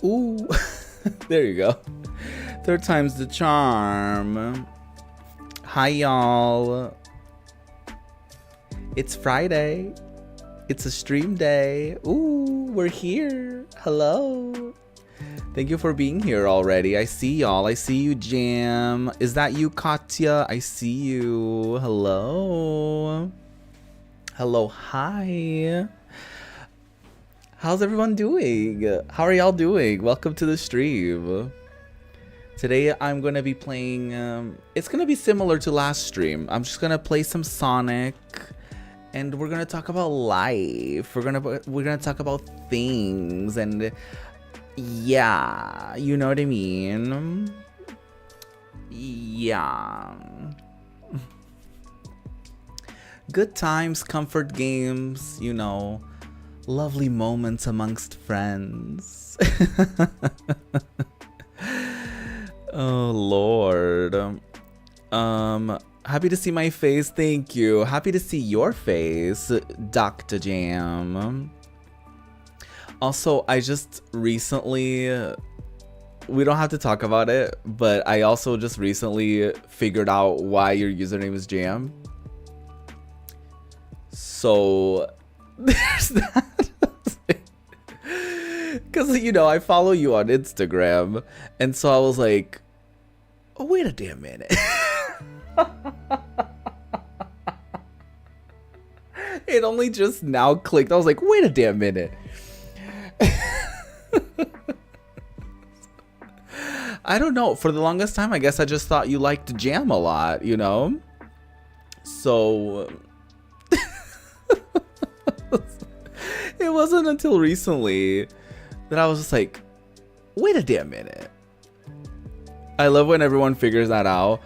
Ooh, there you go. Third time's the charm. Hi, y'all. It's Friday. It's a stream day. Ooh, we're here. Hello. Thank you for being here already. I see y'all. I see you, Jam. Is that you, Katya? I see you. Hello. Hello, hi. How's everyone doing? How are y'all doing? Welcome to the stream. Today I'm gonna be playing, it's gonna be similar to last stream. I'm just gonna play some Sonic and we're gonna talk about life. We're gonna talk about things and yeah, you know what I mean? Yeah. Good times, comfort games, you know, lovely moments amongst friends. Oh Lord. Happy to see my face. Thank you. Happy to see your face, Dr. Jam. Also, I just recently, we don't have to talk about it, but I also just recently figured out why your username is Jam. So there's that. Because, you know, I follow you on Instagram. And so I was like, oh, wait a damn minute. It only just now clicked. I was like, wait a damn minute. I don't know. For the longest time, I guess I just thought you liked Jam a lot, you know? So it wasn't until recently that I was just like, wait a damn minute. I love when everyone figures that out.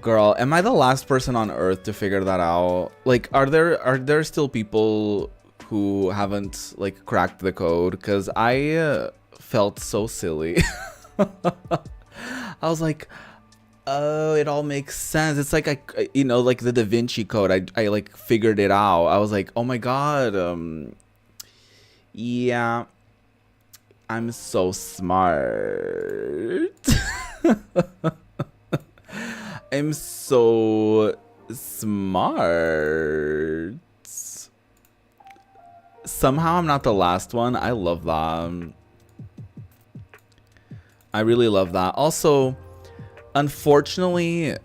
Girl, am I the last person on earth to figure that out? Like, are there still people who haven't like cracked the code? Because I felt so silly. I was like, oh, it all makes sense. It's like I you know, like the Da Vinci Code. I like figured it out. I was like, oh my god. Yeah, I'm so smart. I'm so smart. Somehow I'm not the last one. I love that. I really love that. Also, unfortunately,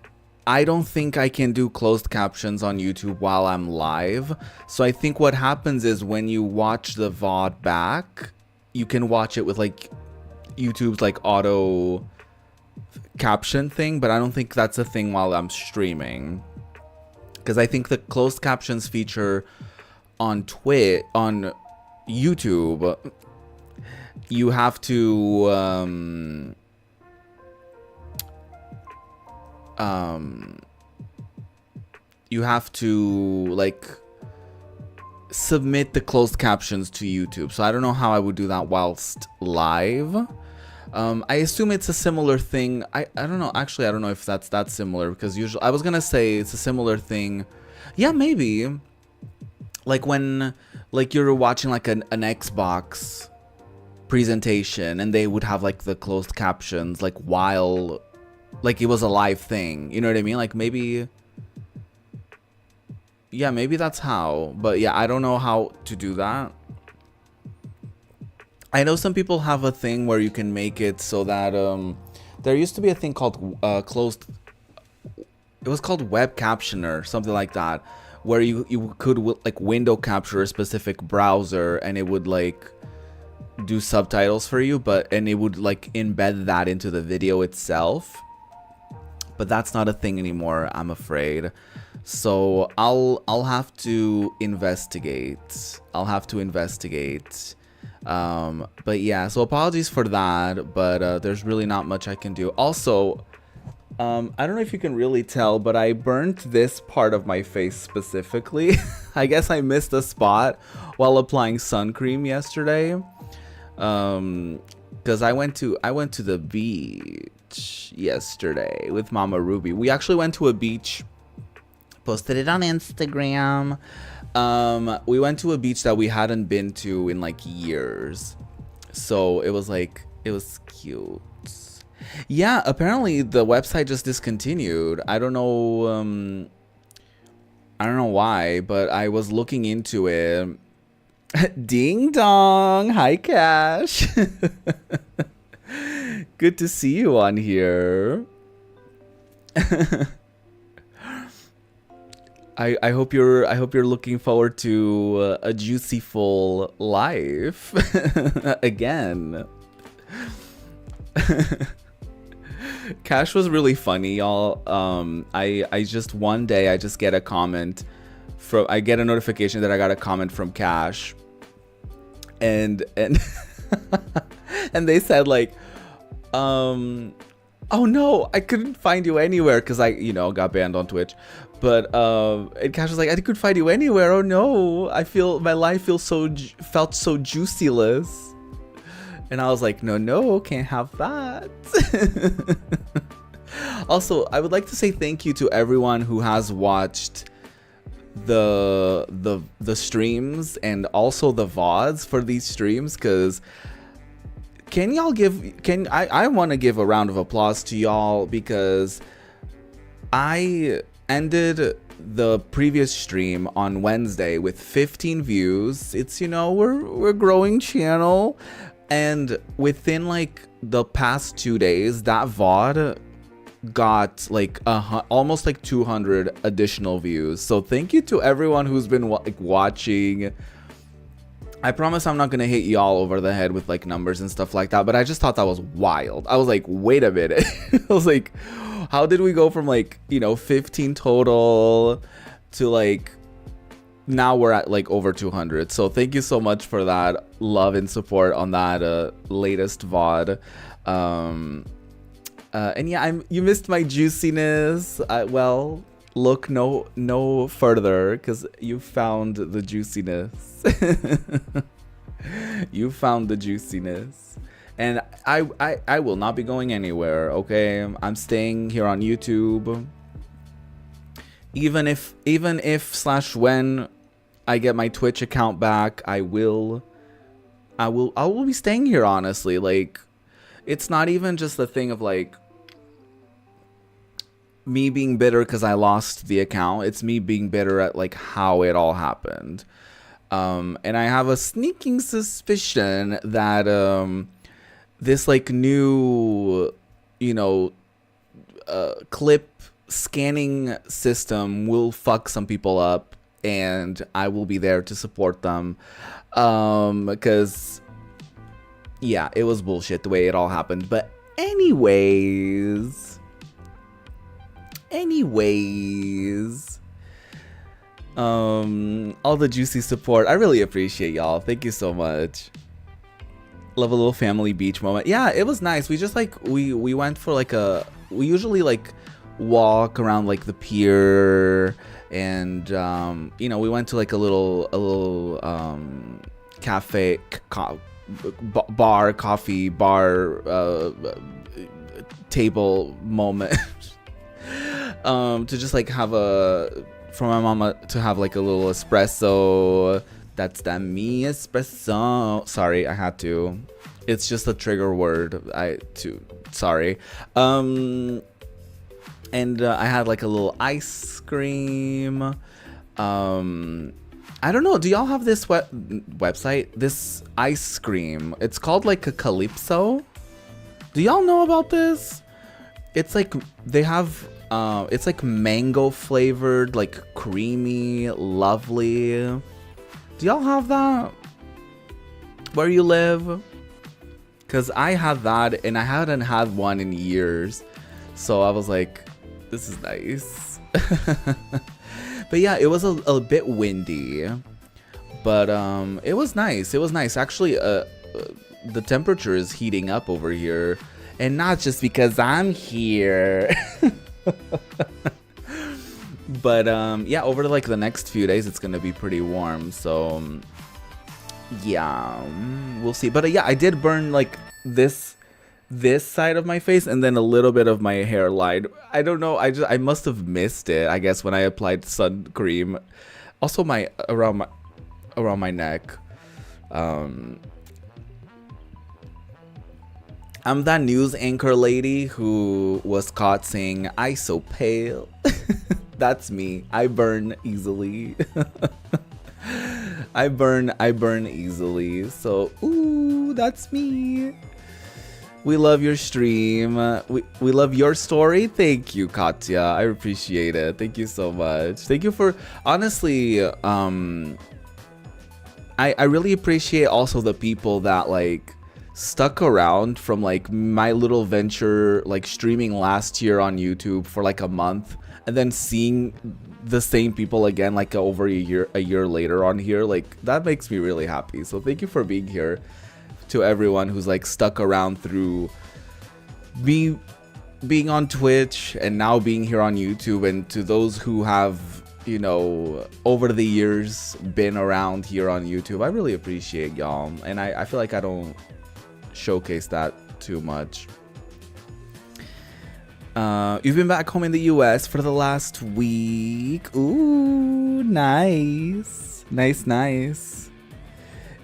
I don't think I can do closed captions on YouTube while I'm live. So I think what happens is when you watch the VOD back, you can watch it with like YouTube's like auto caption thing, but I don't think that's a thing while I'm streaming. Because I think the closed captions feature on on YouTube, you have to you have to like submit the closed captions to YouTube. So I don't know how I would do that whilst live. I assume it's a similar thing. I don't know. Actually, I don't know if that's that similar, because usually I was gonna say it's a similar thing. Yeah, maybe. Like when like you're watching like an Xbox presentation and they would have like the closed captions like while like it was a live thing. You know what I mean? Like maybe. Yeah, maybe that's how. But yeah, I don't know how to do that. I know some people have a thing where you can make it so that there used to be a thing called closed. It was called web captioner, something like that, where you could like window capture a specific browser and it would like do subtitles for you, and it would like embed that into the video itself. But that's not a thing anymore, I'm afraid. So I'll have to investigate. But yeah, so apologies for that, but there's really not much I can do. Also, I don't know if you can really tell, but I burnt this part of my face specifically. I guess I missed a spot while applying sun cream yesterday. Because I went to the beach yesterday with Mama Ruby. We actually went to a beach, posted it on Instagram. We went to a beach that we hadn't been to in like years. So it was like, it was cute. Yeah, apparently the website just discontinued. I don't know why, but I was looking into it. Ding dong. Hi, Cash. Good to see you on here. I hope you're looking forward to a juicy full life again. Cash was really funny, y'all. I just one day I just get a comment from, I get a notification that I got a comment from Cash, and and they said like, oh no, I couldn't find you anywhere because I, got banned on Twitch. But and Cash was like, I couldn't find you anywhere. Oh no, I feel my life felt so juicyless. And I was like, no, can't have that. Also, I would like to say thank you to everyone who has watched the streams and also the VODs for these streams, because I want to give a round of applause to y'all, because I ended the previous stream on Wednesday with 15 views. It's, we're a growing channel. And within like the past 2 days, that VOD got like almost like 200 additional views. So thank you to everyone who's been watching. I promise I'm not gonna hit y'all over the head with like numbers and stuff like that, but I just thought that was wild. I was like, wait a minute. I was like, how did we go from like 15 total to like now we're at like over 200. So thank you so much for that love and support on that latest VOD. And yeah, you missed my juiciness. Well, look no further, because you found the juiciness. You found the juiciness. And I will not be going anywhere, okay? I'm staying here on YouTube. Even if / when I get my Twitch account back, I will be staying here, honestly. Like, it's not even just the thing of like me being bitter because I lost the account. It's me being bitter at like how it all happened. And I have a sneaking suspicion that this like new clip scanning system will fuck some people up, and I will be there to support them, because yeah, it was bullshit the way it all happened. But anyways, all the juicy support, I really appreciate y'all. Thank you so much. Love a little family beach moment. Yeah, it was nice. We just like we went for like we usually like walk around like the pier, and we went to like a little cafe, coffee bar, table moment. To just like have for my mama to have like a little espresso. That's that me espresso. Sorry, I had to. It's just a trigger word. Sorry. And I had like a little ice cream. I don't know. Do y'all have this website? This ice cream. It's called like a Calypso. Do y'all know about this? It's like they have. It's like mango flavored, like creamy, lovely. Do y'all have that where you live? Because I had that, and I hadn't had one in years. So I was like, this is nice. But yeah, it was a bit windy. But it was nice. It was nice. Actually, the temperature is heating up over here. And not just because I'm here. But yeah, over like the next few days, it's gonna be pretty warm. So yeah, we'll see. But yeah, I did burn like this side of my face and then a little bit of my hairline. I don't know. I must have missed it, I guess, when I applied sun cream. Also around my neck. I'm that news anchor lady who was caught saying, "I so pale." That's me. I burn easily. I burn easily. So, ooh, that's me. We love your stream. We love your story. Thank you, Katya. I appreciate it. Thank you so much. Thank you for, honestly, I really appreciate also the people that like stuck around from like my little venture, like streaming last year on YouTube for like a month, and then seeing the same people again like over a year later on here. Like that makes me really happy. So thank you for being here, to everyone who's like stuck around through me being on Twitch and now being here on YouTube, and to those who have, you know, over the years been around here on YouTube. I really appreciate y'all, and I feel like I don't showcase that too much. You've been back home in the US for the last week. Ooh, nice. Nice.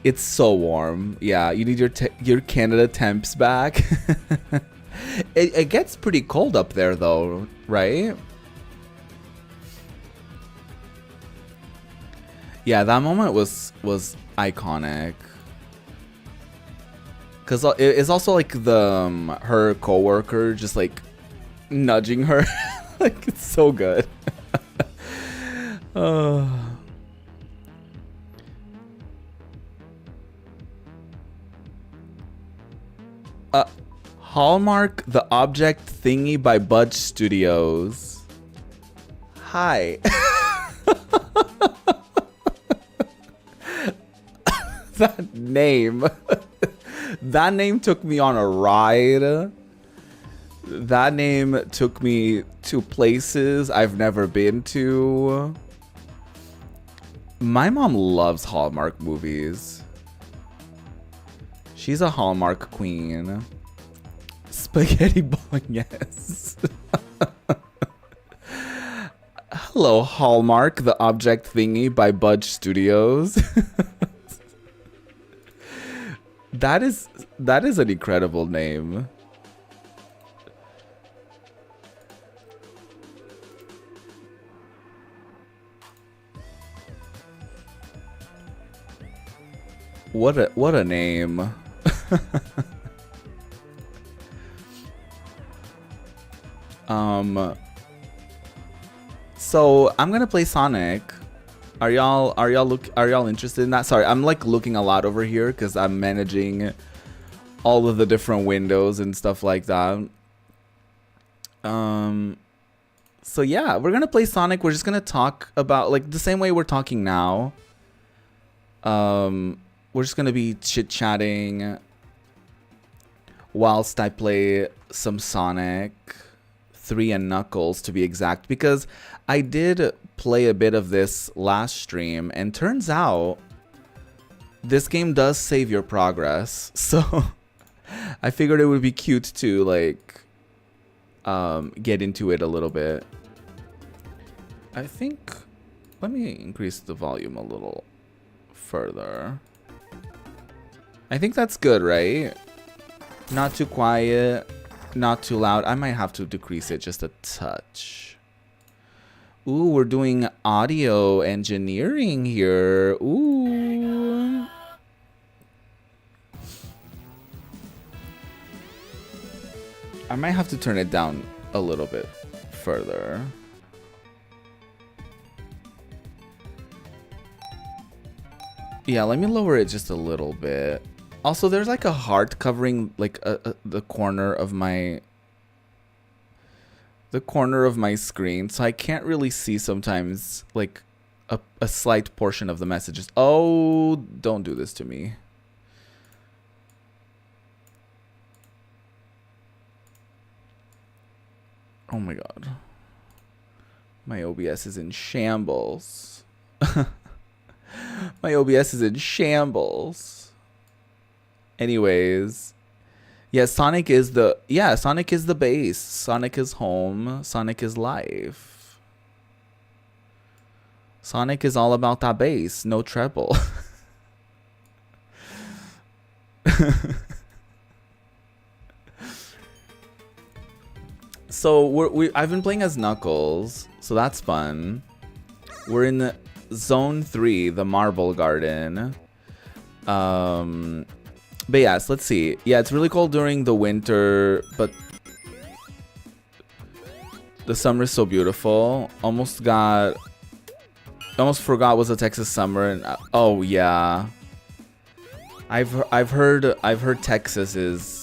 It's so warm. Yeah, you need your Canada temps back. It gets pretty cold up there though, right? Yeah, that moment was iconic. Cause it's also like the her coworker just like nudging her. Like it's so good. Hallmark the Object Thingy by Budge Studios. Hi. That name. That name took me on a ride. That name took me to places I've never been to. My mom loves Hallmark movies. She's a Hallmark queen. Spaghetti bolognese. Hello, Hallmark, the Object Thingy by Budge Studios. That is an incredible name. What a name. So I'm gonna play Sonic. Are y'all interested in that? Sorry, I'm like looking a lot over here because I'm managing all of the different windows and stuff like that. So yeah, we're gonna play Sonic. We're just gonna talk about like the same way we're talking now. We're just gonna be chit-chatting whilst I play some Sonic 3 and Knuckles, to be exact, because I did play a bit of this last stream, and turns out this game does save your progress. So I figured it would be cute to like get into it a little bit. I think, let me increase the volume a little further. I think that's good, right? Not too quiet, not too loud. I might have to decrease it just a touch. Ooh, we're doing audio engineering here. Ooh. I might have to turn it down a little bit further. Yeah, let me lower it just a little bit. Also, there's like a heart covering like the corner of my screen, so I can't really see sometimes like a slight portion of the messages. Oh, don't do this to me. Oh my god. My OBS is in shambles. My OBS is in shambles. Anyways, yeah, Sonic is the base. Sonic is home. Sonic is life. Sonic is all about that bass, no treble. So I've been playing as Knuckles, so that's fun. We're in Zone 3, the Marble Garden. But yes, let's see. Yeah, it's really cold during the winter, but the summer is so beautiful. Almost forgot it was a Texas summer. And oh yeah, I've heard Texas is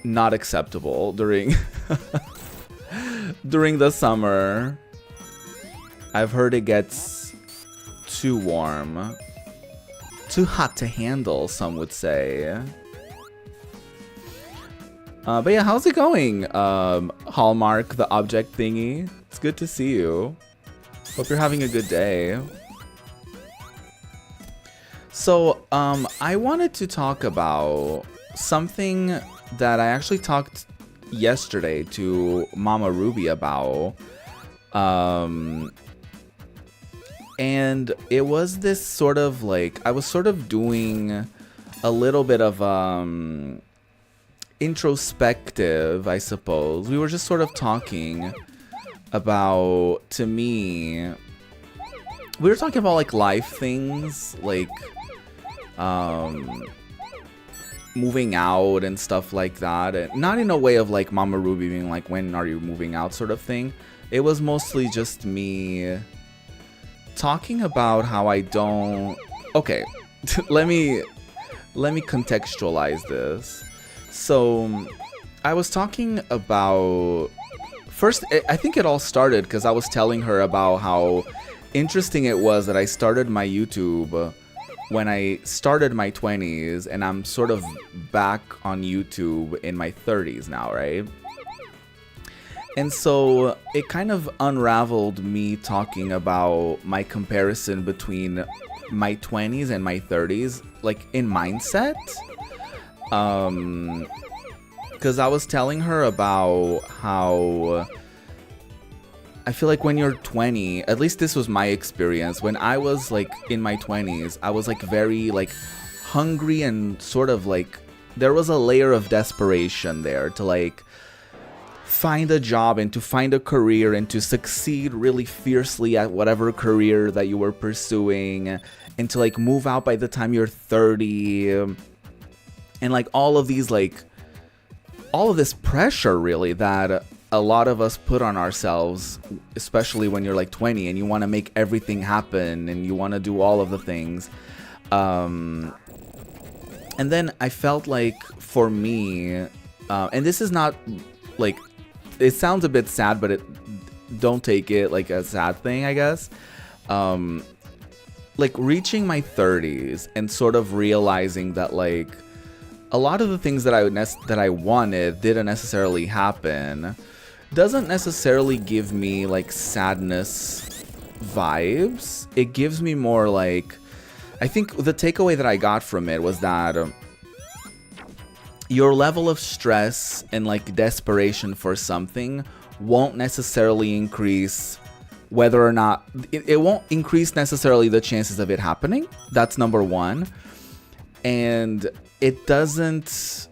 not acceptable during during the summer. I've heard it gets too warm. Too hot to handle, some would say. But yeah, how's it going, Hallmark, the object thingy? It's good to see you. Hope you're having a good day. So, I wanted to talk about something that I actually talked yesterday to Mama Ruby about. And it was this sort of like, I was sort of doing a little bit of introspective, I suppose. We were just sort of talking about, to me, we were talking about like life things, like moving out and stuff like that. And not in a way of like Mama Ruby being like, when are you moving out sort of thing. It was mostly just me talking about how I don't... Okay, let me contextualize this. So, I was talking about... First, I think it all started because I was telling her about how interesting it was that I started my YouTube when I started my 20s, and I'm sort of back on YouTube in my 30s now, right? And so it kind of unraveled me talking about my comparison between my 20s and my 30s, like in mindset. Because I was telling her about how I feel like when you're 20, at least this was my experience, when I was like in my 20s, I was like very like hungry and sort of like there was a layer of desperation there to like find a job and to find a career and to succeed really fiercely at whatever career that you were pursuing and to like move out by the time you're 30 and like all of these like all of this pressure really that a lot of us put on ourselves, especially when you're like 20 and you want to make everything happen and you want to do all of the things. And then I felt like for me, and this is not like, it sounds a bit sad, but don't take it like a sad thing, I guess. Like reaching my 30s and sort of realizing that like a lot of the things that I wanted didn't necessarily happen doesn't necessarily give me like sadness vibes. It gives me more like, I think the takeaway that I got from it was that your level of stress and like desperation for something won't necessarily increase whether or not it won't increase necessarily the chances of it happening. That's number one. And it doesn't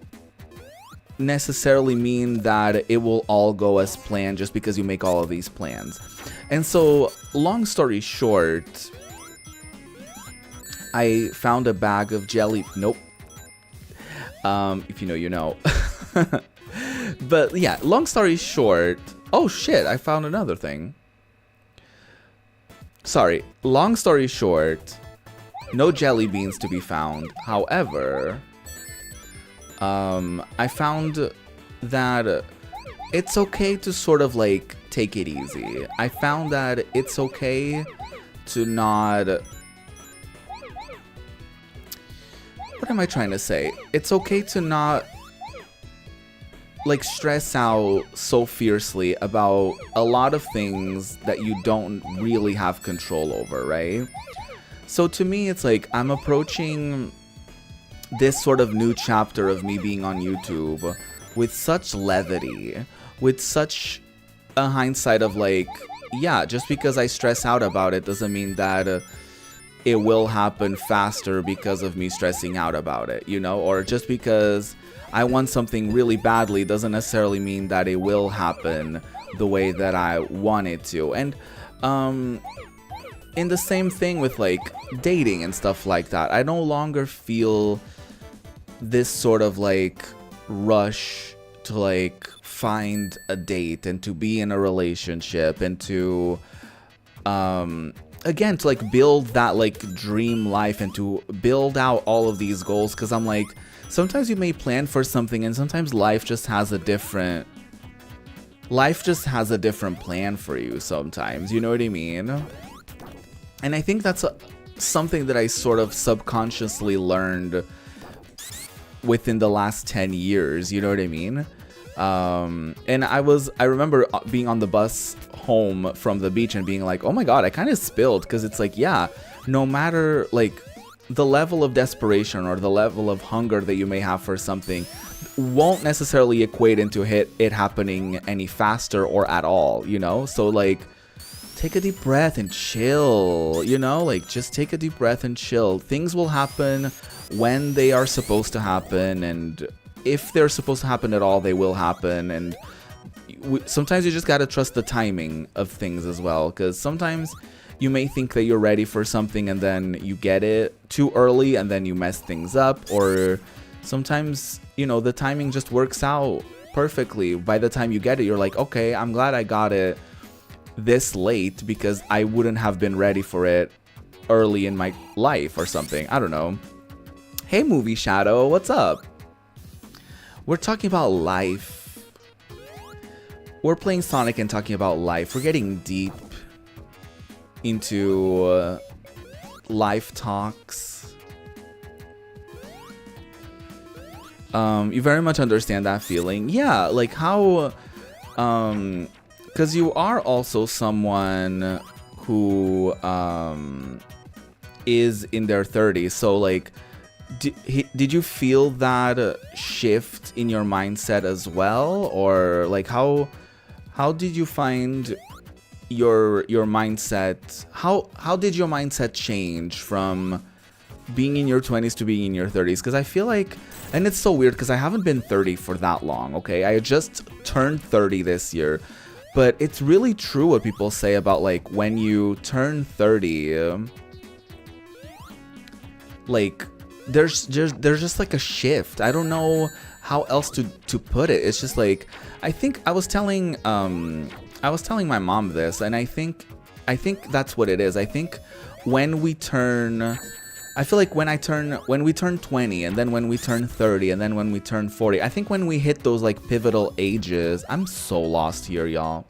necessarily mean that it will all go as planned just because you make all of these plans. And so, long story short, I found a bag of jelly. Nope. If you know, you know. But yeah, long story short. Oh shit, I found another thing. Sorry, long story short, no jelly beans to be found. However, I found that it's okay to sort of like take it easy. I found that it's okay to not... What am I trying to say? It's okay to not like stress out so fiercely about a lot of things that you don't really have control over, right? So to me, it's like I'm approaching this sort of new chapter of me being on YouTube with such levity, with such a hindsight of like, yeah, just because I stress out about it doesn't mean that it will happen faster because of me stressing out about it, you know? Or just because I want something really badly doesn't necessarily mean that it will happen the way that I want it to. And in the same thing with like dating and stuff like that, I no longer feel this sort of like rush to like find a date and to be in a relationship and to again, to like build that like dream life and to build out all of these goals, because I'm like, sometimes you may plan for something and sometimes life just has a different plan for you sometimes, you know what I mean? And I think that's something that I sort of subconsciously learned within the last 10 years, you know what I mean? And I remember being on the bus home from the beach and being like, oh my god, I kind of spilled, because it's like, yeah, no matter like the level of desperation or the level of hunger that you may have for something won't necessarily equate into it happening any faster or at all, you know? So like, take a deep breath and chill, you know? Like, just take a deep breath and chill. Things will happen when they are supposed to happen, and if they're supposed to happen at all, they will happen. And sometimes you just gotta trust the timing of things as well, because sometimes you may think that you're ready for something and then you get it too early and then you mess things up, or sometimes, you know, the timing just works out perfectly. By the time you get it, you're like, okay, I'm glad I got it this late, because I wouldn't have been ready for it early in my life or something. I don't know. Hey, Movie Shadow, what's up? We're talking about life. We're playing Sonic and talking about life. We're getting deep into life talks. You very much understand that feeling. Yeah, like how because you are also someone who is in their 30s, so like did you feel that shift in your mindset as well? Or like how did you find your mindset, how did your mindset change from being in your 20s to being in your 30s? Because I feel like, and it's so weird because I haven't been 30 for that long, okay? I just turned 30 this year, but it's really true what people say about like when you turn 30, like there's just like a shift. I don't know how else to put it. It's just like, I think I was telling my mom this, and I think that's what it is. I think when we turn, I feel like when we turn 20, and then when we turn 30, and then when we turn 40, I think when we hit those like pivotal ages, I'm so lost here, y'all.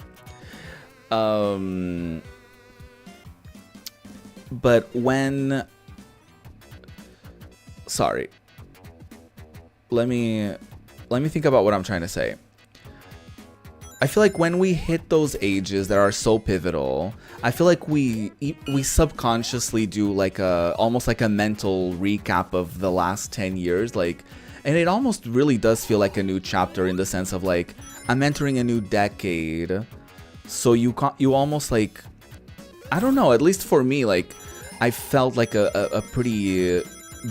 But when, sorry, let me think about what I'm trying to say. I feel like when we hit those ages that are so pivotal, I feel like we subconsciously do like almost like a mental recap of the last 10 years, like, and it almost really does feel like a new chapter in the sense of like, I'm entering a new decade. So you almost like, I don't know, at least for me, like I felt like a pretty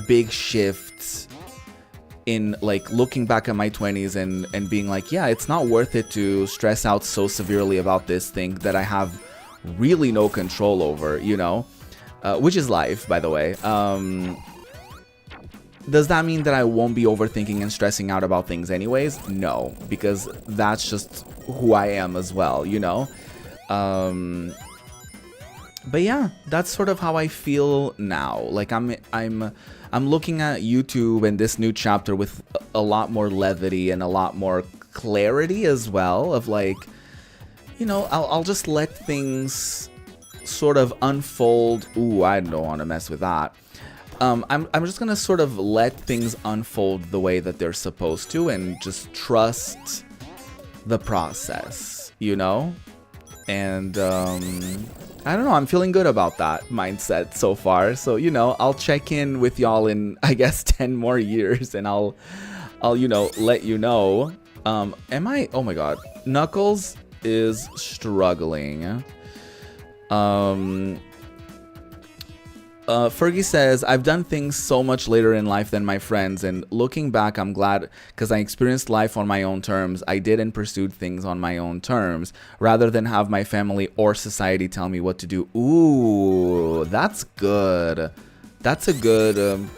big shift in like looking back at my 20s and being like, yeah, it's not worth it to stress out so severely about this thing that I have really no control over, you know, which is life, by the way. Does that mean that I won't be overthinking and stressing out about things anyways? No, because that's just who I am as well, you know. But yeah, that's sort of how I feel now. Like I'm looking at YouTube and this new chapter with a lot more levity and a lot more clarity as well, of like, you know, I'll just let things sort of unfold. Ooh, I don't want to mess with that. I'm just gonna sort of let things unfold the way that they're supposed to and just trust the process, you know? And I don't know, I'm feeling good about that mindset so far. So, you know, I'll check in with y'all in, I guess, 10 more years, and I'll you know, let you know. Oh my god, Knuckles is struggling. Fergie says, I've done things so much later in life than my friends, and looking back, I'm glad because I experienced life on my own terms. I did and pursued things on my own terms rather than have my family or society tell me what to do. Ooh, that's good. That's a good,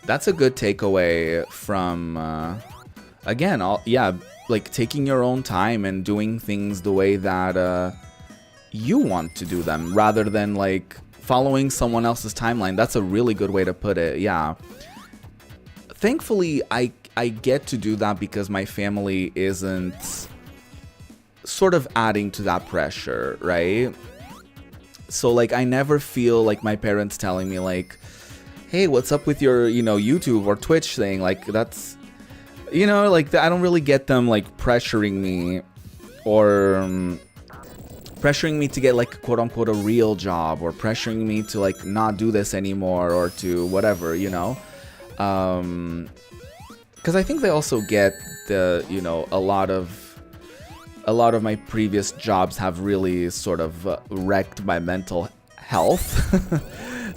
that's a good takeaway from, again, yeah, like taking your own time and doing things the way that you want to do them rather than like following someone else's timeline. That's a really good way to put it. Yeah. Thankfully, I get to do that because my family isn't sort of adding to that pressure, right? So like I never feel like my parents telling me like, hey, what's up with your, you know, YouTube or Twitch thing? Like that's, you know, like I don't really get them like pressuring me or pressuring me to get like quote unquote a real job or pressuring me to like not do this anymore or to whatever, you know. Because I think they also get the, you know, a lot of my previous jobs have really sort of wrecked my mental health.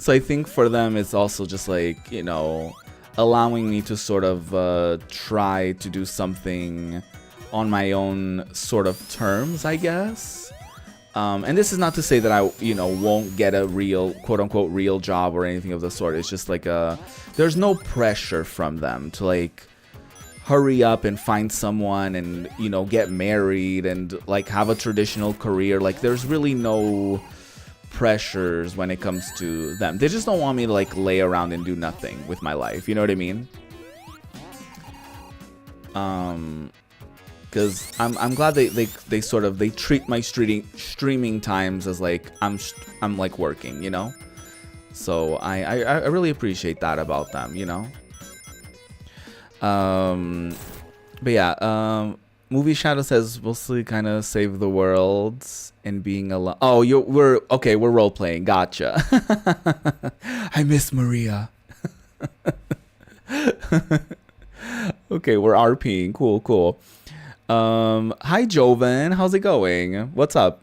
So I think for them it's also just like, you know, allowing me to sort of try to do something on my own sort of terms, I guess. And this is not to say that I, you know, won't get a real, quote unquote, real job or anything of the sort. It's just like there's no pressure from them to like hurry up and find someone and, you know, get married and like have a traditional career. Like there's really no pressures when it comes to them. They just don't want me to like lay around and do nothing with my life. You know what I mean? Because I'm glad they sort of they treat my streaming times as like I'm like working, you know. So I really appreciate that about them, you know. But yeah, Movie Shadow says mostly kind of save the world and being alone. Oh, we're role playing. Gotcha. I miss Maria. Okay, we're RPing. Cool. Hi Joven, how's it going? What's up?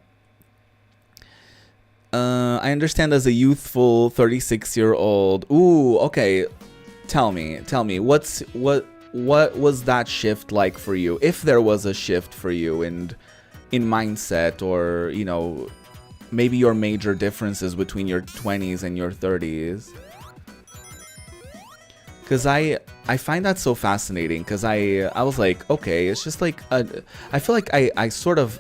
I understand as a youthful 36-year-old. Ooh, okay. Tell me, what was that shift like for you? If there was a shift for you in mindset, or, you know, maybe your major differences between your 20s and your 30s. Because I find that so fascinating, because I was like, okay, it's just like, I feel like I sort of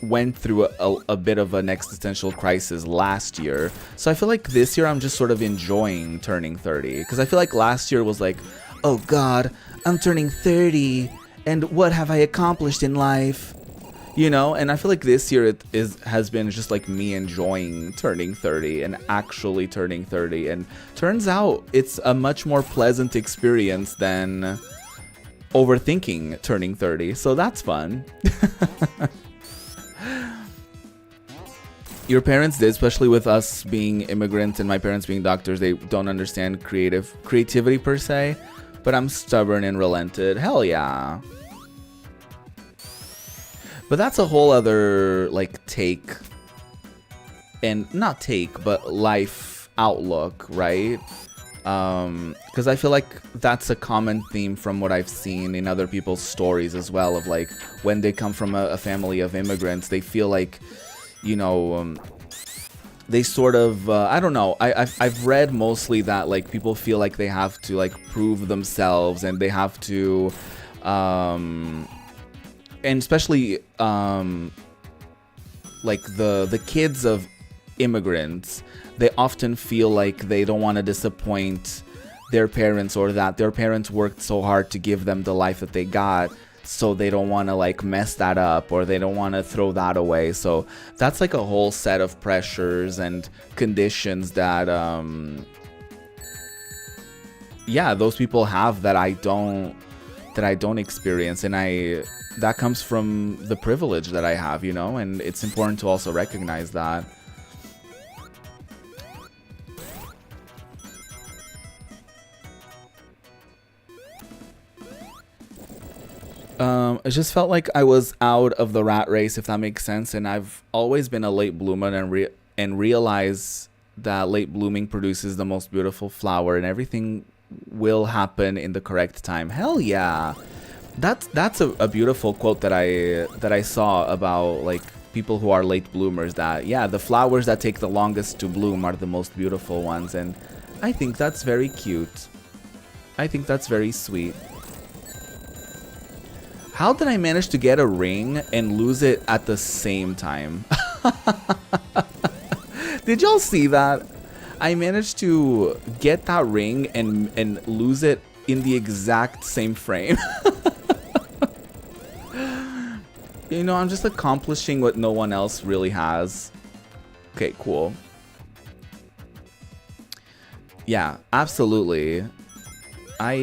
went through a bit of an existential crisis last year. So I feel like this year I'm just sort of enjoying turning 30. Because I feel like last year was like, oh God, I'm turning 30, and what have I accomplished in life? You know, and I feel like this year has been just like me enjoying turning 30 and actually turning 30. And turns out it's a much more pleasant experience than overthinking turning 30. So that's fun. Your parents did, especially with us being immigrants and my parents being doctors, they don't understand creativity per se, but I'm stubborn and relented. Hell yeah. But that's a whole other like take, and not take, but life outlook, right? Because I feel like that's a common theme from what I've seen in other people's stories as well, of like when they come from a family of immigrants, they feel like, you know, they sort of I don't know, I've read mostly that like people feel like they have to like prove themselves, and they have to and especially like the kids of immigrants, they often feel like they don't want to disappoint their parents, or that their parents worked so hard to give them the life that they got, so they don't want to like mess that up, or they don't want to throw that away. So that's like a whole set of pressures and conditions that yeah, those people have that I don't experience, and that comes from the privilege that I have, you know, and it's important to also recognize that. It just felt like I was out of the rat race, if that makes sense, and I've always been a late bloomer and realize that late blooming produces the most beautiful flower and everything will happen in the correct time. Hell yeah. That's a beautiful quote that I saw about like people who are late bloomers, that yeah, the flowers that take the longest to bloom are the most beautiful ones, and I think that's very cute. I think that's very sweet. How did I manage to get a ring and lose it at the same time? Did y'all see that? I managed to get that ring and lose it in the exact same frame. You know, I'm just accomplishing what no one else really has. Okay, cool. Yeah, absolutely. I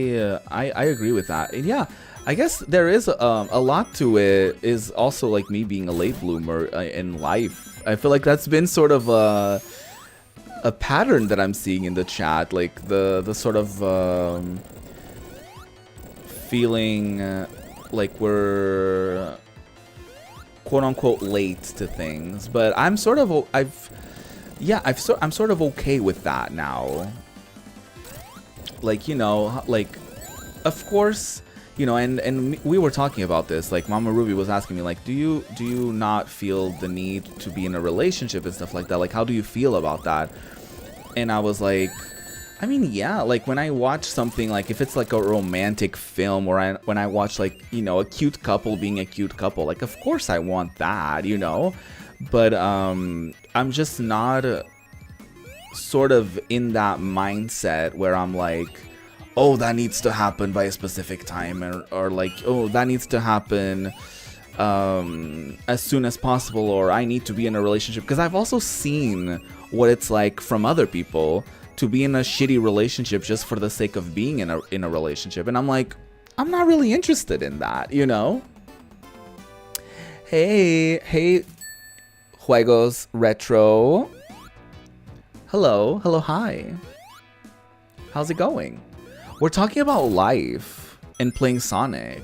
agree with that. And yeah, I guess there is a lot to it. Is also like me being a late bloomer in life. I feel like that's been sort of a pattern that I'm seeing in the chat, like the sort of feeling like we're quote unquote late to things, but I'm sort of I'm sort of okay with that now. Like, you know, like of course, you know, and we were talking about this, like Mama Ruby was asking me like, do you not feel the need to be in a relationship and stuff like that? Like, how do you feel about that? And I was like, I mean, yeah, like when I watch something, like if it's like a romantic film, or when I watch like, you know, a cute couple being a cute couple, like of course I want that, you know, but I'm just not sort of in that mindset where I'm like, oh, that needs to happen by a specific time, or like, oh, that needs to happen as soon as possible, or I need to be in a relationship. Because I've also seen what it's like from other people to be in a shitty relationship just for the sake of being in a relationship, and I'm like, I'm not really interested in that, you know? Hey, Juegos Retro. Hello, hi. How's it going? We're talking about life and playing Sonic,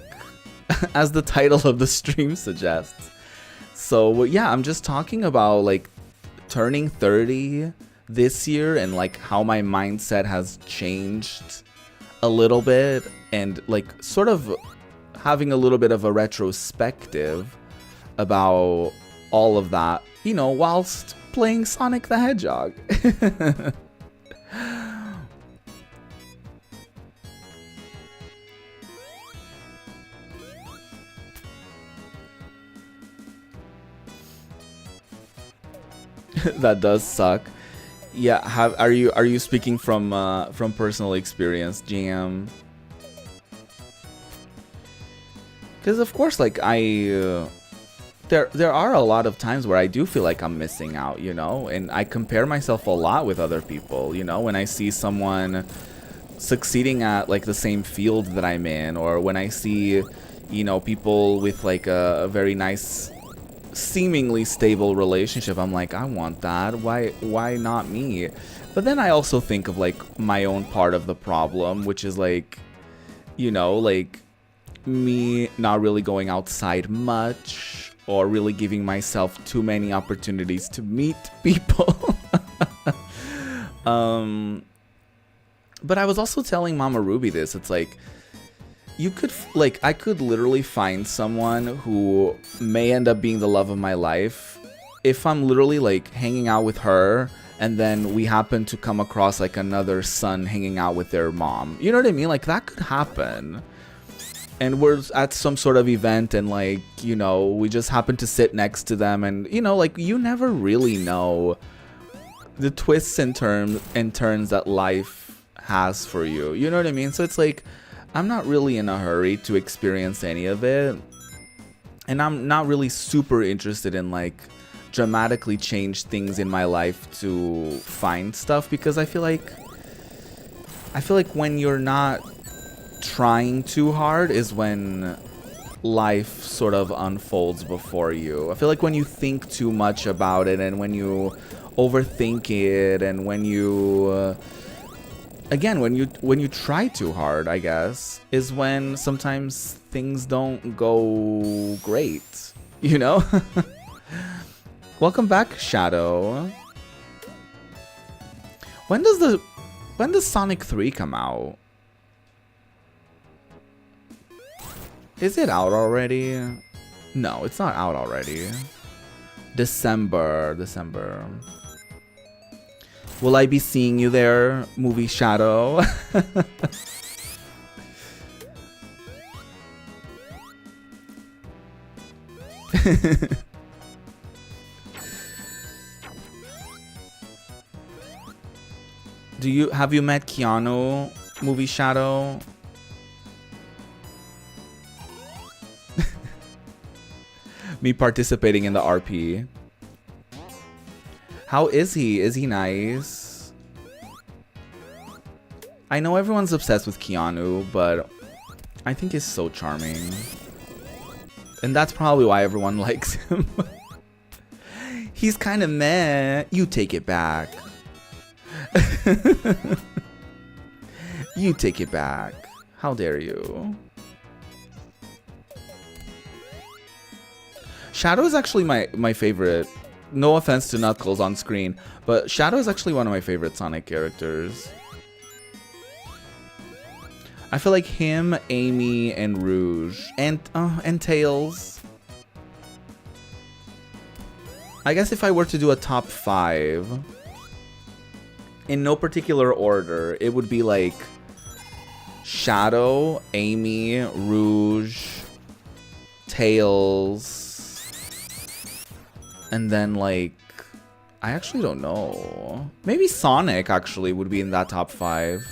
as the title of the stream suggests. So yeah, I'm just talking about like turning 30 this year and like how my mindset has changed a little bit, and like sort of having a little bit of a retrospective about all of that, you know, whilst playing Sonic the Hedgehog. That does suck. Yeah, are you speaking from personal experience, Jam? Because of course, like there are a lot of times where I do feel like I'm missing out, you know, and I compare myself a lot with other people, you know, when I see someone succeeding at like the same field that I'm in, or when I see, you know, people with like a very nice, seemingly stable relationship, I'm like, I want that. Why not me? But then I also think of like my own part of the problem, which is like, you know, like me not really going outside much, or really giving myself too many opportunities to meet people. But I was also telling Mama Ruby this, it's like, you could, like, I could literally find someone who may end up being the love of my life if I'm literally, like, hanging out with her, and then we happen to come across, like, another son hanging out with their mom. You know what I mean? Like, that could happen. And we're at some sort of event, and, like, you know, we just happen to sit next to them, and, you know, like, you never really know the twists and turns that life has for you. You know what I mean? So it's like, I'm not really in a hurry to experience any of it, and I'm not really super interested in like dramatically change things in my life to find stuff, because I feel like when you're not trying too hard is when life sort of unfolds before you. I feel like when you think too much about it, and when you overthink it, and when you again, when you try too hard, I guess, is when sometimes things don't go great, you know? Welcome back, Shadow. When does Sonic 3 come out? Is it out already? No, it's not out already. December. Will I be seeing you there, Movie Shadow? Have you met Keanu, Movie Shadow? Me participating in the RP. How is he? Is he nice? I know everyone's obsessed with Keanu, but I think he's so charming. And that's probably why everyone likes him. He's kind of meh. You take it back. You take it back. How dare you? Shadow is actually my favorite. No offense to Knuckles on screen, but Shadow is actually one of my favorite Sonic characters. I feel like him, Amy, and Rouge, and Tails. I guess if I were to do a top 5, in no particular order, it would be like Shadow, Amy, Rouge, Tails, and then like, I actually don't know. Maybe Sonic actually would be in that top 5.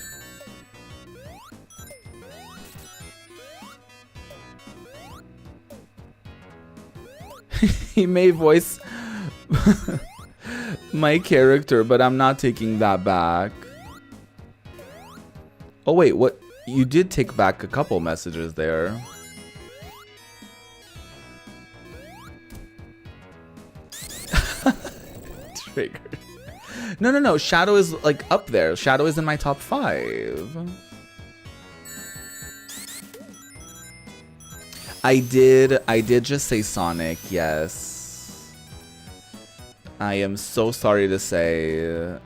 He may voice my character, but I'm not taking that back. Oh wait, what? You did take back a couple messages there. Triggered. No. Shadow is like up there. Shadow is in my top 5. I did just say Sonic, yes. I am so sorry to say.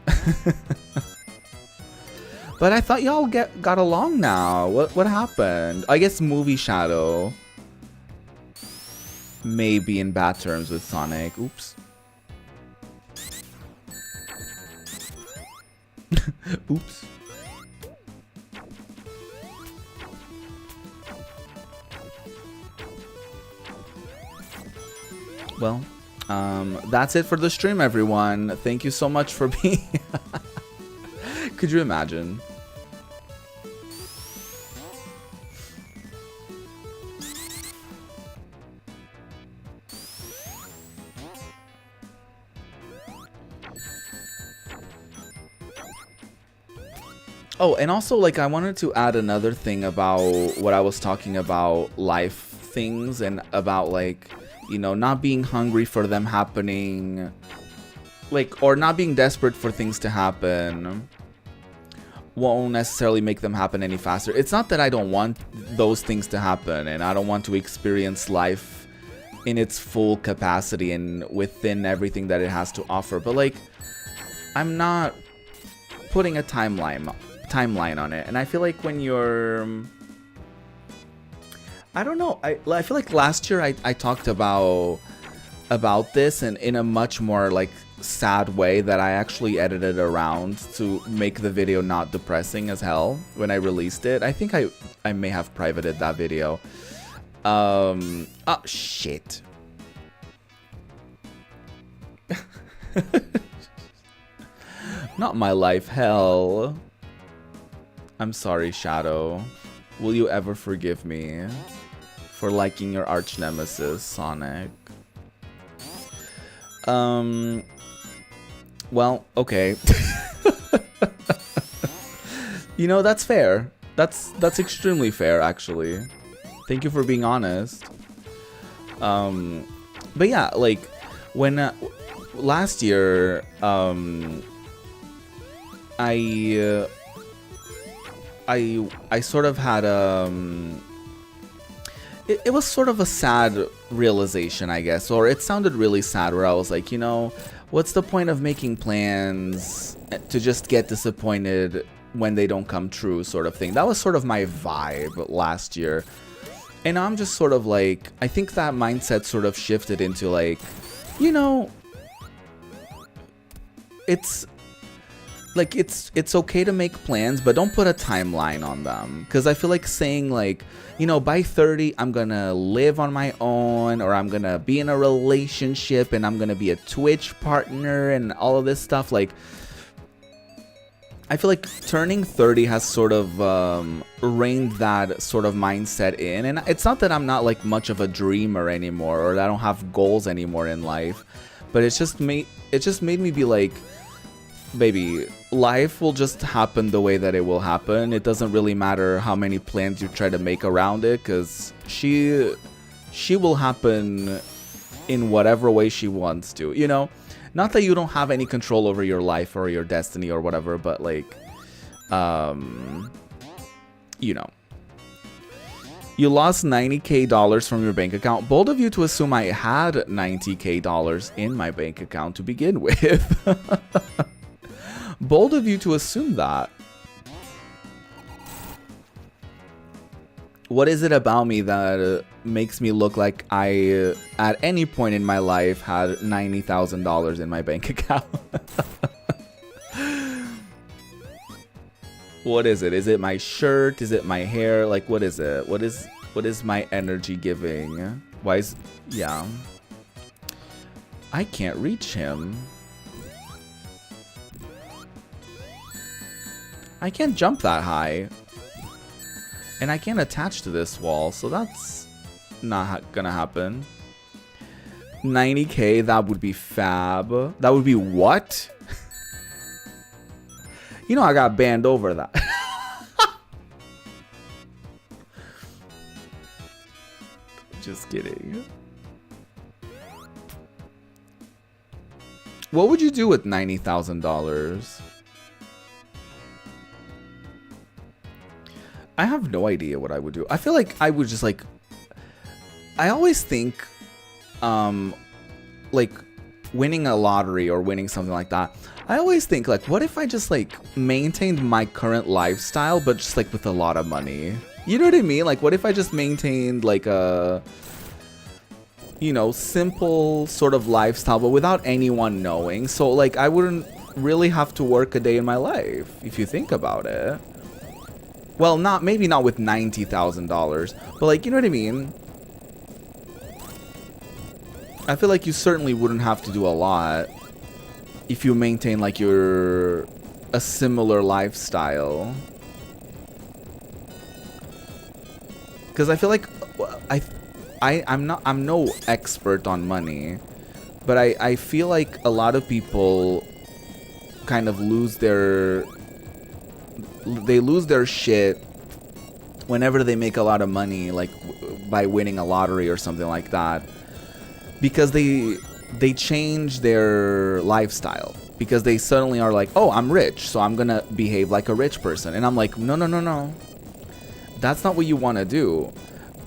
But I thought y'all got along now. What happened? I guess Movie Shadow may be in bad terms with Sonic. Oops. Oops. Well, that's it for the stream, everyone. Thank you so much for being... Could you imagine? Oh, and also, like, I wanted to add another thing about what I was talking about, life things, and about, like, you know, not being hungry for them happening, like, or not being desperate for things to happen won't necessarily make them happen any faster. It's not that I don't want those things to happen, and I don't want to experience life in its full capacity and within everything that it has to offer, but, like, I'm not putting a timeline on it. And I feel like when you're, I don't know, I feel like last year I talked about this, and in a much more like sad way that I actually edited around to make the video not depressing as hell when I released it. I think I may have privated that video. Oh shit. Not my life, hell. I'm sorry, Shadow. Will you ever forgive me for liking your arch nemesis, Sonic? Well, okay. You know, that's fair. That's extremely fair, actually. Thank you for being honest. But yeah, like when last year, I sort of had it was sort of a sad realization, I guess, or it sounded really sad, where I was like, you know, what's the point of making plans to just get disappointed when they don't come true, sort of thing. That was sort of my vibe last year. And I'm just sort of like, I think that mindset sort of shifted into like, you know, it's like it's okay to make plans, but don't put a timeline on them. Because I feel like saying like, you know, by 30 I'm gonna live on my own, or I'm gonna be in a relationship, and I'm gonna be a Twitch partner and all of this stuff. Like, I feel like turning 30 has sort of reined that sort of mindset in. And it's not that I'm not like much of a dreamer anymore, or that I don't have goals anymore in life, but it just made me be like, baby, life will just happen the way that it will happen. It doesn't really matter how many plans you try to make around it, because she will happen in whatever way she wants to, you know? Not that you don't have any control over your life or your destiny or whatever, but like, you know. You lost $90K from your bank account. Bold of you to assume I had $90K in my bank account to begin with. Bold of you to assume that. What is it about me that makes me look like I, at any point in my life, had $90,000 in my bank account? What is it? Is it my shirt? Is it my hair? Like, what is it? What is my energy giving? Why is... yeah. I can't reach him. I can't jump that high. And I can't attach to this wall, so that's not gonna happen. 90K, that would be fab. That would be what? You know I got banned over that. Just kidding. What would you do with $90,000? I have no idea what I would do. I feel like I would just like... I always think, like, winning a lottery or winning something like that. I always think, like, what if I just, like, maintained my current lifestyle, but just, like, with a lot of money? You know what I mean? Like, what if I just maintained, like, a... you know, simple sort of lifestyle, but without anyone knowing. So, like, I wouldn't really have to work a day in my life, if you think about it. Well, maybe not with $90,000, but like, you know what I mean? I feel like you certainly wouldn't have to do a lot if you maintain like a similar lifestyle. Because I feel like I'm no expert on money, but I feel like a lot of people kind of lose their shit whenever they make a lot of money, like by winning a lottery or something like that, because they change their lifestyle, because they suddenly are like, oh, I'm rich, so I'm gonna behave like a rich person. And I'm like, no, that's not what you want to do.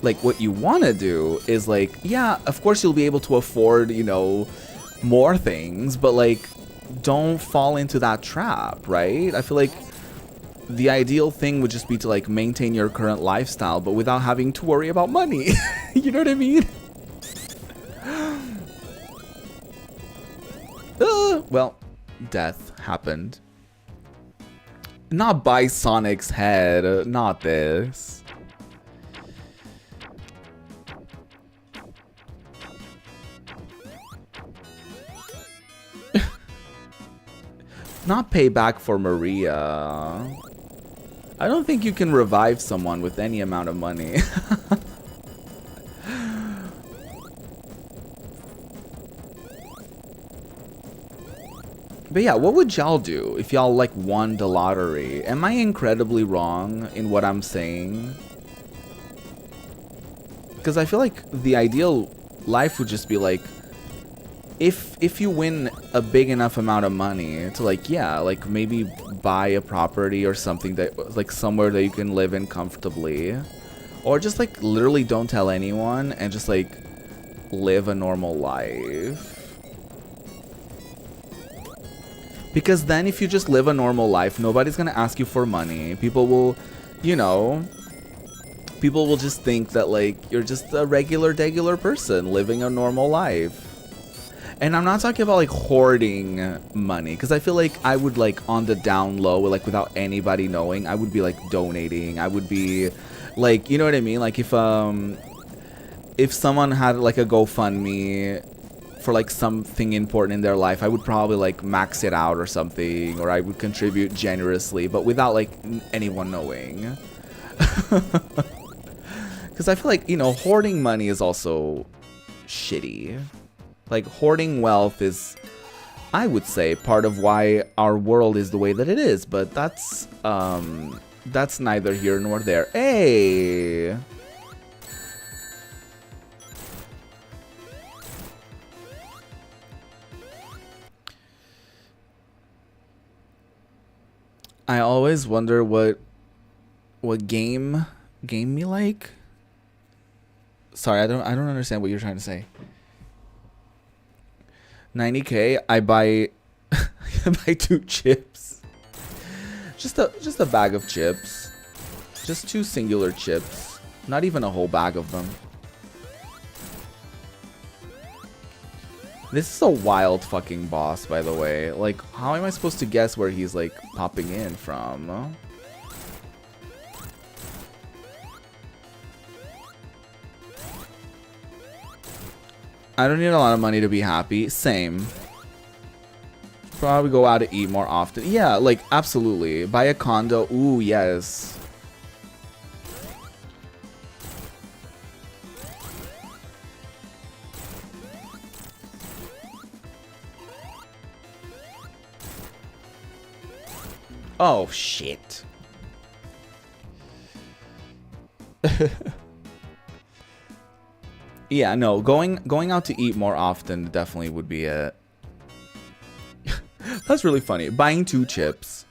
Like, what you want to do is like, yeah, of course you'll be able to afford, you know, more things, but like, don't fall into that trap, right? I feel like the ideal thing would just be to like maintain your current lifestyle, but without having to worry about money. You know what I mean? Well, death happened. Not by Sonic's head, not this. Not payback for Maria. I don't think you can revive someone with any amount of money. But yeah, what would y'all do if y'all like won the lottery? Am I incredibly wrong in what I'm saying? Because I feel like the ideal life would just be like, if you win a big enough amount of money to like, yeah, like maybe buy a property or something that like somewhere that you can live in comfortably, or just like literally don't tell anyone and just like live a normal life. Because then if you just live a normal life, nobody's gonna ask you for money. People will, you know, people will just think that like you're just a regular person living a normal life. And I'm not talking about like hoarding money, because I feel like I would like on the down low, like without anybody knowing, I would be like donating. I would be like, you know what I mean? Like if someone had like a GoFundMe for like something important in their life, I would probably like max it out or something, or I would contribute generously, but without like anyone knowing. Because I feel like, you know, hoarding money is also shitty. Like hoarding wealth is, I would say, part of why our world is the way that it is, but that's neither here nor there. Hey! I always wonder what game me like. Sorry, I don't understand what you're trying to say. 90K, I buy I buy 2 chips. Just a bag of chips. Just 2 singular chips. Not even a whole bag of them. This is a wild fucking boss, by the way. Like, how am I supposed to guess where he's like popping in from? I don't need a lot of money to be happy. Same. Probably go out to eat more often. Yeah, like, absolutely. Buy a condo. Ooh, yes. Oh, shit. Yeah, no, going out to eat more often definitely would be it. That's really funny. Buying 2 chips.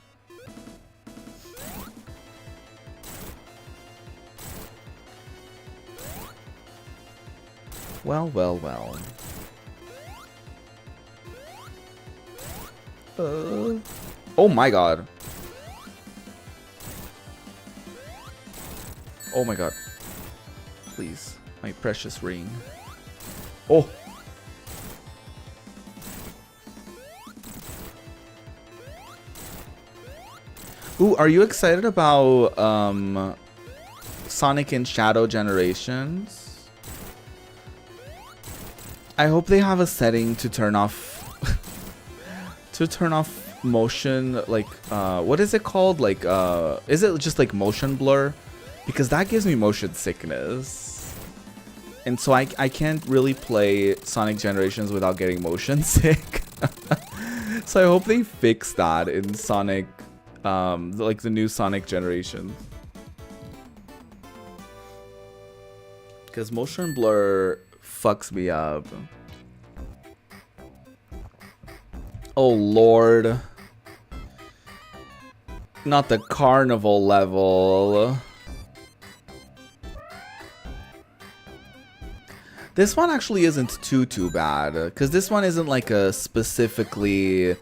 Well, well, well. Oh my god. Oh my god. Please. My precious ring. Oh. Ooh, are you excited about Sonic and Shadow Generations? I hope they have a setting to turn off motion, like what is it called? Like is it just like motion blur? Because that gives me motion sickness. And so I can't really play Sonic Generations without getting motion sick. So I hope they fix that in Sonic, like the new Sonic Generations. Because motion blur fucks me up. Oh lord. Not the carnival level. This one actually isn't too bad, because this one isn't like a specifically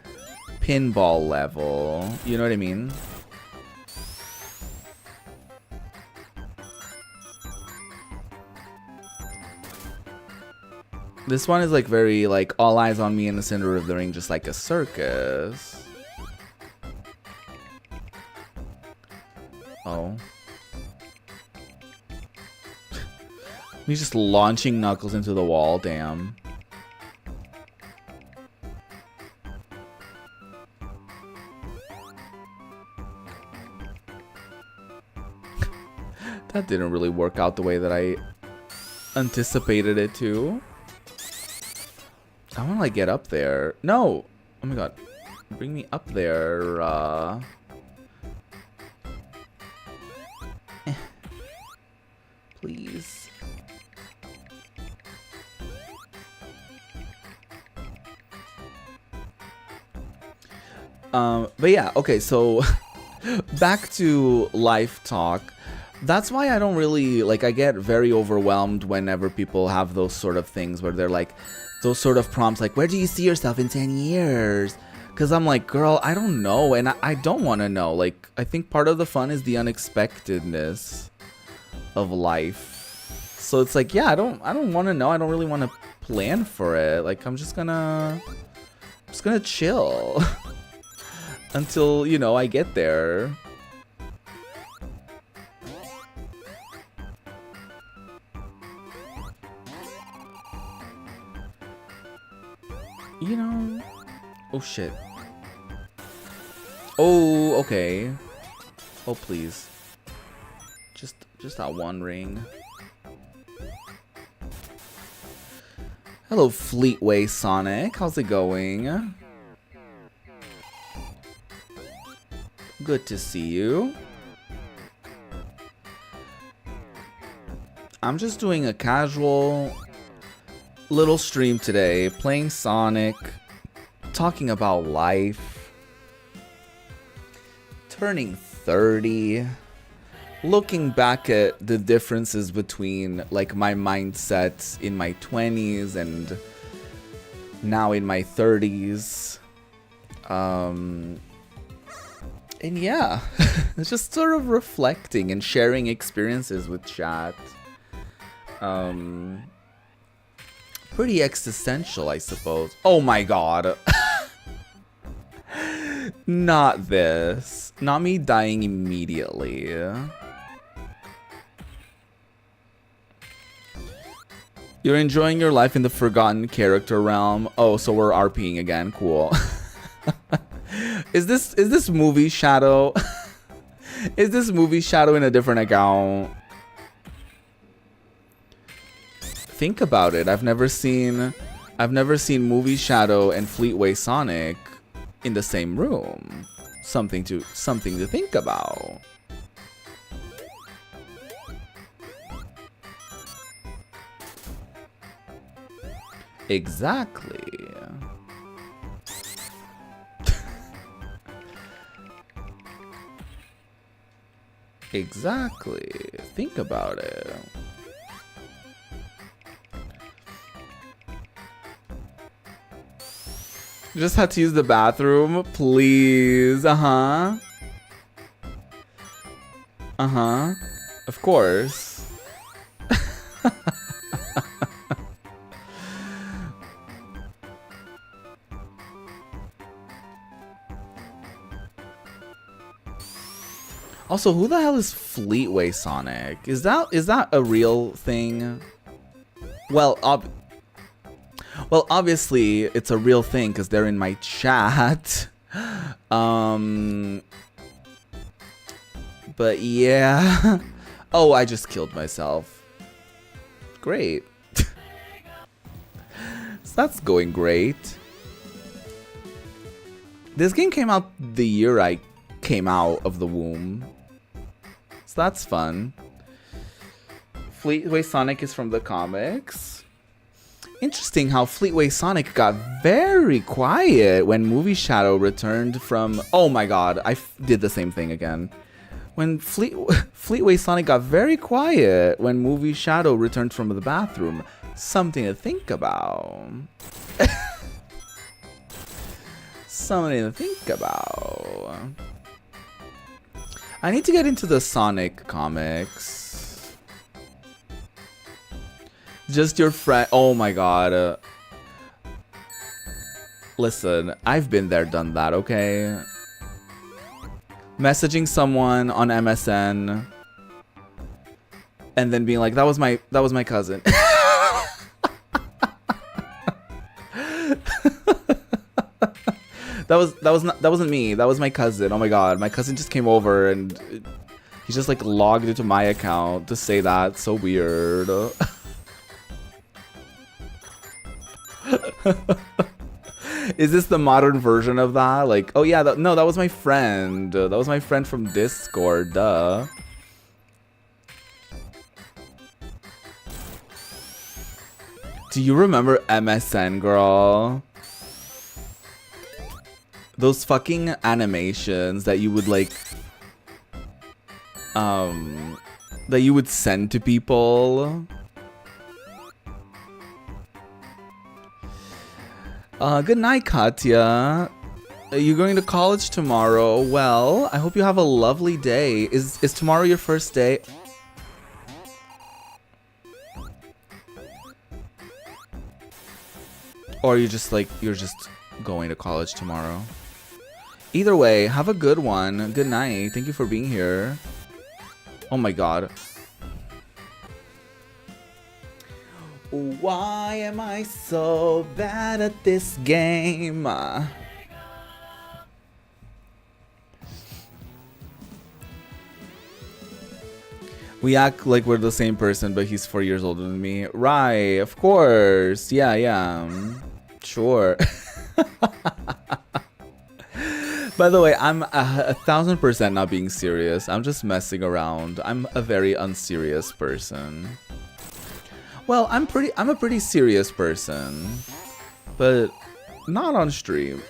pinball level. You know what I mean? This one is like very like all eyes on me in the center of the ring, just like a circus. Oh. He's just launching Knuckles into the wall, damn. That didn't really work out the way that I anticipated it to. I want to like get up there. No! Oh my god. Bring me up there, Please. But yeah, okay, so back to life talk. That's why I don't really, like, I get very overwhelmed whenever people have those sort of things where they're like, those sort of prompts like, where do you see yourself in 10 years? Because I'm like, girl, I don't know. And I don't want to know. Like, I think part of the fun is the unexpectedness of life. So it's like, yeah, I don't want to know. I don't really want to plan for it. Like, I'm just gonna chill until, you know, I get there. You know, oh shit. Oh, okay. Oh, please. Just that one ring. Hello, Fleetway Sonic. How's it going? Good to see you. I'm just doing a casual little stream today, playing Sonic, talking about life, turning 30, looking back at the differences between like my mindset in my 20s and now in my 30s. And yeah, it's just sort of reflecting and sharing experiences with chat. Pretty existential, I suppose. Oh my god. Not this. Not me dying immediately. You're enjoying your life in the forgotten character realm. Oh, so we're RPing again. Cool. Is this movie Shadow? Is this movie Shadow in a different account? Think about it. I've never seen Movie Shadow and Fleetway Sonic in the same room. Something to think about. Exactly. Exactly. Think about it. Just had to use the bathroom, please. Uh-huh. Uh-huh. Of course. Also, who the hell is Fleetway Sonic? Is that a real thing? Well, obviously it's a real thing because they're in my chat. But yeah. Oh, I just killed myself. Great. So that's going great. This game came out the year I came out of the womb. So that's fun. Fleetway Sonic is from the comics. Interesting how Fleetway Sonic got very quiet when Movie Shadow returned from... Oh my god, I did the same thing again. When Fleetway Sonic got very quiet when Movie Shadow returned from the bathroom. Something to think about. Something to think about. I need to get into the Sonic comics. Just your friend. Oh my god. Listen, I've been there, done that, okay? Messaging someone on MSN and then being like, that was my cousin. That wasn't me. That was my cousin. Oh my god, my cousin just came over and he just like logged into my account to say that. So weird. Is this the modern version of that? Like, oh yeah, no, that was my friend. That was my friend from Discord. Duh. Do you remember MSN, girl? Those fucking animations that you would like, that you would send to people. Good night, Katya. Are you going to college tomorrow? Well, I hope you have a lovely day. Is tomorrow your first day? Or you're just going to college tomorrow? Either way, have a good one. Good night. Thank you for being here. Oh my god. Why am I so bad at this game? We act like we're the same person, but he's 4 years older than me. Right, of course. Yeah. Sure. By the way, I'm 1000% not being serious. I'm just messing around. I'm a very unserious person. Well, I'm a pretty serious person, but not on stream.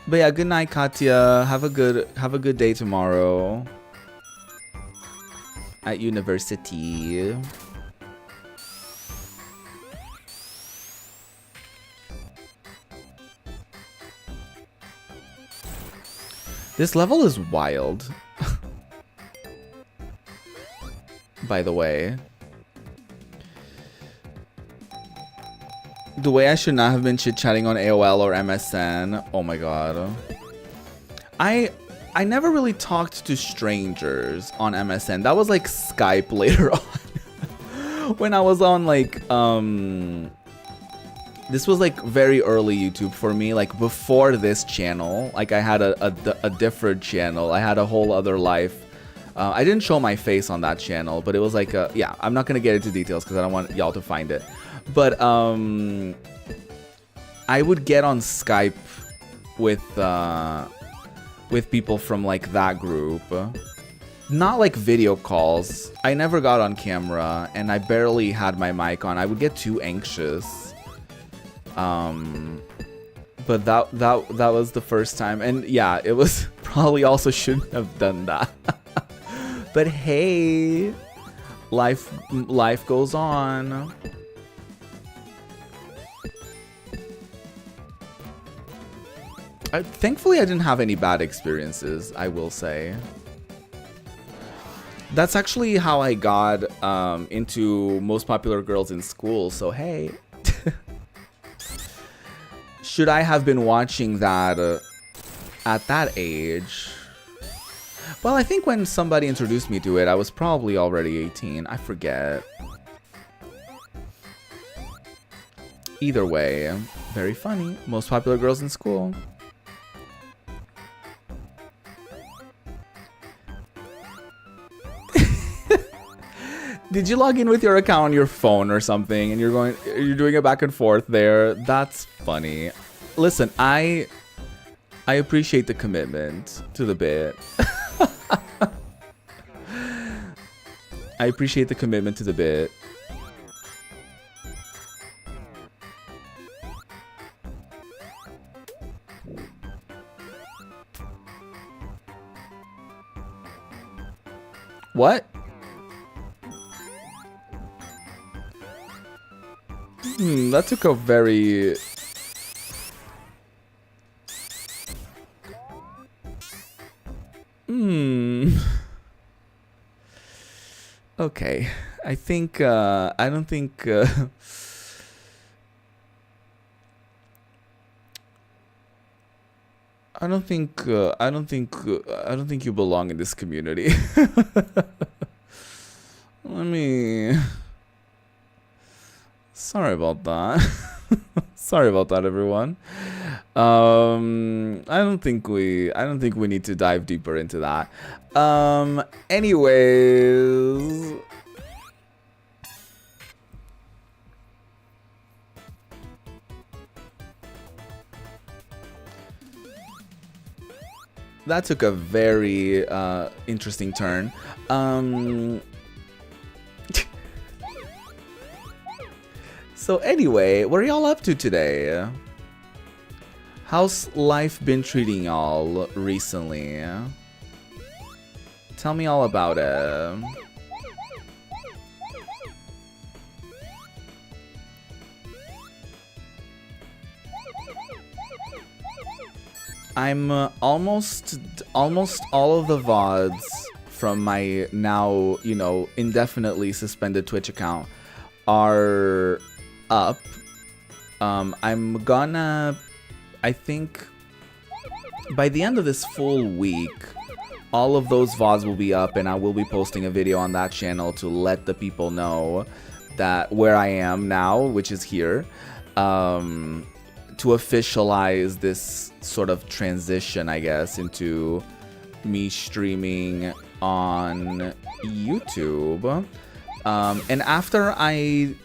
But yeah, good night, Katya. Have a good day tomorrow at university. This level is wild. By the way. The way I should not have been chit-chatting on AOL or MSN. Oh my god. I never really talked to strangers on MSN. That was like Skype later on. When I was on like this was like very early YouTube for me, like before this channel. Like I had a different channel. I had a whole other life. I didn't show my face on that channel, but it was like yeah, I'm not gonna get into details because I don't want y'all to find it. But I would get on Skype with people from like that group. Not like video calls. I never got on camera and I barely had my mic on. I would get too anxious. But that was the first time, and yeah, it was probably also shouldn't have done that. But hey, life goes on. Thankfully, I didn't have any bad experiences, I will say. That's actually how I got into Most Popular Girls in School, so hey. Should I have been watching that at that age? Well, I think when somebody introduced me to it, I was probably already 18. I forget. Either way, very funny. Most Popular Girls in School. Did you log in with your account on your phone or something and you're doing it back and forth there? That's funny. Listen, I appreciate the commitment to the bit. I appreciate the commitment to the bit. What? That took a very... Okay, I think, I don't think, I don't think you belong in this community. Let me... Sorry about that. Sorry about that, everyone. I don't think we need to dive deeper into that. Anyways, that took a very interesting turn. So anyway, what are y'all up to today? How's life been treating y'all recently? Tell me all about it. I'm almost all of the VODs from my now, you know, indefinitely suspended Twitch account are up. I'm gonna, I think by the end of this full week, all of those VODs will be up, and I will be posting a video on that channel to let the people know that where I am now, which is here, to officialize this sort of transition, I guess, into me streaming on YouTube. And after I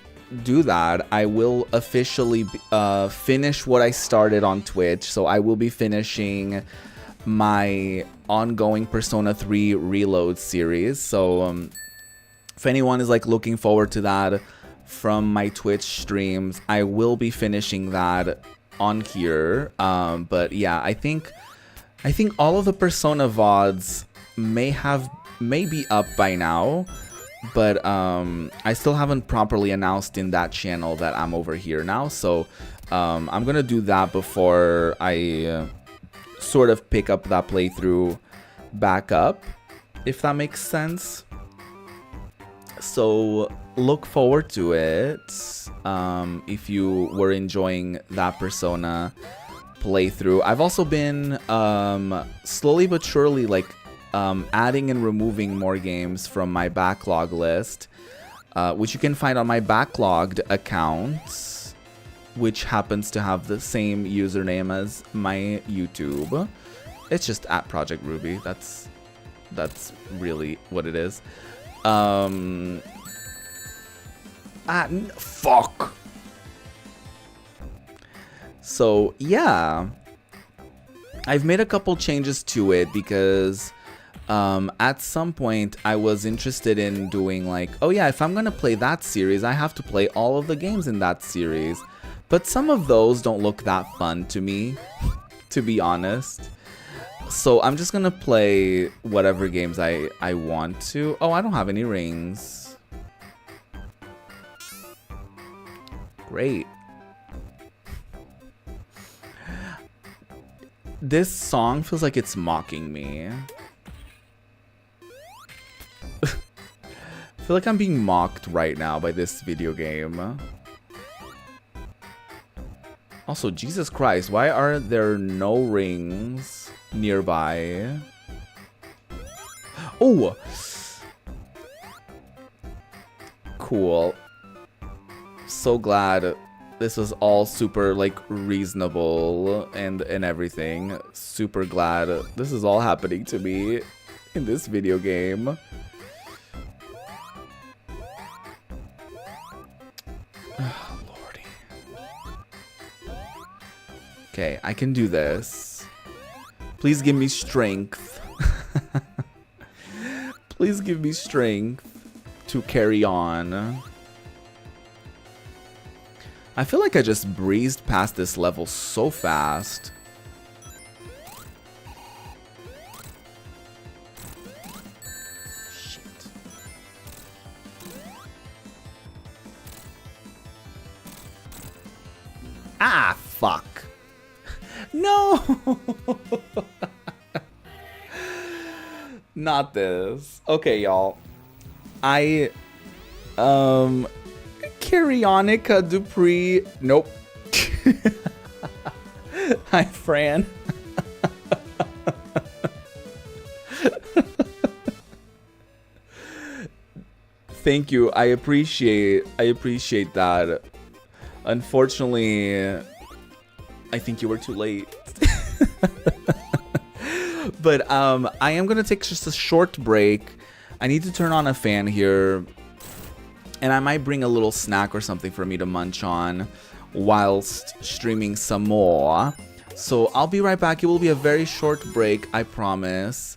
do that, I will officially finish what I started on Twitch. So I will be finishing my ongoing Persona 3 Reload series. So if anyone is like looking forward to that from my Twitch streams, I will be finishing that on here. But yeah, I think all of the Persona VODs may be up by now, but I still haven't properly announced in that channel that I'm over here now. So I'm gonna do that before I sort of pick up that playthrough back up, if that makes sense. So look forward to it if you were enjoying that Persona playthrough. I've also been slowly but surely like adding and removing more games from my backlog list, which you can find on my backlogged account, which happens to have the same username as my YouTube. It's just at Project Ruby. That's really what it is. Fuck. So yeah, I've made a couple changes to it because at some point I was interested in doing like, oh yeah, if I'm gonna play that series, I have to play all of the games in that series. But some of those don't look that fun to me, to be honest. So I'm just gonna play whatever games I want to. Oh, I don't have any rings. Great. This song feels like it's mocking me. I feel like I'm being mocked right now by this video game. Also, Jesus Christ, why are there no rings nearby? Oh! Cool. So glad this was all super, like, reasonable and everything. Super glad this is all happening to me in this video game. Okay, I can do this. Please give me strength. Please give me strength to carry on. I feel like I just breezed past this level so fast. Shit. Ah, fuck. No! Not this. Okay, y'all. Carryonica Dupree. Nope. Hi, Fran. Thank you. I appreciate that. Unfortunately, I think you were too late. But I am gonna take just a short break. I need to turn on a fan here, and I might bring a little snack or something for me to munch on whilst streaming some more. So I'll be right back. It will be a very short break, I promise.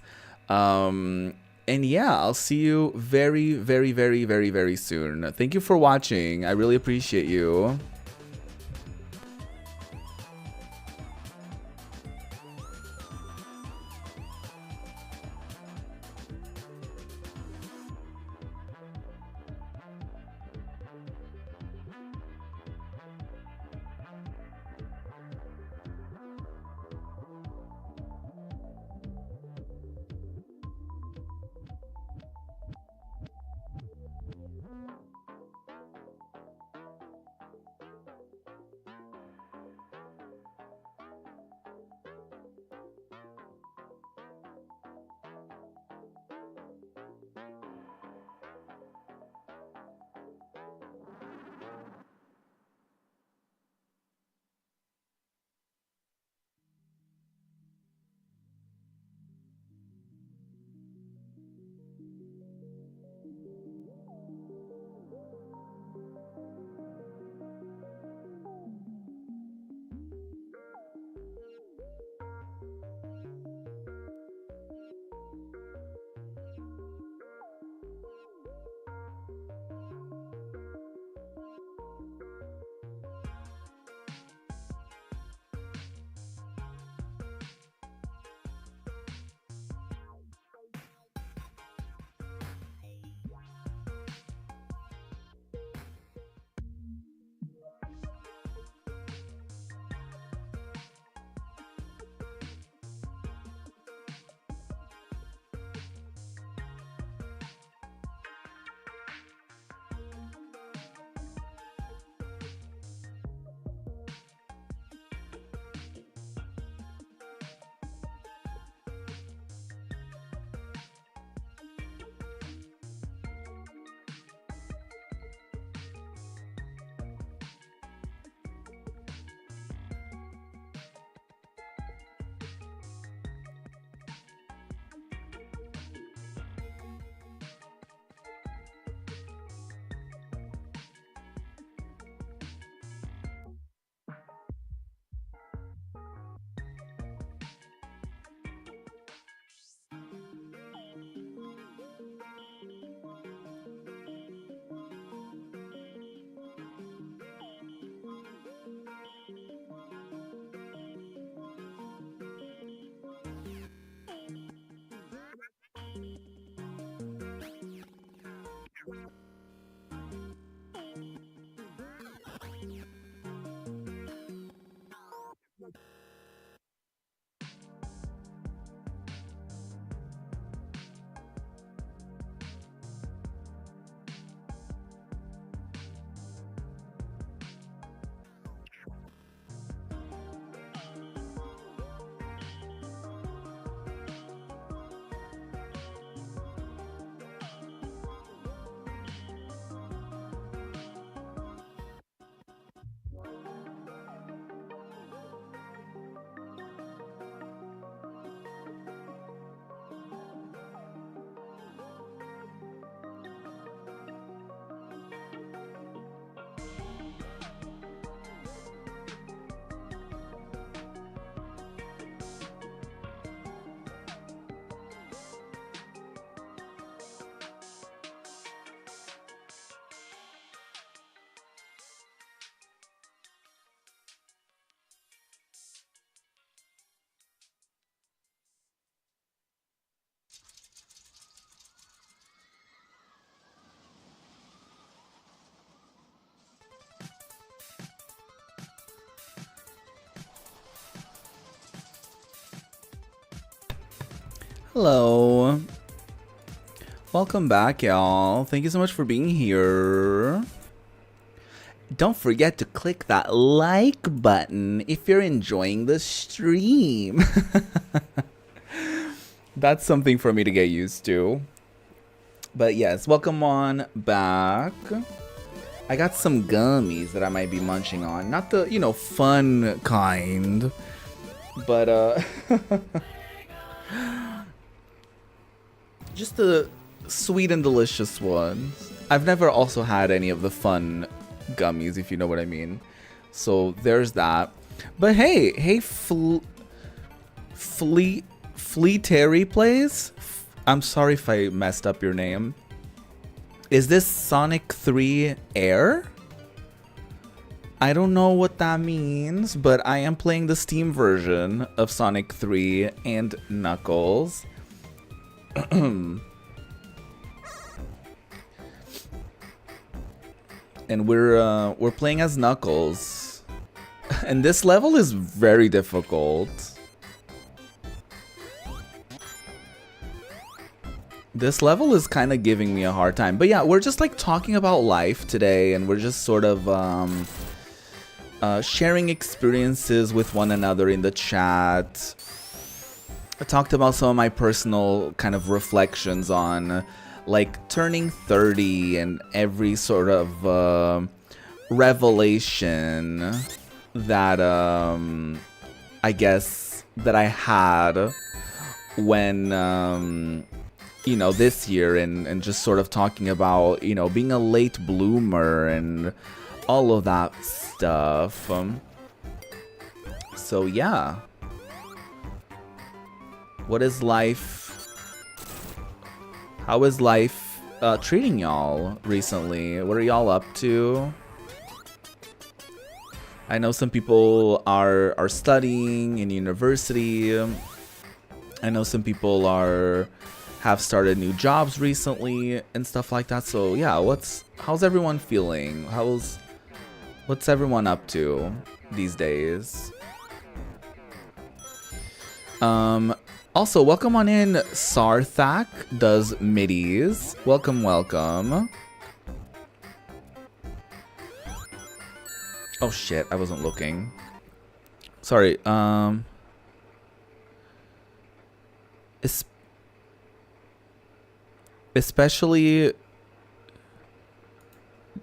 And yeah, I'll see you very, very, very, very, very soon. Thank you for watching. I really appreciate you. Hello. Welcome back, y'all. Thank you so much for being here. Don't forget to click that like button if you're enjoying the stream. That's something for me to get used to. But yes, welcome on back. I got some gummies that I might be munching on. Not the, fun kind. But, just the sweet and delicious ones. I've never also had any of the fun gummies, if you know what I mean. So there's that. But hey, Terry plays. I'm sorry if I messed up your name. Is this Sonic 3 Air? I don't know what that means, but I am playing the Steam version of Sonic 3 and Knuckles. And we're playing as Knuckles. And this level is very difficult. This level is kind of giving me a hard time. But yeah, we're just like talking about life today, and we're just sort of sharing experiences with one another in the chat. I talked about some of my personal kind of reflections on like turning 30 and every sort of revelation that I guess that I had when this year, and just sort of talking about, being a late bloomer and all of that stuff. So yeah. What is life? How is life treating y'all recently? What are y'all up to? I know some people are studying in university. I know some people have started new jobs recently and stuff like that. So yeah, how's everyone feeling? What's everyone up to these days? Also, welcome on in. Sarthak does middies. Welcome. Oh shit, I wasn't looking. Sorry. Especially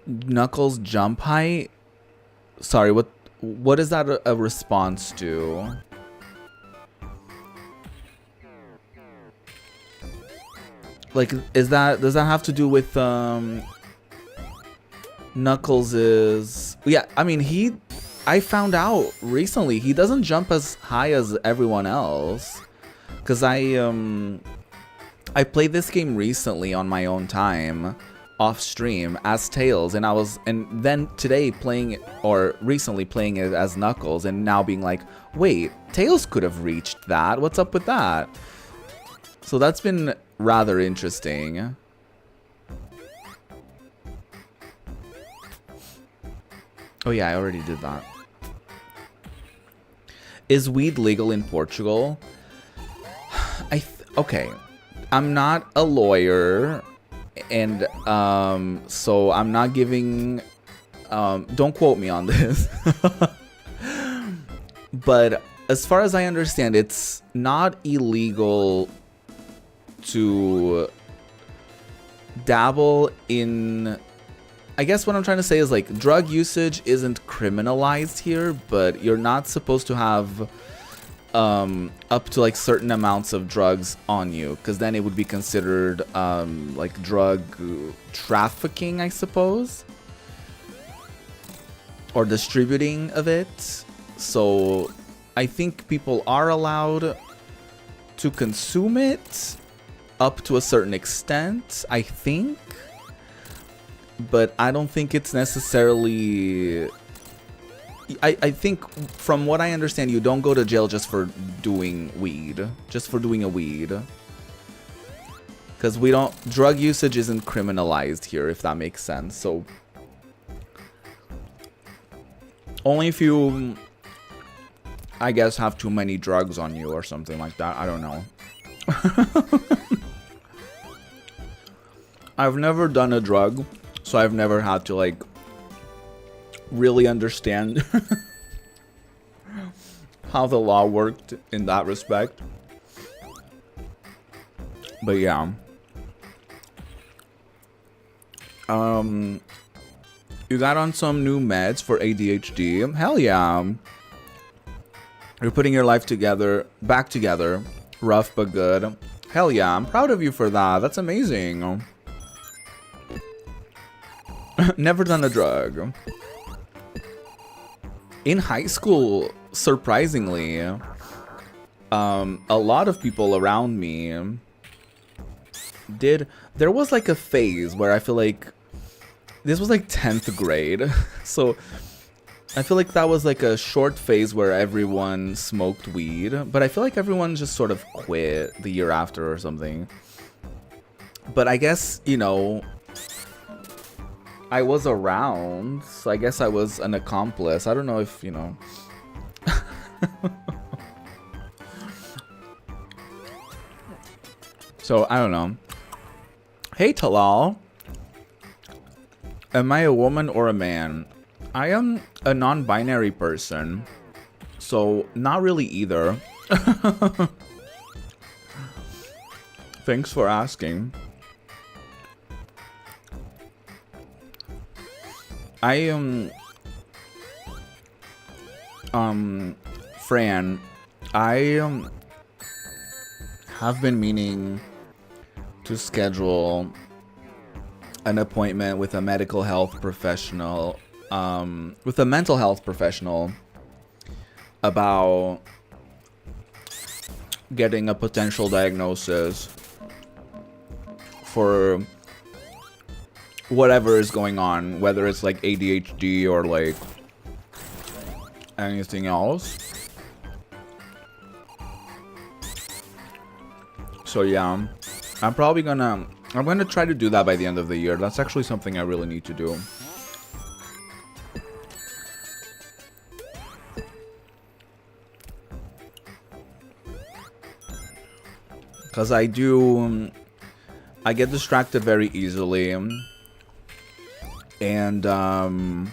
Knuckles' jump height. Sorry, what is that a response to? Like, does that have to do with Knuckles' yeah, I mean, I found out recently he doesn't jump as high as everyone else. 'Cause I played this game recently on my own time, off stream, as Tails, and then today recently playing it as Knuckles, and now being like, wait, Tails could have reached that. What's up with that? So that's been rather interesting. Oh yeah, I already did that. Is weed legal in Portugal? Okay. I'm not a lawyer, and so I'm not giving don't quote me on this. But as far as I understand, it's not illegal to dabble in, I guess what I'm trying to say is, like, drug usage isn't criminalized here, but you're not supposed to have up to like certain amounts of drugs on you, because then it would be considered like drug trafficking, I suppose, or distributing of it. So I think people are allowed to consume it up to a certain extent, I think, but I don't think it's necessarily, I think from what I understand, you don't go to jail just for doing weed. Just for doing a weed. Because drug usage isn't criminalized here, if that makes sense. So only if you, I guess, have too many drugs on you or something like that. I don't know. I've never done a drug, so I've never had to like really understand how the law worked in that respect. But yeah. You got on some new meds for ADHD. Hell yeah. You're putting your life together, back together. Rough but good. Hell yeah, I'm proud of you for that. That's amazing. Never done a drug. In high school, surprisingly, a lot of people around me did. There was like a phase where I feel like this was like 10th grade. So I feel like that was like a short phase where everyone smoked weed, but I feel like everyone just sort of quit the year after or something. But I guess, you know, I was around, so I guess I was an accomplice. I don't know if, you know. So, I don't know. Hey, Talal. Am I a woman or a man? I am a non-binary person, so not really either. Thanks for asking. I am Fran, I have been meaning to schedule an appointment with a medical health professional, with a mental health professional, about getting a potential diagnosis for whatever is going on, whether it's like ADHD or like anything else. So yeah, I'm gonna try to do that by the end of the year. That's actually something I really need to do. Because I get distracted very easily. And, and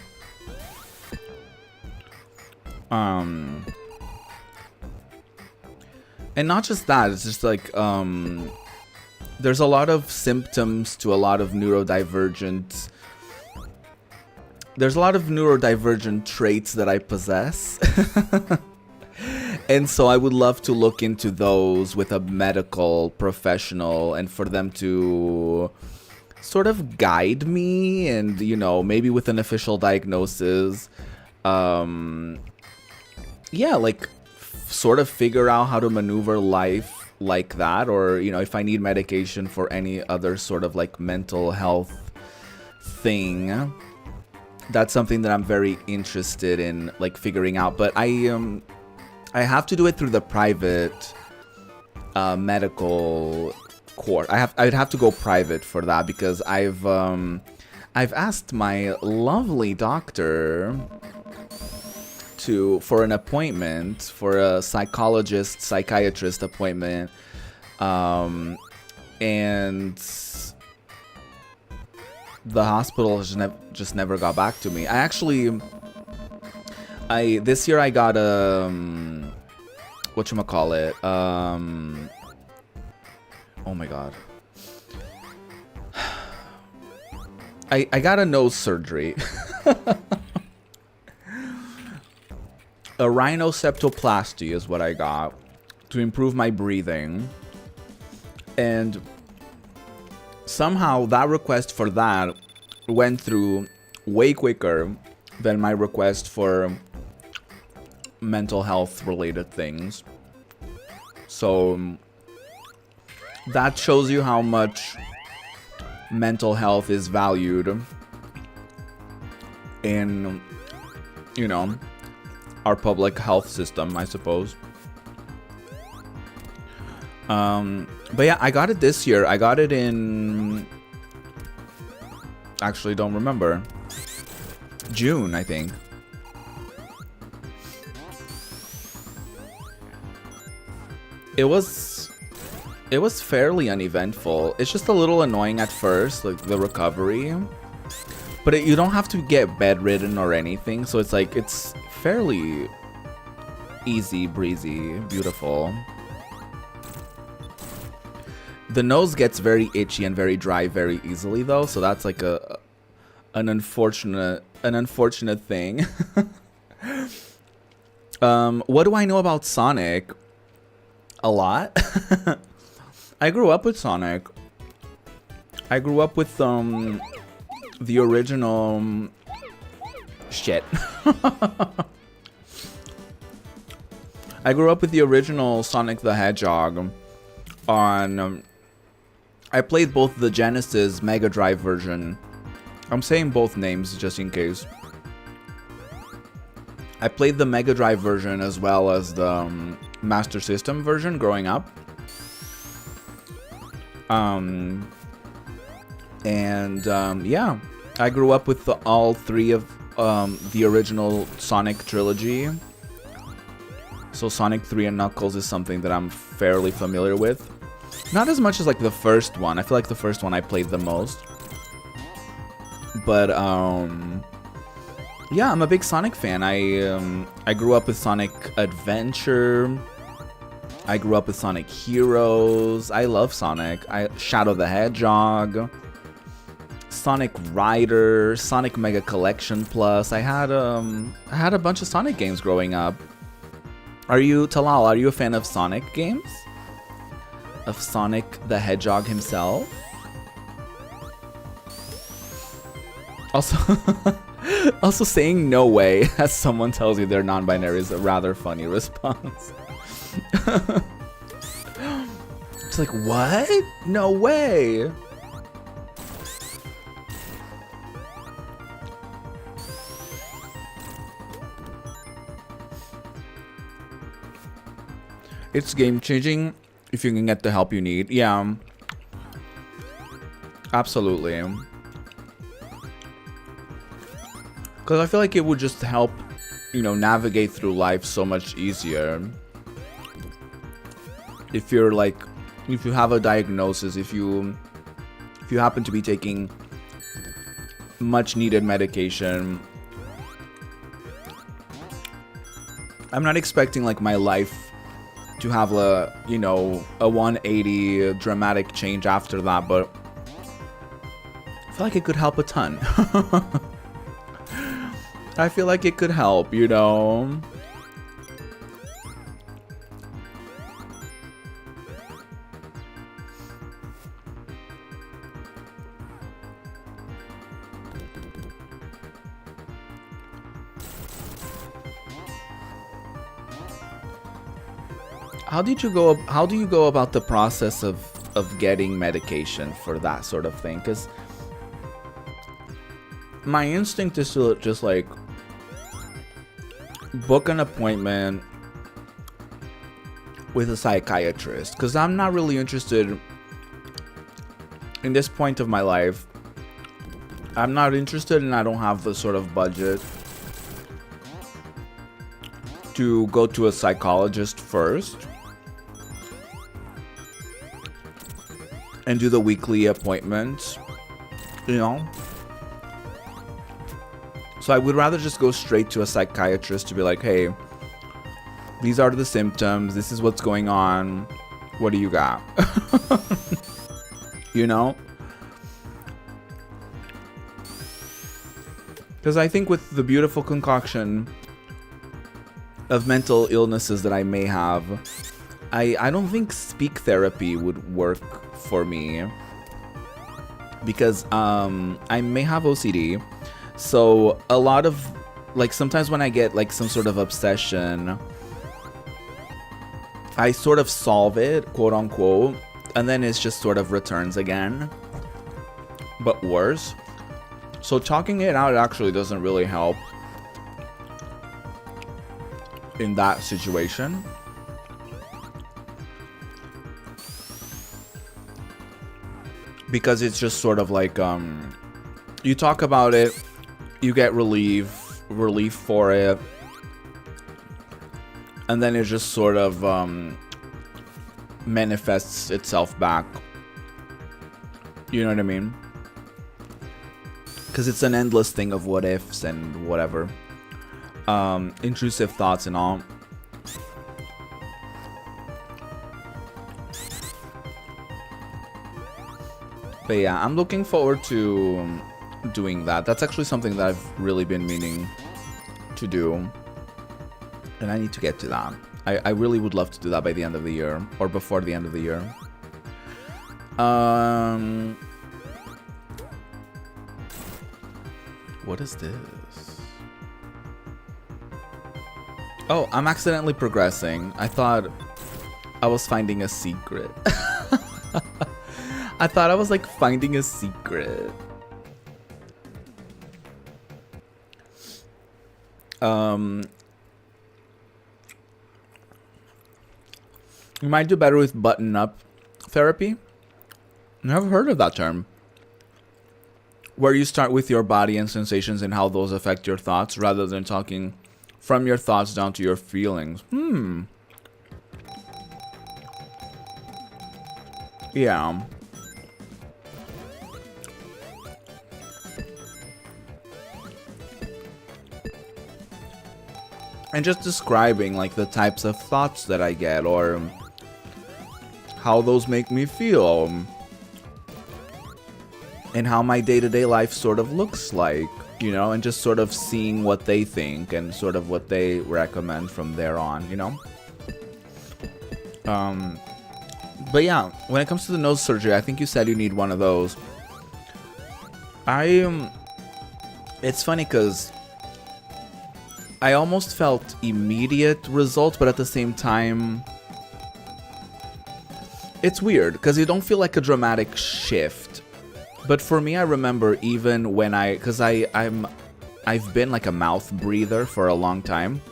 not just that, it's just like, there's a lot of symptoms to a lot of neurodivergent, there's a lot of neurodivergent traits that I possess. And so I would love to look into those with a medical professional and for them to sort of guide me and, you know, maybe with an official diagnosis, yeah, like sort of figure out how to maneuver life like that, or, you know, if I need medication for any other sort of like mental health thing. That's something that I'm very interested in, like, figuring out. But I have to do it through the private medical court. I'd have to go private for that, because I've asked my lovely doctor for an appointment, for a psychiatrist appointment, and the hospital just never got back to me. This year I got a whatchamacallit, oh my god, I got a nose surgery. A rhinoseptoplasty is what I got to improve my breathing, and somehow that request for that went through way quicker than my request for mental health related things. So that shows you how much mental health is valued in, you know, our public health system, I suppose. But yeah, I got it this year. I got it in, actually don't remember, June, I think. It was It was fairly uneventful. It's just a little annoying at first, like the recovery. But you don't have to get bedridden or anything, so it's like, it's fairly easy, breezy, beautiful. The nose gets very itchy and very dry very easily though, so that's like an unfortunate thing. What do I know about Sonic? A lot. I grew up with Sonic. I grew up with the original shit. I grew up with the original Sonic the Hedgehog on I played both the Genesis Mega Drive version. I'm saying both names just in case. I played the Mega Drive version as well as the Master System version growing up. Yeah, I grew up with all three of the original Sonic trilogy. So Sonic 3 and Knuckles is something that I'm fairly familiar with. Not as much as like the first one. I feel like the first one I played the most. But yeah, I'm a big Sonic fan. I grew up with Sonic Adventure. I grew up with Sonic Heroes. I love Sonic. Shadow the Hedgehog, Sonic Rider, Sonic Mega Collection Plus. I had a bunch of Sonic games growing up. Talal, are you a fan of Sonic games? Of Sonic the Hedgehog himself? Also saying no way as someone tells you they're non-binary is a rather funny response. It's like, what? No way. It's game-changing if you can get the help you need. Yeah. Absolutely. Because I feel like it would just help, you know, navigate through life so much easier. If you're like, if you have a diagnosis, if you happen to be taking much needed medication. I'm not expecting like my life to have a, you know, a 180 dramatic change after that, but I feel like it could help a ton. I feel like it could help, you know. How do you go about the process of getting medication for that sort of thing? Because my instinct is to just like book an appointment with a psychiatrist, because I'm not really interested in this point of my life. I'm not interested, and I don't have the sort of budget to go to a psychologist first and do the weekly appointments, you know. So I would rather just go straight to a psychiatrist to be like, hey, these are the symptoms, this is what's going on, what do you got? You know? Because I think with the beautiful concoction of mental illnesses that I may have, I don't think speak therapy would work for me. Because I may have OCD. So a lot of, like, sometimes when I get like some sort of obsession, I sort of solve it, quote unquote, and then it just sort of returns again, but worse. So talking it out actually doesn't really help in that situation. Because it's just sort of like, you talk about it, you get relief for it, and then it just sort of manifests itself back. You know what I mean? Because it's an endless thing of what ifs and whatever. Intrusive thoughts and all. But yeah, I'm looking forward to doing that. That's actually something that I've really been meaning to do. And I need to get to that. I really would love to do that by the end of the year. Or before the end of the year. What is this? Oh, I'm accidentally progressing. I thought I was finding a secret. I thought I was like finding a secret. You might do better with button-up therapy. Never heard of that term. Where you start with your body and sensations and how those affect your thoughts rather than talking from your thoughts down to your feelings. Yeah. And just describing like the types of thoughts that I get or how those make me feel. And how my day-to-day life sort of looks like, you know, and just sort of seeing what they think and sort of what they recommend from there on, you know. But yeah, when it comes to the nose surgery, I think you said you need one of those. It's funny because I almost felt immediate results, but at the same time, it's weird because you don't feel like a dramatic shift. But for me, I remember even when because I've been like a mouth breather for a long time.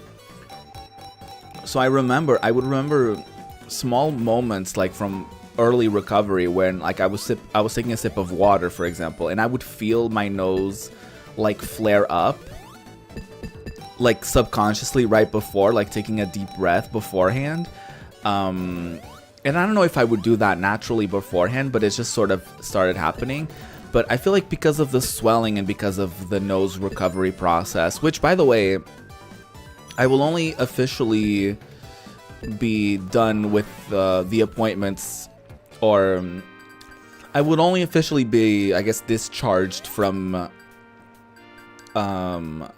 So I would remember small moments like from early recovery when like I was taking a sip of water, for example, and I would feel my nose like flare up, like subconsciously right before, like taking a deep breath beforehand. And I don't know if I would do that naturally beforehand, but it just sort of started happening. But I feel like because of the swelling and because of the nose recovery process, which, by the way, I will only officially be done with the appointments, or I would only officially be, I guess, discharged from the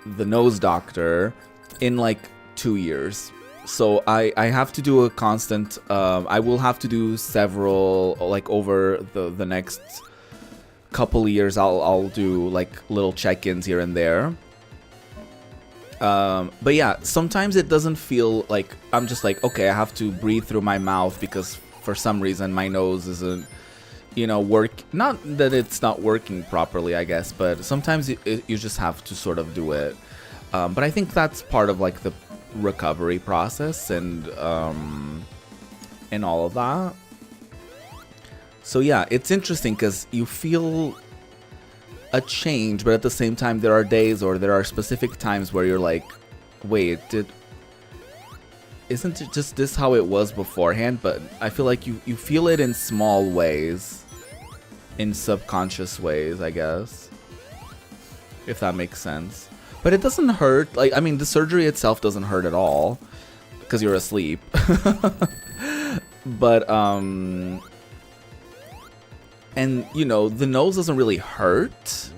nose doctor in like 2 years. So I have to do a constant, I will have to do several, like over the next couple of years, I'll do like little check-ins here and there. But yeah, sometimes it doesn't feel like, I'm just like, okay, I have to breathe through my mouth because for some reason my nose isn't, you know, not that it's not working properly, I guess, but sometimes you just have to sort of do it. But I think that's part of like the recovery process and all of that. So yeah, it's interesting because you feel a change, but at the same time there are days or there are specific times where you're like, wait, isn't it just this how it was beforehand? But I feel like you feel it in small ways, in subconscious ways, I guess, if that makes sense. But it doesn't hurt. Like, I mean, the surgery itself doesn't hurt at all because you're asleep. But, and, you know, the nose doesn't really hurt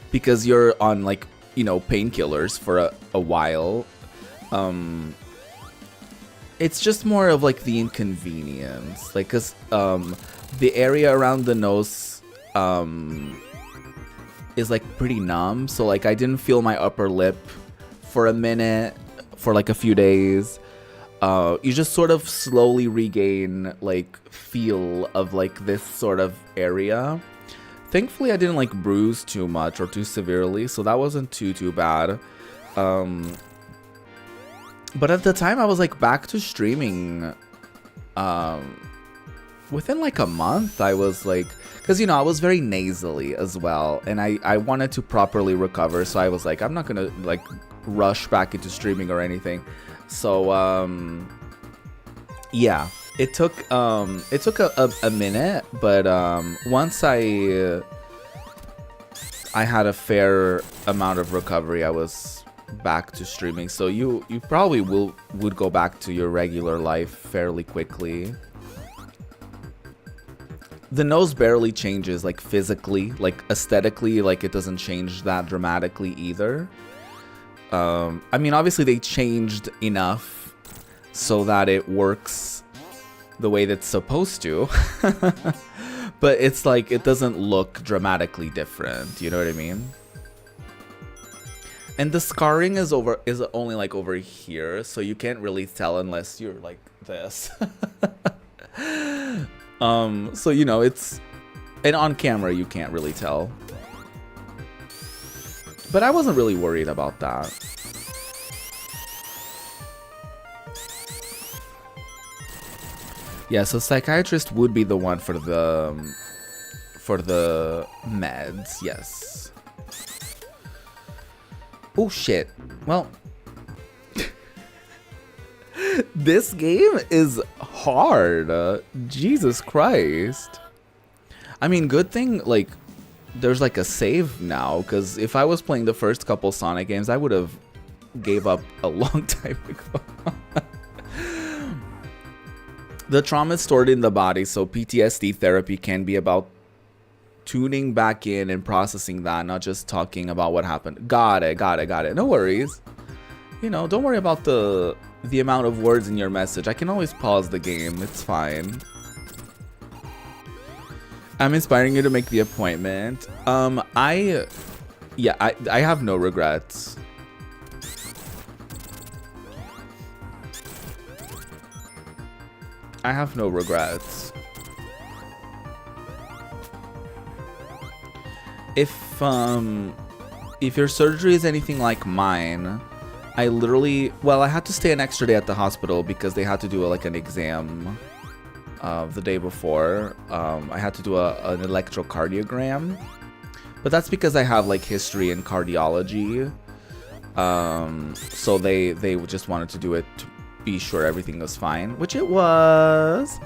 because you're on, like, you know, painkillers for a while. It's just more of, like, the inconvenience. Like, because the area around the nose is like pretty numb, so like I didn't feel my upper lip for a minute, for like a few days. You just sort of slowly regain like feel of like this sort of area. Thankfully I didn't like bruise too much or too severely, so that wasn't too bad. But at the time I was like back to streaming within like a month. I was like, because, you know, I was very nasally as well, and I wanted to properly recover, so I was like, I'm not gonna like rush back into streaming or anything. So yeah, it took a minute, but once I had a fair amount of recovery, I was back to streaming. So you probably would go back to your regular life fairly quickly. The nose barely changes, like physically, like aesthetically, like it doesn't change that dramatically either. I mean, obviously they changed enough so that it works the way that's supposed to. But it's like, it doesn't look dramatically different, you know what I mean? And the scarring is only like over here, so you can't really tell unless you're like this. So you know, and on camera you can't really tell. But I wasn't really worried about that. Yeah, so psychiatrist would be the one for the meds, yes. Oh shit. Well, this game is hard. Jesus Christ. I mean, good thing like there's like a save now, because if I was playing the first couple Sonic games, I would have gave up a long time ago. The trauma is stored in the body, so PTSD therapy can be about tuning back in and processing that, not just talking about what happened. Got it. No worries. You know, don't worry about the amount of words in your message. I can always pause the game. It's fine. I'm inspiring you to make the appointment. I have no regrets. I have no regrets. If your surgery is anything like mine, I literally, well, I had to stay an extra day at the hospital because they had to do like an exam the day before. I had to do an electrocardiogram, but that's because I have like history in cardiology. So they just wanted to do it to be sure everything was fine, which it was.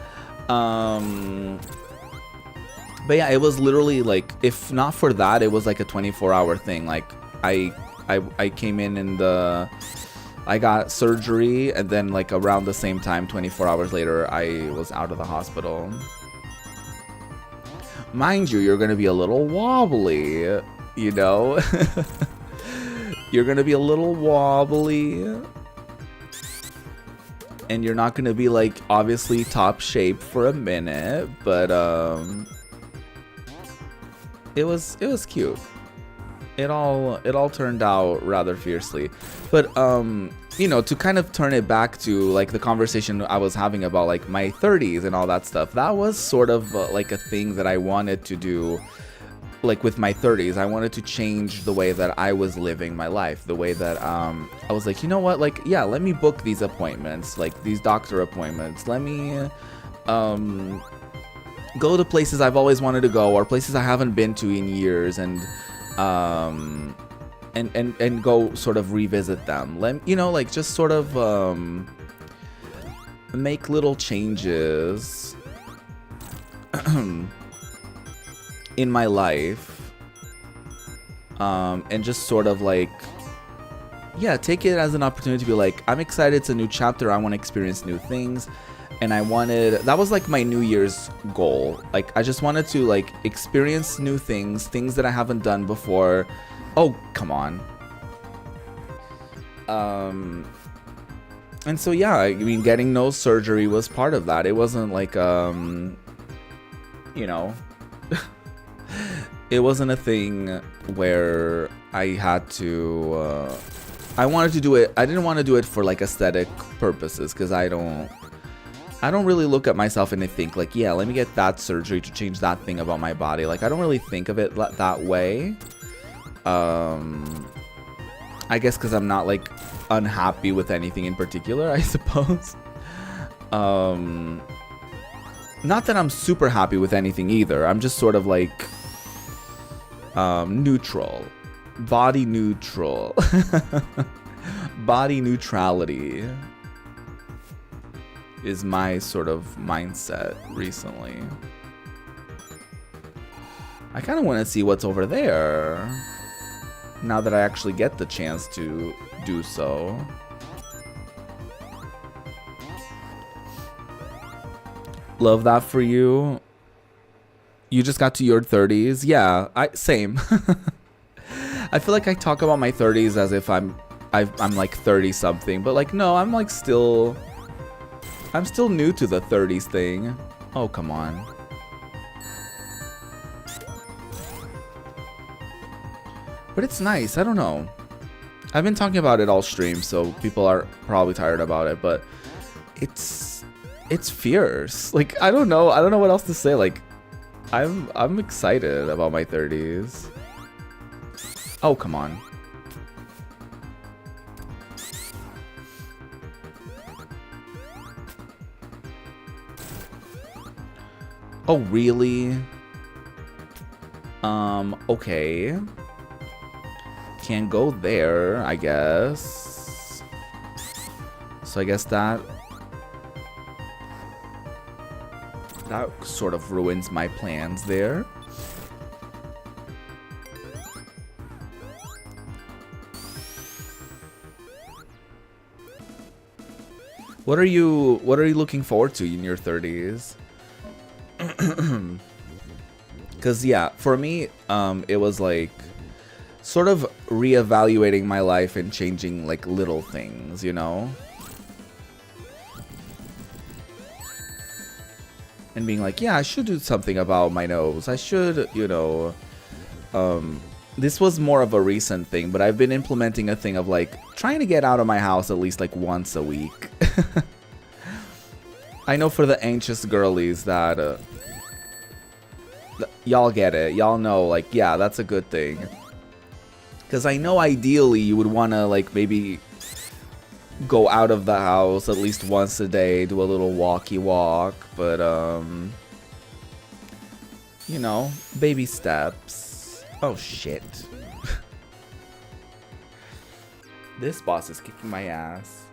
But yeah, it was literally like, if not for that, it was like a 24-hour thing. Like I came in and I got surgery, and then like around the same time, 24 hours later, I was out of the hospital. Mind you, you're gonna be a little wobbly, you know? You're gonna be a little wobbly. And you're not gonna be like obviously top shape for a minute, but it was cute. It all turned out rather fiercely. But you know, to kind of turn it back to like the conversation I was having about like my 30s and all that stuff, that was sort of like a thing that I wanted to do. Like with my 30s, I wanted to change the way that I was living my life, the way that I was like, you know what, like, yeah, let me book these appointments, like these doctor appointments, let me go to places I've always wanted to go, or places I haven't been to in years, and go sort of revisit them. You know, like just sort of make little changes in my life, and just sort of like, yeah, take it as an opportunity to be like, I'm excited, it's a new chapter, I want to experience new things. And that was like my New Year's goal. Like I just wanted to like experience new things that I haven't done before. Oh, come on. And so yeah, I mean, getting nose surgery was part of that. It wasn't like you know, it wasn't a thing where I had to I wanted to do it. I didn't want to do it for like aesthetic purposes, because I don't really look at myself and I think like, yeah, let me get that surgery to change that thing about my body. Like I don't really think of it that way. I guess because I'm not like unhappy with anything in particular, I suppose. Not that I'm super happy with anything either. I'm just sort of like neutral. Body neutral. Body neutrality. is my sort of mindset recently. I kind of want to see what's over there now that I actually get the chance to do so. Love that for you. You just got to your 30s. Yeah, same. I feel like I talk about my 30s as if I'm like 30 something, but like no, I'm still new to the 30s thing. Oh, come on. But it's nice. I don't know. I've been talking about it all stream, so people are probably tired about it, but it's fierce. Like I don't know what else to say. Like I'm excited about my 30s. Oh, come on. Oh, really? Okay. Can't go there, I guess. So I guess that sort of ruins my plans there. What are you looking forward to in your 30s? Cause yeah, for me, it was like sort of reevaluating my life and changing like little things, you know? And being like, yeah, I should do something about my nose. I should, you know, this was more of a recent thing, but I've been implementing a thing of like trying to get out of my house at least like once a week. I know for the anxious girlies that y'all get it. Y'all know, like, yeah, that's a good thing. Because I know ideally you would want to like maybe go out of the house at least once a day, do a little walkie walk, but you know, baby steps. Oh shit. This boss is kicking my ass.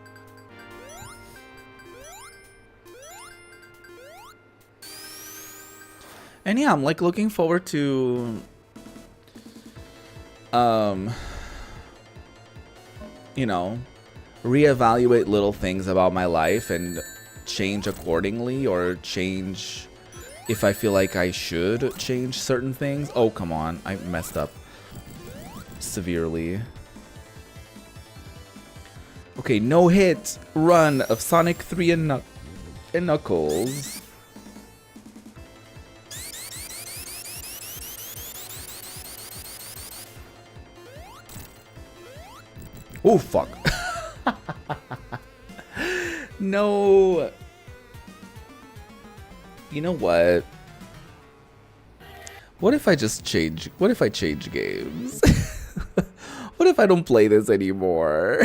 And yeah, I'm like looking forward to you know, reevaluate little things about my life and change accordingly, or change if I feel like I should change certain things. Oh, come on. I messed up severely. Okay, no hit run of Sonic 3 and Knuckles. Oh, fuck. No. You know what? What if I just change? What if I change games? What if I don't play this anymore?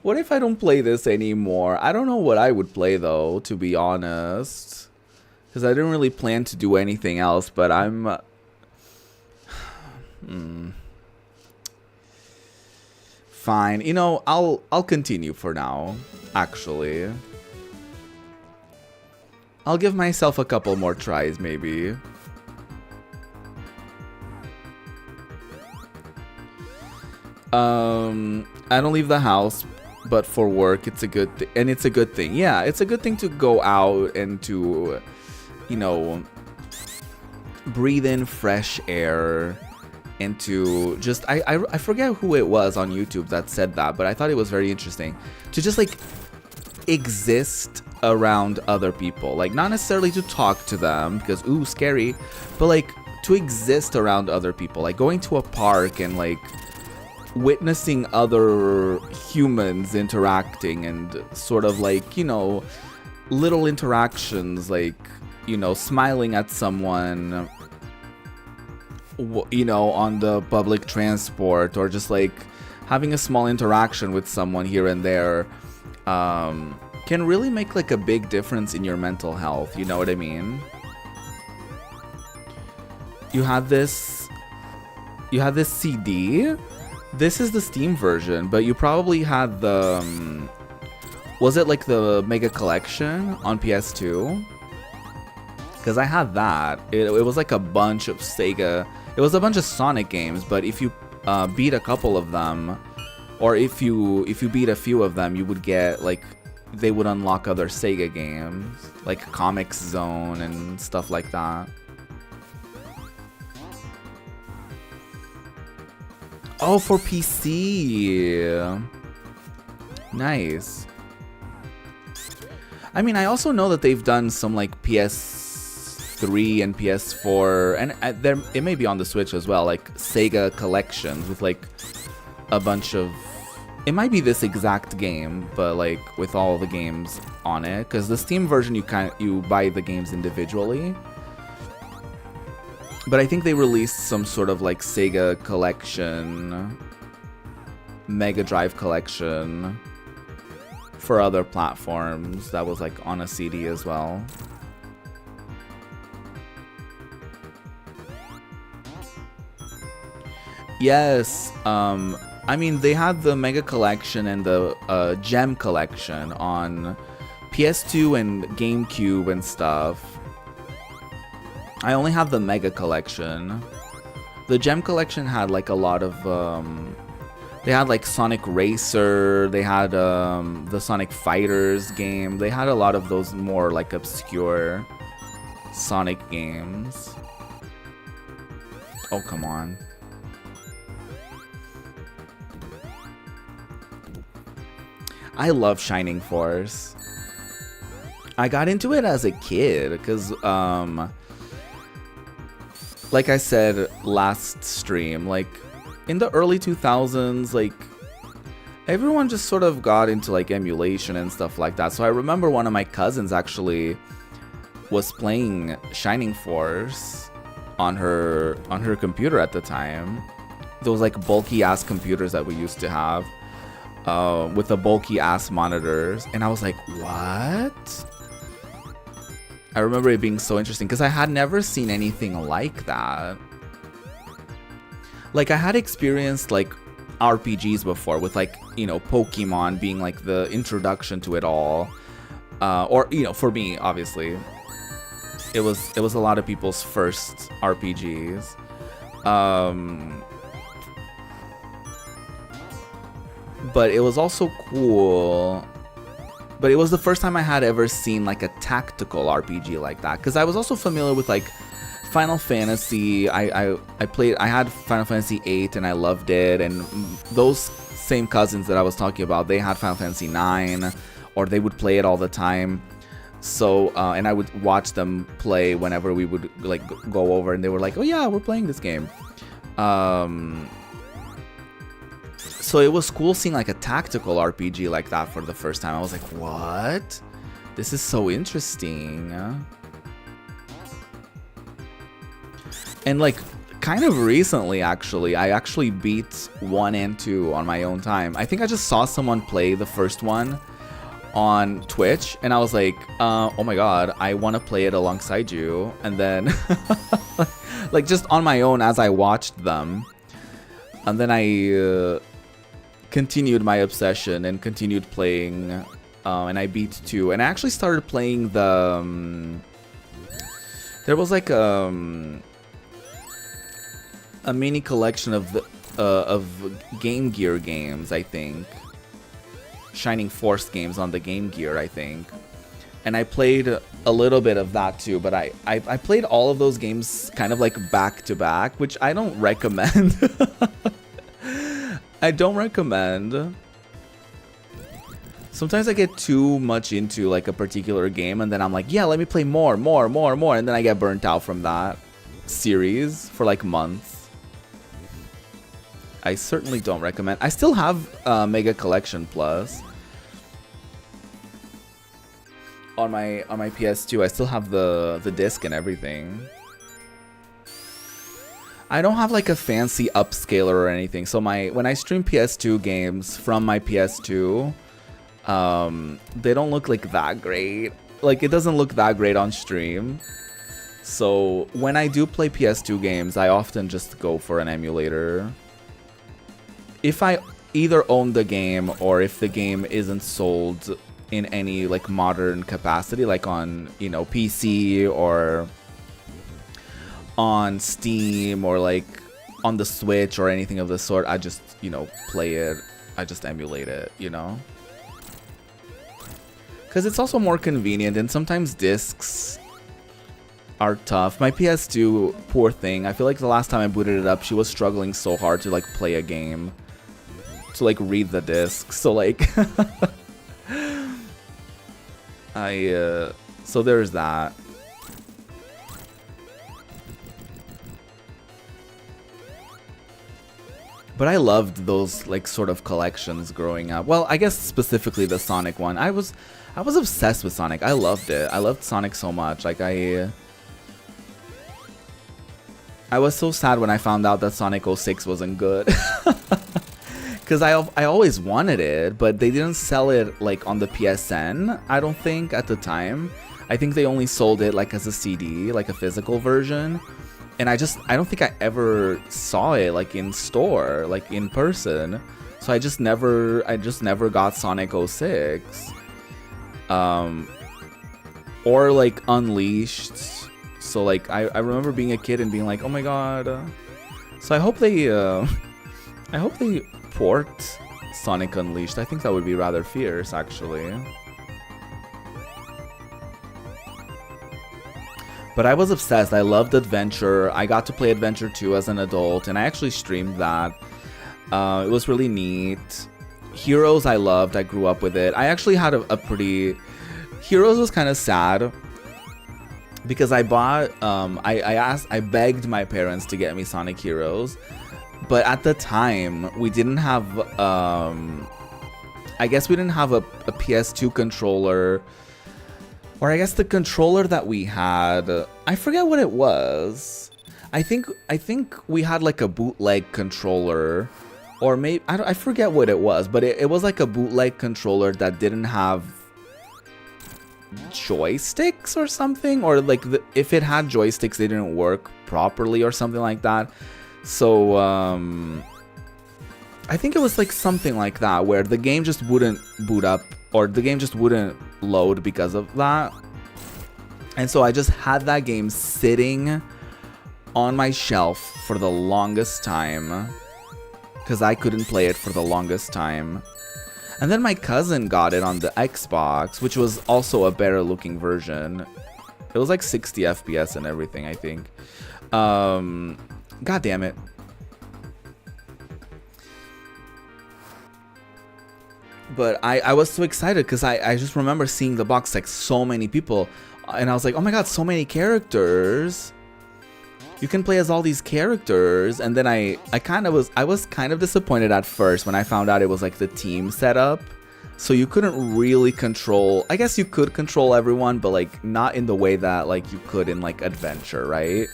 What if I don't play this anymore? I don't know what I would play though, to be honest. Because I didn't really plan to do anything else, but I'm... Fine. You know, I'll continue for now, actually. I'll give myself a couple more tries, maybe. I don't leave the house, but for work, it's a good thing. And it's a good thing. Yeah, it's a good thing to go out and to, you know, breathe in fresh air. And to just, I forget who it was on YouTube that said that, but I thought it was very interesting. To just like exist around other people. Like not necessarily to talk to them, because ooh, scary. But like to exist around other people. Like going to a park and like witnessing other humans interacting and sort of like, you know, little interactions, like, you know, smiling at someone, you know, on the public transport, or just like having a small interaction with someone here and there, can really make like a big difference in your mental health. You know what I mean? You had this CD. This is the Steam version, but you probably had the Was it like the Mega Collection on PS2? Because I had that. It was like a bunch of Sega. It was a bunch of Sonic games, but if you beat a couple of them, or if you beat a few of them, you would get like, they would unlock other Sega games, like Comic Zone and stuff like that. Oh, for PC. Nice. I mean, I also know that they've done some like PS3 and PS4, and there it may be on the Switch as well, like Sega collections with like a bunch of. It might be this exact game, but like with all the games on it, because the Steam version you buy the games individually. But I think they released some sort of like Sega collection, Mega Drive collection for other platforms that was like on a CD as well. Yes, I mean, they had the Mega Collection and the Gem Collection on PS2 and GameCube and stuff. I only have the Mega Collection. The Gem Collection had like a lot of they had like Sonic Racer, they had the Sonic Fighters game. They had a lot of those more like obscure Sonic games. Oh, come on. I love Shining Force. I got into it as a kid because like I said last stream, like in the early 2000s, like everyone just sort of got into like emulation and stuff like that. So I remember one of my cousins actually was playing Shining Force on her computer at the time. Those like bulky ass computers that we used to have with the bulky ass monitors, and I was like, what? I remember it being so interesting because I had never seen anything like that. Like I had experienced like RPGs before with like, you know, Pokemon being like the introduction to it all. Or, you know, for me, obviously, it was a lot of people's first RPGs. But it was also cool. But it was the first time I had ever seen like a tactical RPG like that. Because I was also familiar with like Final Fantasy. I had Final Fantasy VIII and I loved it. And those same cousins that I was talking about, they had Final Fantasy IX, or they would play it all the time. So and I would watch them play whenever we would like go over, and they were like, "Oh yeah, we're playing this game." So it was cool seeing like a tactical RPG like that for the first time. I was like, what? This is so interesting. And like kind of recently, actually, I actually beat 1 and 2 on my own time. I think I just saw someone play the first one on Twitch, and I was like, oh my god, I want to play it alongside you. And then like just on my own as I watched them. And then I continued my obsession and continued playing, and I beat 2, and I actually started playing the there was like a mini collection of Game Gear games, I think, Shining Force games on the Game Gear, I think, and I played a little bit of that too. But I played all of those games kind of like back to back, which I don't recommend. I don't recommend. Sometimes I get too much into like a particular game, and then I'm like, yeah, let me play more, and then I get burnt out from that series for like months. I certainly don't recommend. I still have Mega Collection Plus on my PS2. I still have the disc and everything. I don't have like a fancy upscaler or anything. So when I stream PS2 games from my PS2, they don't look like that great. Like it doesn't look that great on stream. So when I do play PS2 games, I often just go for an emulator. If I either own the game or if the game isn't sold in any like modern capacity, like on, you know, PC or on Steam or like on the Switch or anything of the sort. I just, you know, play it. I just emulate it, you know? Because it's also more convenient, and sometimes discs are tough. My PS2, poor thing. I feel like the last time I booted it up, she was struggling so hard to like play a game, to like read the disc. So like, so there's that. But I loved those like sort of collections growing up. Well, I guess specifically the Sonic one. I was obsessed with Sonic. I loved it. I loved Sonic so much. Like I was so sad when I found out that Sonic 06 wasn't good. Cuz I always wanted it, but they didn't sell it like on the PSN, I don't think, at the time. I think they only sold it like as a CD, like a physical version. And I don't think I ever saw it like in store, like in person. So I just never got Sonic 06. Or like Unleashed. So like I remember being a kid and being like, oh my god. So I hope they port Sonic Unleashed. I think that would be rather fierce, actually. But I was obsessed. I loved Adventure. I got to play Adventure 2 as an adult, and I actually streamed that. It was really neat. Heroes I loved. I grew up with it. I actually had a pretty... Heroes was kind of sad because I bought... I begged my parents to get me Sonic Heroes, but at the time we didn't have... I guess we didn't have a PS2 controller. Or I guess the controller that we had, I forget what it was. I think we had like a bootleg controller, or maybe I forget what it was, but it was like a bootleg controller that didn't have joysticks or something, or like if it had joysticks, they didn't work properly or something like that. So I think it was like something like that, where the game just wouldn't boot up, or the game just wouldn't load because of that. And so I just had that game sitting on my shelf for the longest time, because I couldn't play it for the longest time. And then my cousin got it on the Xbox, which was also a better looking version. It was like 60 FPS and everything, I think. God damn it. But I was so excited because I just remember seeing the box, like so many people, and I was like, oh my god, so many characters. You can play as all these characters. And then I was kind of disappointed at first when I found out it was like the team setup. So you couldn't really control, I guess you could control everyone, but like not in the way that like you could in like Adventure, right?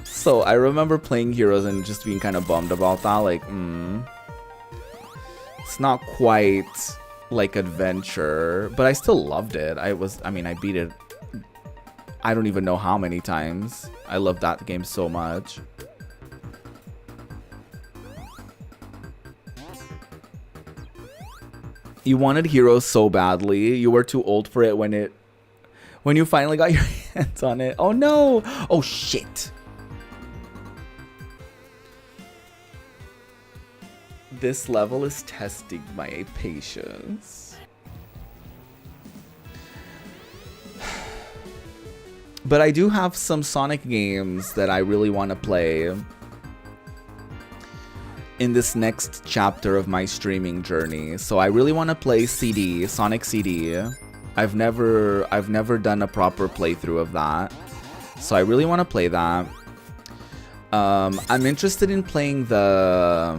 So I remember playing Heroes and just being kind of bummed about that, like, it's not quite like Adventure, but I still loved it. I beat it, I don't even know how many times. I love that game so much. You wanted Heroes so badly. You were too old for it when you finally got your hands on it. Oh no! Oh shit! This level is testing my patience. But I do have some Sonic games that I really want to play in this next chapter of my streaming journey. So I really want to play CD, Sonic CD. I've never done a proper playthrough of that. So I really want to play that. I'm interested in playing the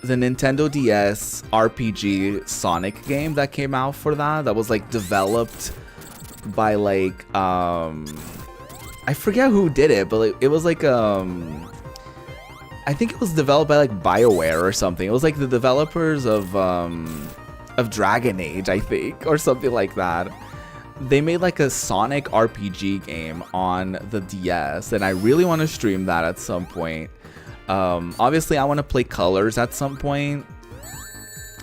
Nintendo DS RPG Sonic game that came out for that. That was like developed by like I forget who did it, but it was like I think it was developed by like BioWare or something. It was like the developers of Dragon Age, I think, or something like that. They made like a Sonic RPG game on the DS, and I really want to stream that at some point. Obviously I want to play Colors at some point.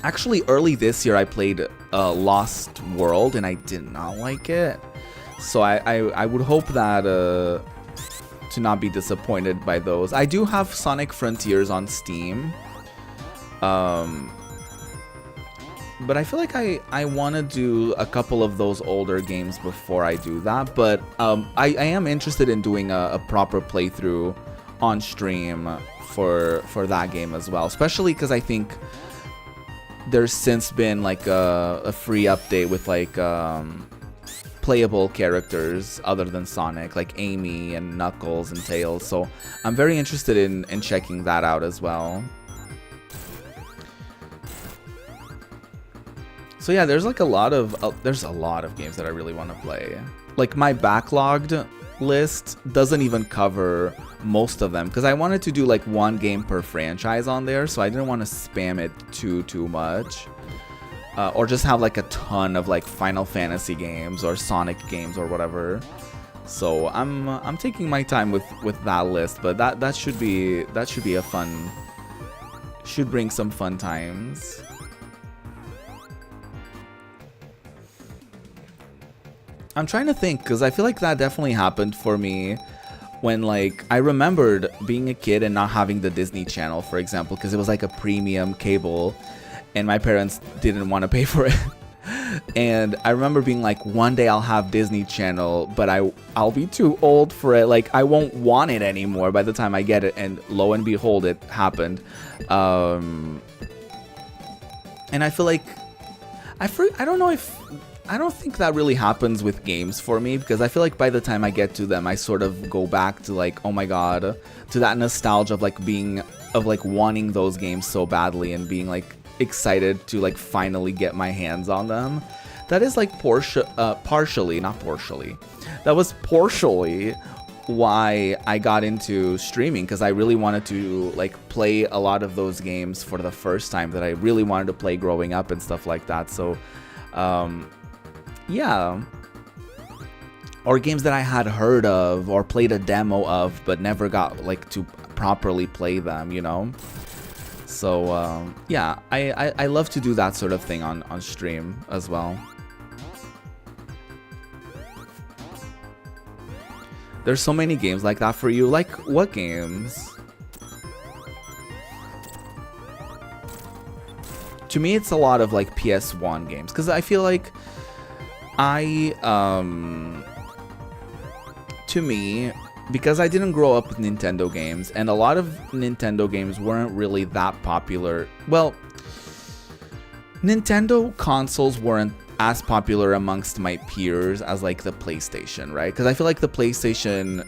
Actually, early this year I played Lost World and I did not like it. So I would hope that to not be disappointed by those. I do have Sonic Frontiers on Steam. But I feel like I want to do a couple of those older games before I do that. But I am interested in doing a proper playthrough on stream for that game as well. Especially because I think there's since been like a free update with like playable characters other than Sonic, like Amy and Knuckles and Tails. So I'm very interested in checking that out as well. So yeah, there's like a lot of games that I really want to play. Like my backlogged list doesn't even cover most of them because I wanted to do like one game per franchise on there, so I didn't want to spam it too much, or just have like a ton of like Final Fantasy games or Sonic games or whatever. So I'm taking my time with that list, but that should be a fun, should bring some fun times. I'm trying to think, because I feel like that definitely happened for me when, like, I remembered being a kid and not having the Disney Channel, for example, because it was like a premium cable and my parents didn't want to pay for it. And I remember being like, one day I'll have Disney Channel, but I'll be too old for it. Like, I won't want it anymore by the time I get it. And lo and behold, it happened. And I feel like, I don't know if... I don't think that really happens with games for me, because I feel like by the time I get to them, I sort of go back to like, oh my god, to that nostalgia of like wanting those games so badly and being like excited to like finally get my hands on them. That is like partially why I got into streaming, because I really wanted to like play a lot of those games for the first time that I really wanted to play growing up and stuff like that. So yeah, or games that I had heard of or played a demo of but never got like to properly play them, you know. So yeah, I love to do that sort of thing on stream as well. There's so many games like that for you. Like what games? To me, it's a lot of like PS1 games, because I feel like to me, because I didn't grow up with Nintendo games, and a lot of Nintendo games weren't really that popular. Well, Nintendo consoles weren't as popular amongst my peers as like the PlayStation, right? Because I feel like the PlayStation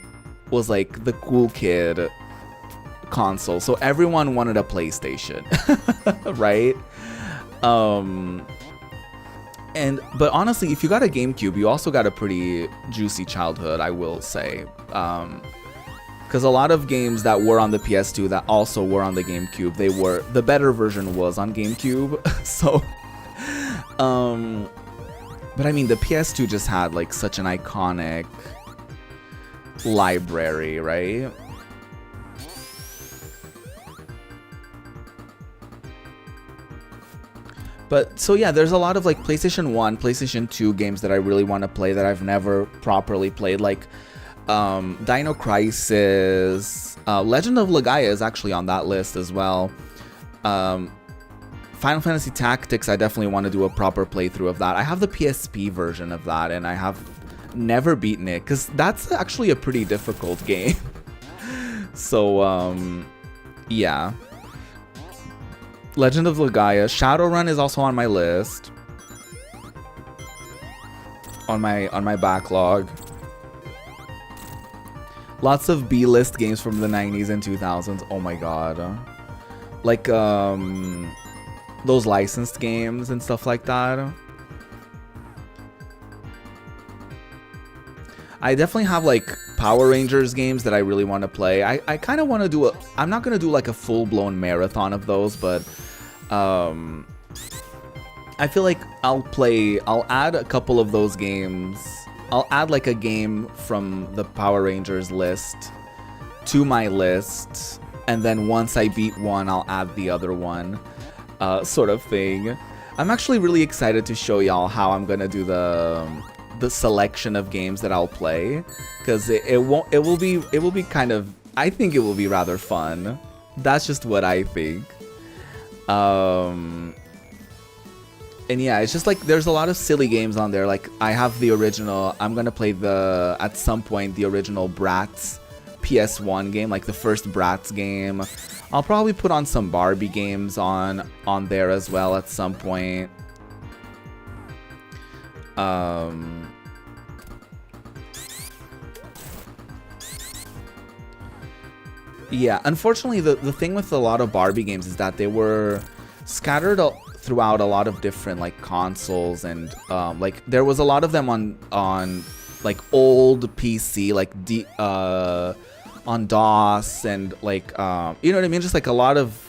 was like the cool kid console, so everyone wanted a PlayStation, right? But honestly, if you got a GameCube, you also got a pretty juicy childhood, I will say. Because a lot of games that were on the PS2 that also were on the GameCube, the better version was on GameCube. So, but I mean, the PS2 just had like such an iconic library, right? But so yeah, there's a lot of like PlayStation 1, PlayStation 2 games that I really want to play that I've never properly played, like Dino Crisis, Legend of Legaia is actually on that list as well. Final Fantasy Tactics, I definitely want to do a proper playthrough of that. I have the PSP version of that, and I have never beaten it, because that's actually a pretty difficult game. So yeah. Legend of Legaia. Shadowrun is also on my list. On my backlog. Lots of B-list games from the 90s and 2000s. Oh my god. Like those licensed games and stuff like that. I definitely have like Power Rangers games that I really want to play. I kind of want to do I'm not going to do like a full-blown marathon of those, but I feel like I'll add a couple of those games. I'll add like a game from the Power Rangers list to my list, and then once I beat one, I'll add the other one. sort of thing. I'm actually really excited to show y'all how I'm gonna do the selection of games that I'll play, because it will be kind of, I think it will be rather fun. That's just what I think. And yeah, it's just like there's a lot of silly games on there. Like I have the original, I'm gonna play at some point the original Bratz PS1 game, like the first Bratz game. I'll probably put on some Barbie games on there as well at some point. Yeah, unfortunately, the thing with a lot of Barbie games is that they were scattered throughout a lot of different like consoles, and like there was a lot of them on like old PC, like on DOS, and like you know what I mean, just like a lot of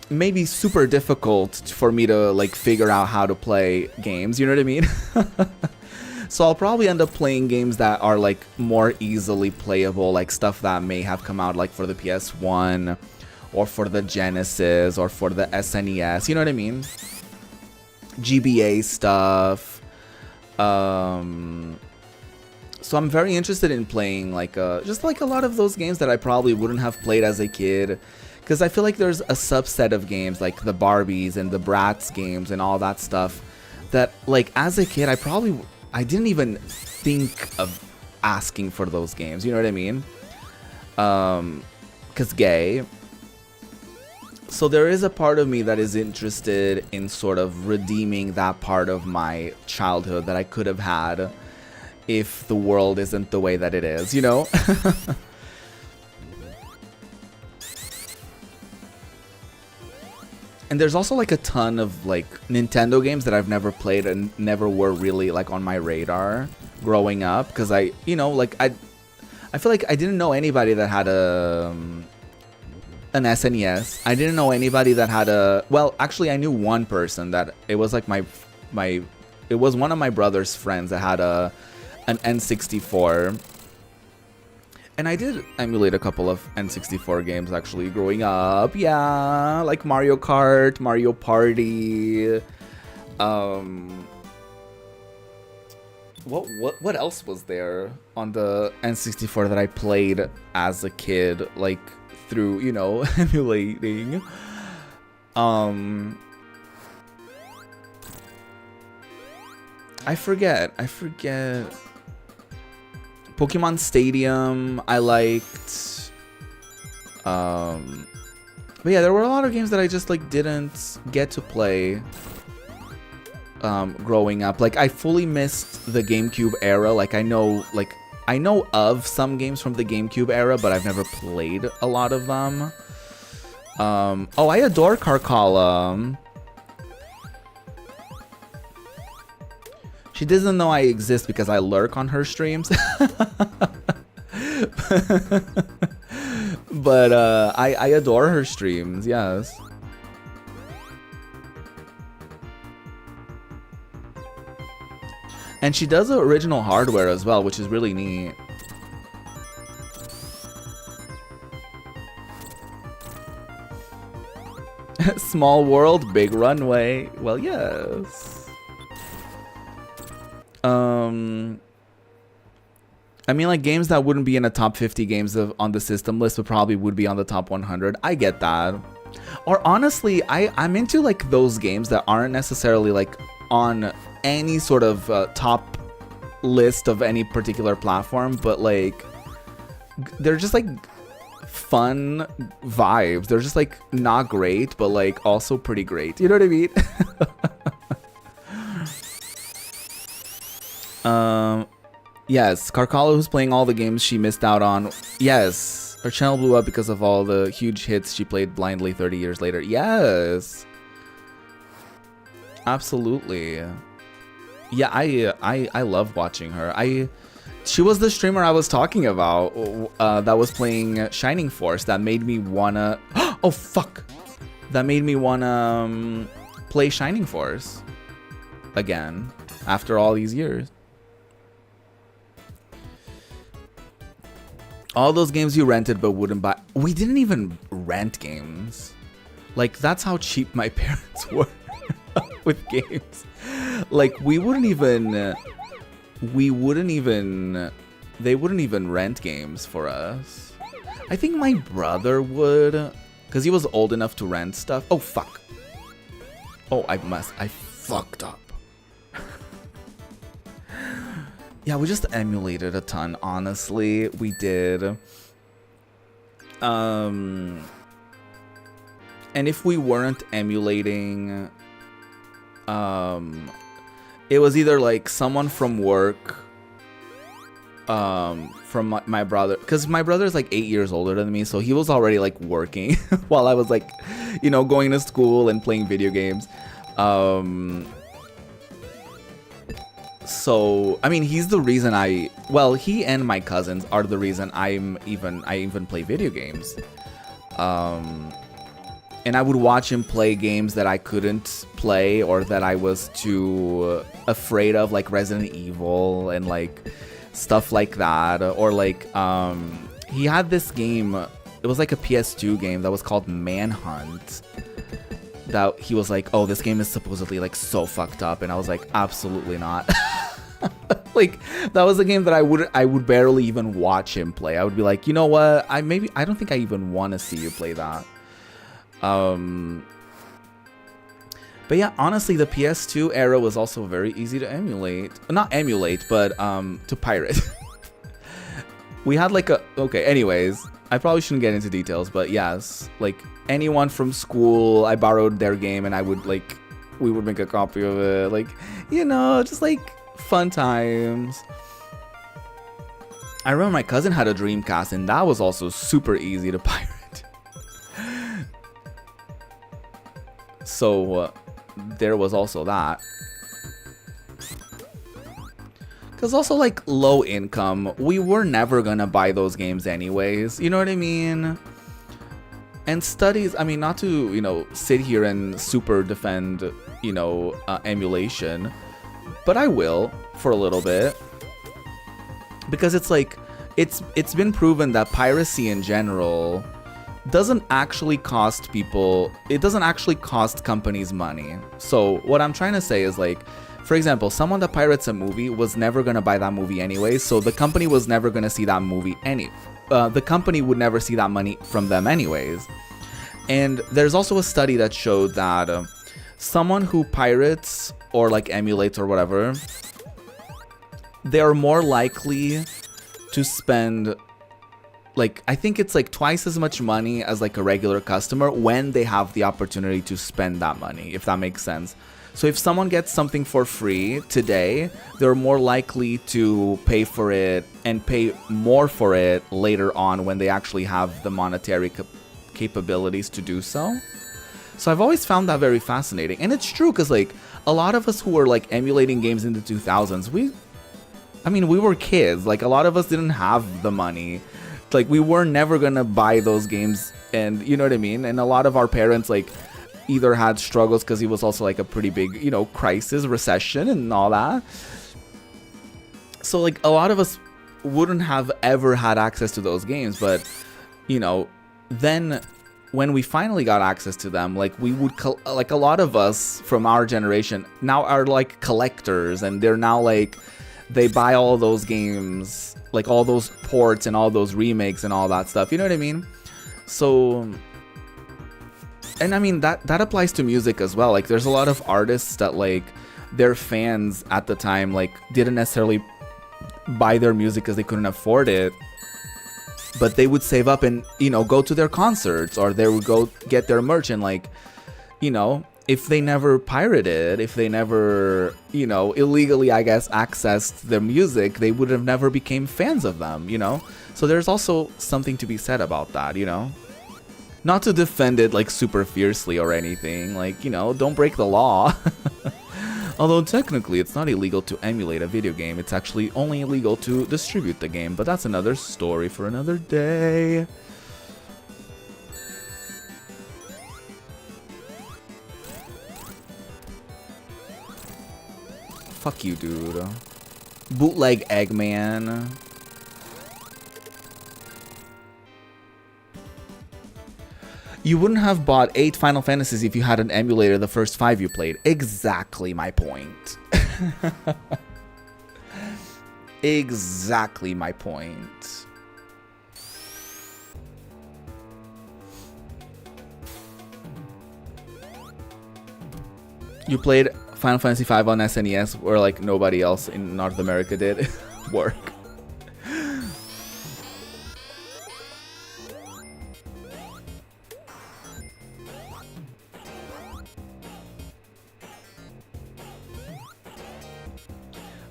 maybe super difficult for me to like figure out how to play games, you know what I mean? So I'll probably end up playing games that are like more easily playable, like stuff that may have come out like for the PS1 or for the Genesis or for the SNES, you know what I mean? GBA stuff. So I'm very interested in playing like just like a lot of those games that I probably wouldn't have played as a kid, because I feel like there's a subset of games like the Barbies and the Bratz games and all that stuff that like as a kid I didn't even think of asking for those games, you know what I mean? Because gay. So there is a part of me that is interested in sort of redeeming that part of my childhood that I could have had if the world isn't the way that it is, you know? And there's also like a ton of like Nintendo games that I've never played and never were really like on my radar growing up, because I feel like I didn't know anybody that had an SNES. I didn't know anybody that had well, actually I knew one person that it was like it was one of my brother's friends that had an N64. And I did emulate a couple of N64 games actually growing up. Yeah, like Mario Kart, Mario Party. What else was there on the N64 that I played as a kid, like through, you know, emulating? I forget. Pokemon Stadium, I liked. But yeah, there were a lot of games that I just like didn't get to play growing up. Like I fully missed the GameCube era. Like I know of some games from the GameCube era, but I've never played a lot of them. Oh, I adore Carcala. She doesn't know I exist because I lurk on her streams. But I adore her streams, yes. And she does the original hardware as well, which is really neat. Small world, big runway. Well, yes. I mean, like, games that wouldn't be in the top 50 games on the system list but probably would be on the top 100. I get that. Or honestly, I'm into like those games that aren't necessarily like on any sort of top list of any particular platform, but like they're just like fun vibes. They're just like not great, but like also pretty great. You know what I mean? Yes, Carcala, who's playing all the games she missed out on. Yes, her channel blew up because of all the huge hits she played blindly 30 years later. Yes, absolutely. Yeah, I love watching her. She was the streamer I was talking about that was playing Shining Force that made me wanna. Oh fuck! That made me wanna play Shining Force again after all these years. All those games you rented but wouldn't buy. We didn't even rent games. Like, that's how cheap my parents were with games. Like, they wouldn't even rent games for us. I think my brother would, because he was old enough to rent stuff. Oh, fuck. Oh, I fucked up. Yeah, we just emulated a ton, honestly. We did. And if we weren't emulating, it was either like someone from work, from my brother, because my brother is like 8 years older than me, so he was already like working while I was like, you know, going to school and playing video games. So I mean, he's the reason he and my cousins are the reason I even play video games. And I would watch him play games that I couldn't play or that I was too afraid of, like Resident Evil and like stuff like that. Or like he had this game, it was like a PS2 game that was called Manhunt, that he was like, oh, this game is supposedly like so fucked up, and I was like, absolutely not. Like, that was a game that I would barely even watch him play. I would be like, you know what, I don't think I even want to see you play that. But yeah, honestly, the PS2 era was also very easy to emulate. Not emulate, but to pirate. We had like anyways, I probably shouldn't get into details, but yes, like anyone from school, I borrowed their game and we would make a copy of it. Like, you know, just like fun times. I remember my cousin had a Dreamcast, and that was also super easy to pirate. So there was also that. Because also, like, low income, we were never gonna buy those games anyways, you know what I mean? And studies, I mean, not to, you know, sit here and super defend, you know, emulation, but I will for a little bit. Because it's like, it's been proven that piracy in general doesn't actually cost people, it doesn't actually cost companies money. So what I'm trying to say is, like, for example, someone that pirates a movie was never going to buy that movie anyway, so the company was never going to see that movie the company would never see that money from them anyways. And there's also a study that showed that someone who pirates or like emulates or whatever, they're more likely to spend, like, I think it's like twice as much money as like a regular customer when they have the opportunity to spend that money, if that makes sense. So if someone gets something for free today, they're more likely to pay for it and pay more for it later on when they actually have the monetary capabilities to do so. So I've always found that very fascinating. And it's true, because like a lot of us who were like emulating games in the 2000s, we were kids. Like, a lot of us didn't have the money. Like, we were never gonna buy those games, and you know what I mean? And a lot of our parents, like, either had struggles because he was also like a pretty big, you know, crisis, recession and all that. So like a lot of us wouldn't have ever had access to those games, but you know, then when we finally got access to them, like we would like a lot of us from our generation now are like collectors, and they're now like, they buy all those games, like all those ports and all those remakes and all that stuff, you know what I mean? So, and I mean, that applies to music as well. Like, there's a lot of artists that, like, their fans at the time, like, didn't necessarily buy their music because they couldn't afford it, but they would save up and, you know, go to their concerts, or they would go get their merch. And, like, you know, if they never pirated, if they never, you know, illegally, I guess, accessed their music, they would have never became fans of them, you know? So there's also something to be said about that, you know? Not to defend it like super fiercely or anything, like, you know, don't break the law. Although technically it's not illegal to emulate a video game, it's actually only illegal to distribute the game, but that's another story for another day. Fuck you, dude. Bootleg Eggman. You wouldn't have bought 8 Final Fantasies if you had an emulator the first 5 you played. Exactly my point. Exactly my point. You played Final Fantasy V on SNES where like nobody else in North America did. Work.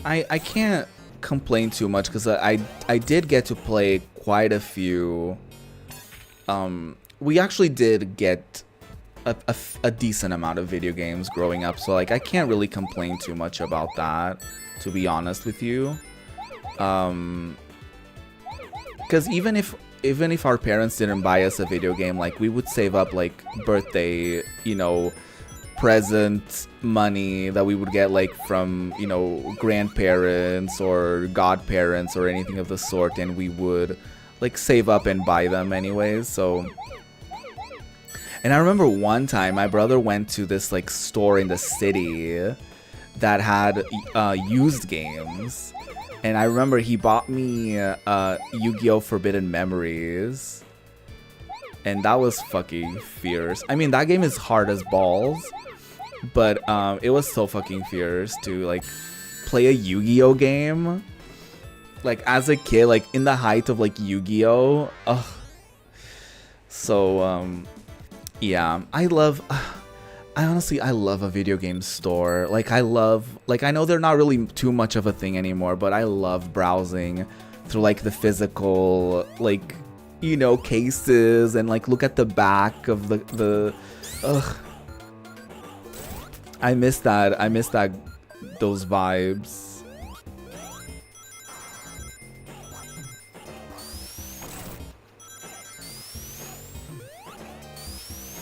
I can't complain too much because I did get to play quite a few. We actually did get a decent amount of video games growing up, so like I can't really complain too much about that, to be honest with you. Because even if our parents didn't buy us a video game, like we would save up like birthday, you know, present money that we would get like from, you know, grandparents or godparents or anything of the sort, and we would like save up and buy them anyways. So, and I remember one time my brother went to this like store in the city that had used games, and I remember he bought me Yu-Gi-Oh! Forbidden Memories, and that was fucking fierce. I mean, that game is hard as balls, but it was so fucking fierce to like play a Yu-Gi-Oh! Game. Like as a kid, like in the height of like Yu-Gi-Oh! Ugh. So yeah, I honestly love a video game store. Like I know they're not really too much of a thing anymore, but I love browsing through like the physical, like, you know, cases, and like look at the back of the ugh. I miss that those vibes.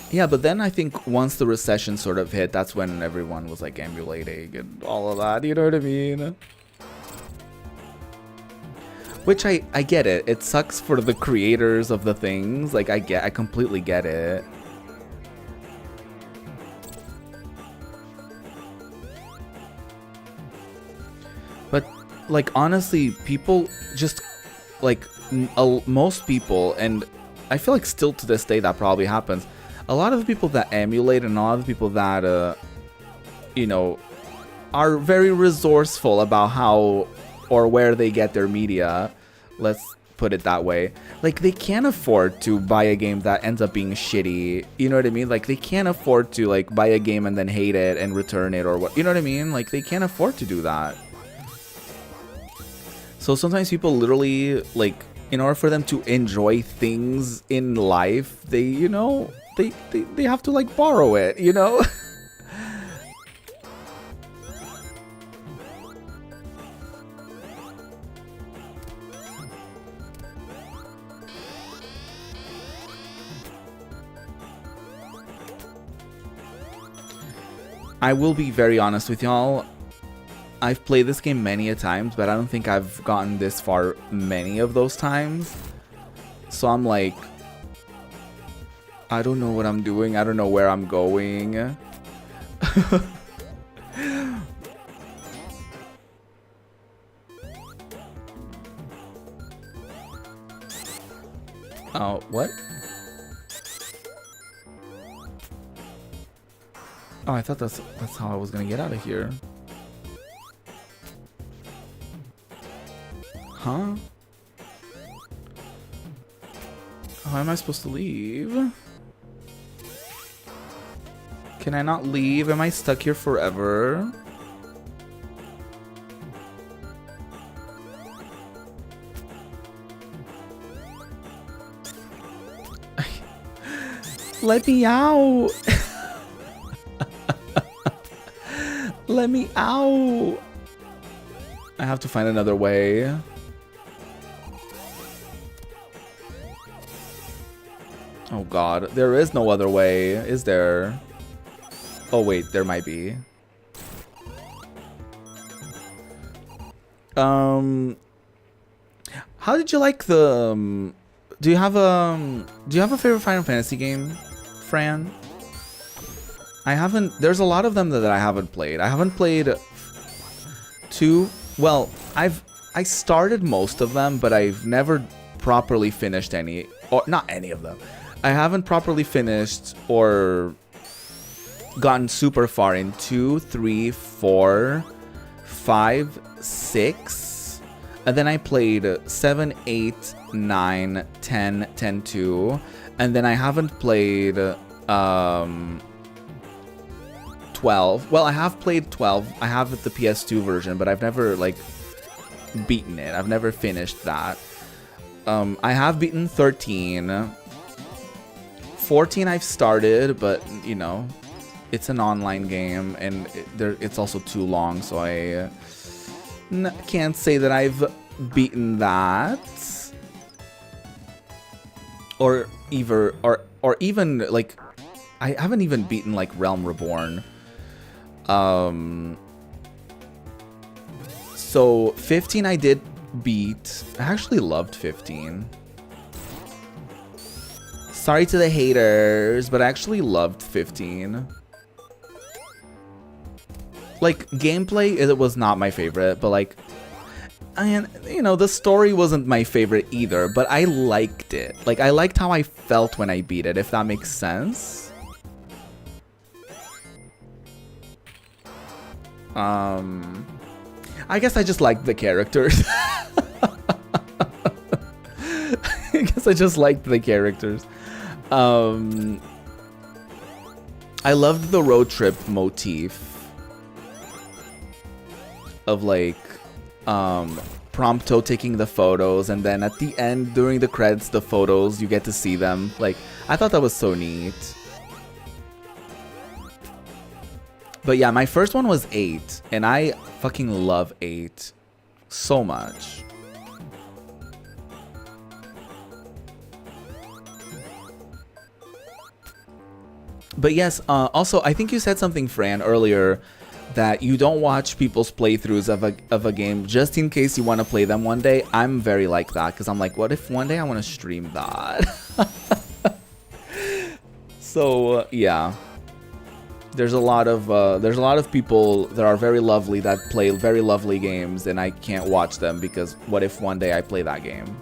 Yeah, but then I think once the recession sort of hit, that's when everyone was like emulating and all of that, you know what I mean? Which I get it. It sucks for the creators of the things. Like I completely get it. But like honestly, people just like most people, and I feel like still to this day that probably happens. A lot of the people that emulate and a lot of the people that you know, are very resourceful about how or where they get their media, let's put it that way. Like they can't afford to buy a game that ends up being shitty, you know what I mean? Like they can't afford to like buy a game and then hate it and return it or what, you know what I mean? Like they can't afford to do that. So sometimes people literally, like, in order for them to enjoy things in life, they, you know, they have to like borrow it, you know? I will be very honest with y'all. I've played this game many a times, but I don't think I've gotten this far many of those times. So I'm like, I don't know what I'm doing. I don't know where I'm going. Oh, what? Oh, I thought that's how I was gonna get out of here. Huh? How am I supposed to leave? Can I not leave? Am I stuck here forever? Let me out! Let me out! I have to find another way. Oh god, there is no other way, is there? Oh wait, there might be. How did you like the do you have a favorite Final Fantasy game? Fran? I haven't... There's a lot of them that I haven't played. I haven't played 2... Well, I started most of them, but I've never properly finished any... Or not any of them. I haven't properly finished or gotten super far in 2, 3, 4, 5, 6. And then I played 7, 8, 9, 10, 10, 2. And then I haven't played 12. Well, I have played 12. I have the PS2 version, but I've never, like, beaten it. I've never finished that. I have beaten 13. 14 I've started, but, you know, it's an online game, and it's also too long, so I can't say that I've beaten that. Or even, like, I haven't even beaten, like, Realm Reborn. So 15 I did beat. I actually loved 15. Sorry to the haters, but I actually loved 15. Like, gameplay, it was not my favorite, but like, and you know, the story wasn't my favorite either, but I liked it. Like, I liked how I felt when I beat it, if that makes sense. I guess I just liked the characters. I guess I just liked the characters. I loved the road trip motif of, like, Prompto taking the photos, and then at the end, during the credits, the photos, you get to see them. Like, I thought that was so neat. But yeah, my first one was 8, and I fucking love 8 so much. But yes, also, I think you said something, Fran, earlier, that you don't watch people's playthroughs of a game just in case you want to play them one day. I'm very like that, because I'm like, what if one day I want to stream that? So, yeah. There's a lot of people that are very lovely that play very lovely games, and I can't watch them because what if one day I play that game?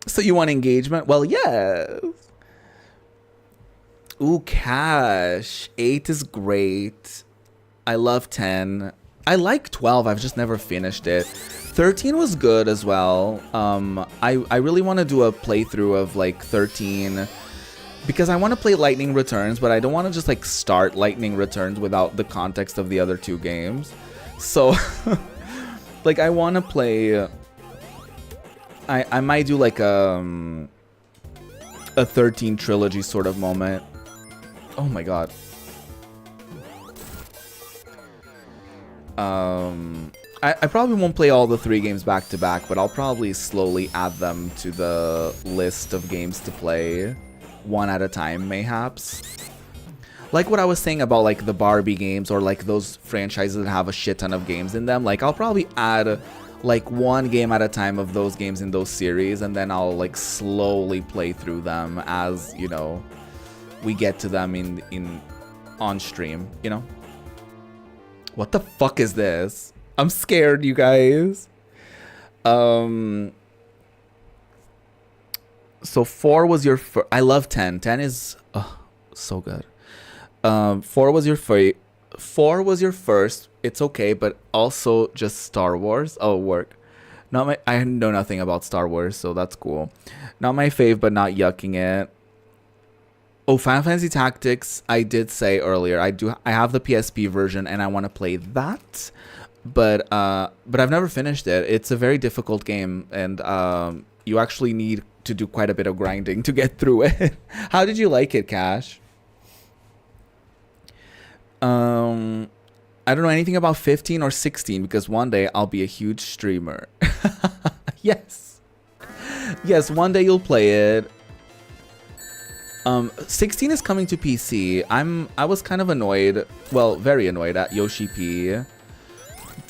So you want engagement? Well, yeah. Ooh, Cash. 8 is great. I love 10. I like 12. I've just never finished it. 13 was good as well. I really want to do a playthrough of, like, 13 because I want to play Lightning Returns, but I don't want to just, like, start Lightning Returns without the context of the other 2 games. So, like, I want to play... I might do, like, a 13 trilogy sort of moment. Oh my god. I probably won't play all the 3 games back to back, but I'll probably slowly add them to the list of games to play, one at a time, mayhaps. Like what I was saying about, like, the Barbie games, or like those franchises that have a shit ton of games in them. Like, I'll probably add, like, 1 game at a time of those games in those series, and then I'll, like, slowly play through them as, you know, we get to them on stream, you know? What the fuck is this? I'm scared, you guys. So 4 was your first. I love 10. 10 is so good. 4 was your 4 was your first. It's okay, but also just Star Wars. Oh, work. Not my. I know nothing about Star Wars, so that's cool. Not my fave, but not yucking it. Oh, Final Fantasy Tactics. I did say earlier. I have the PSP version, and I want to play that. But I've never finished it. It's a very difficult game, and you actually need to do quite a bit of grinding to get through it. How did you like it, Cash? I don't know anything about 15 or 16 because one day I'll be a huge streamer. Yes. Yes, one day you'll play it. 16 is coming to PC. I was kind of annoyed, well, very annoyed at Yoshi P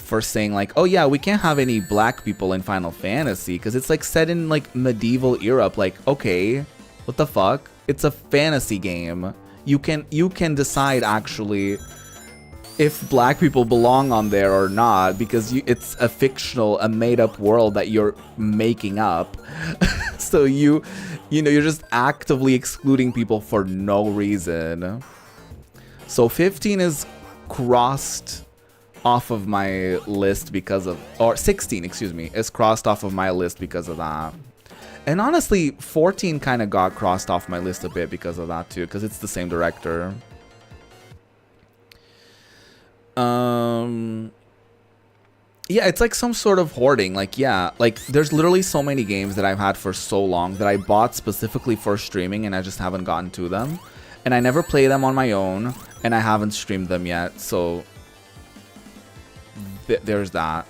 for saying like, oh yeah, we can't have any black people in Final Fantasy because it's like set in like medieval Europe. Like, okay, what the fuck? It's a fantasy game. You can decide actually if black people belong on there or not, because it's a fictional, a made-up world that you're making up. So you know, you're just actively excluding people for no reason. So 15 is crossed off of my list because of, or 16, excuse me, is crossed off of my list because of that. And honestly, 14 kind of got crossed off my list a bit because of that too, because it's the same director. Yeah, it's like some sort of hoarding. Like, yeah, like there's literally so many games that I've had for so long that I bought specifically for streaming and I just haven't gotten to them. And I never play them on my own and I haven't streamed them yet. So there's that.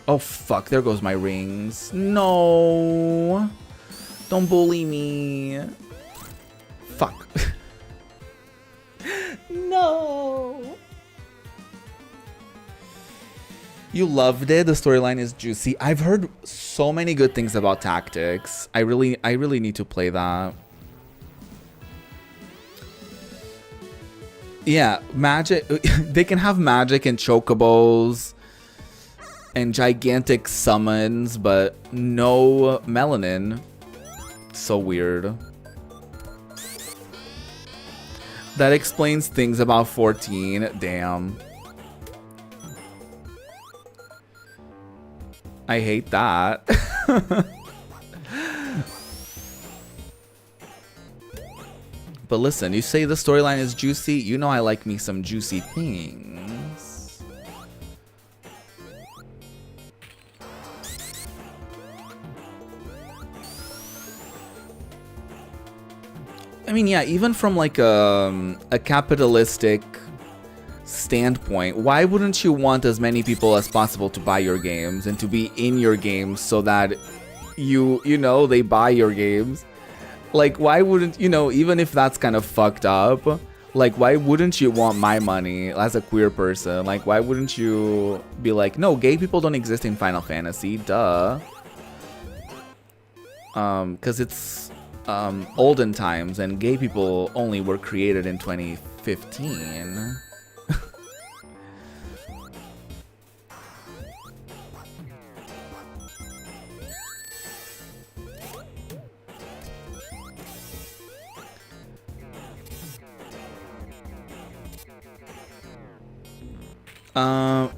Oh, fuck, there goes my rings. No, don't bully me. Fuck. No. You loved it. The storyline is juicy. I've heard so many good things about Tactics. I really need to play that. Yeah, magic. They can have magic and chocobos and gigantic summons, but no melanin. So weird. That explains things about 14. Damn. I hate that. But listen, you say the storyline is juicy. You know I like me some juicy things. I mean, yeah, even from like a capitalistic standpoint, why wouldn't you want as many people as possible to buy your games and to be in your games so that you know they buy your games? Like, why wouldn't, you know, even if that's kind of fucked up, like, why wouldn't you want my money as a queer person? Like, why wouldn't you be like, no, gay people don't exist in Final Fantasy, duh. Because it's olden times and gay people only were created in 2015.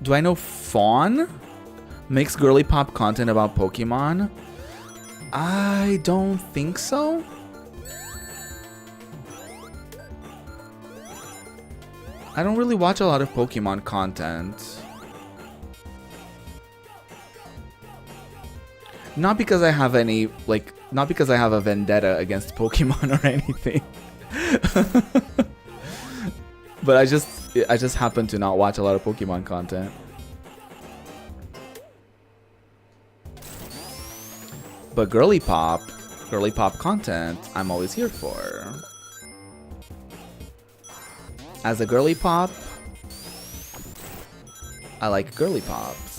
Do I know Fawn makes girly pop content about Pokemon? I don't think so. I don't really watch a lot of Pokemon content. Not because I have any, like, not because I have a vendetta against Pokemon or anything. But I just happen to not watch a lot of Pokemon content. But girly pop content, I'm always here for. As a girly pop, I like girly pops.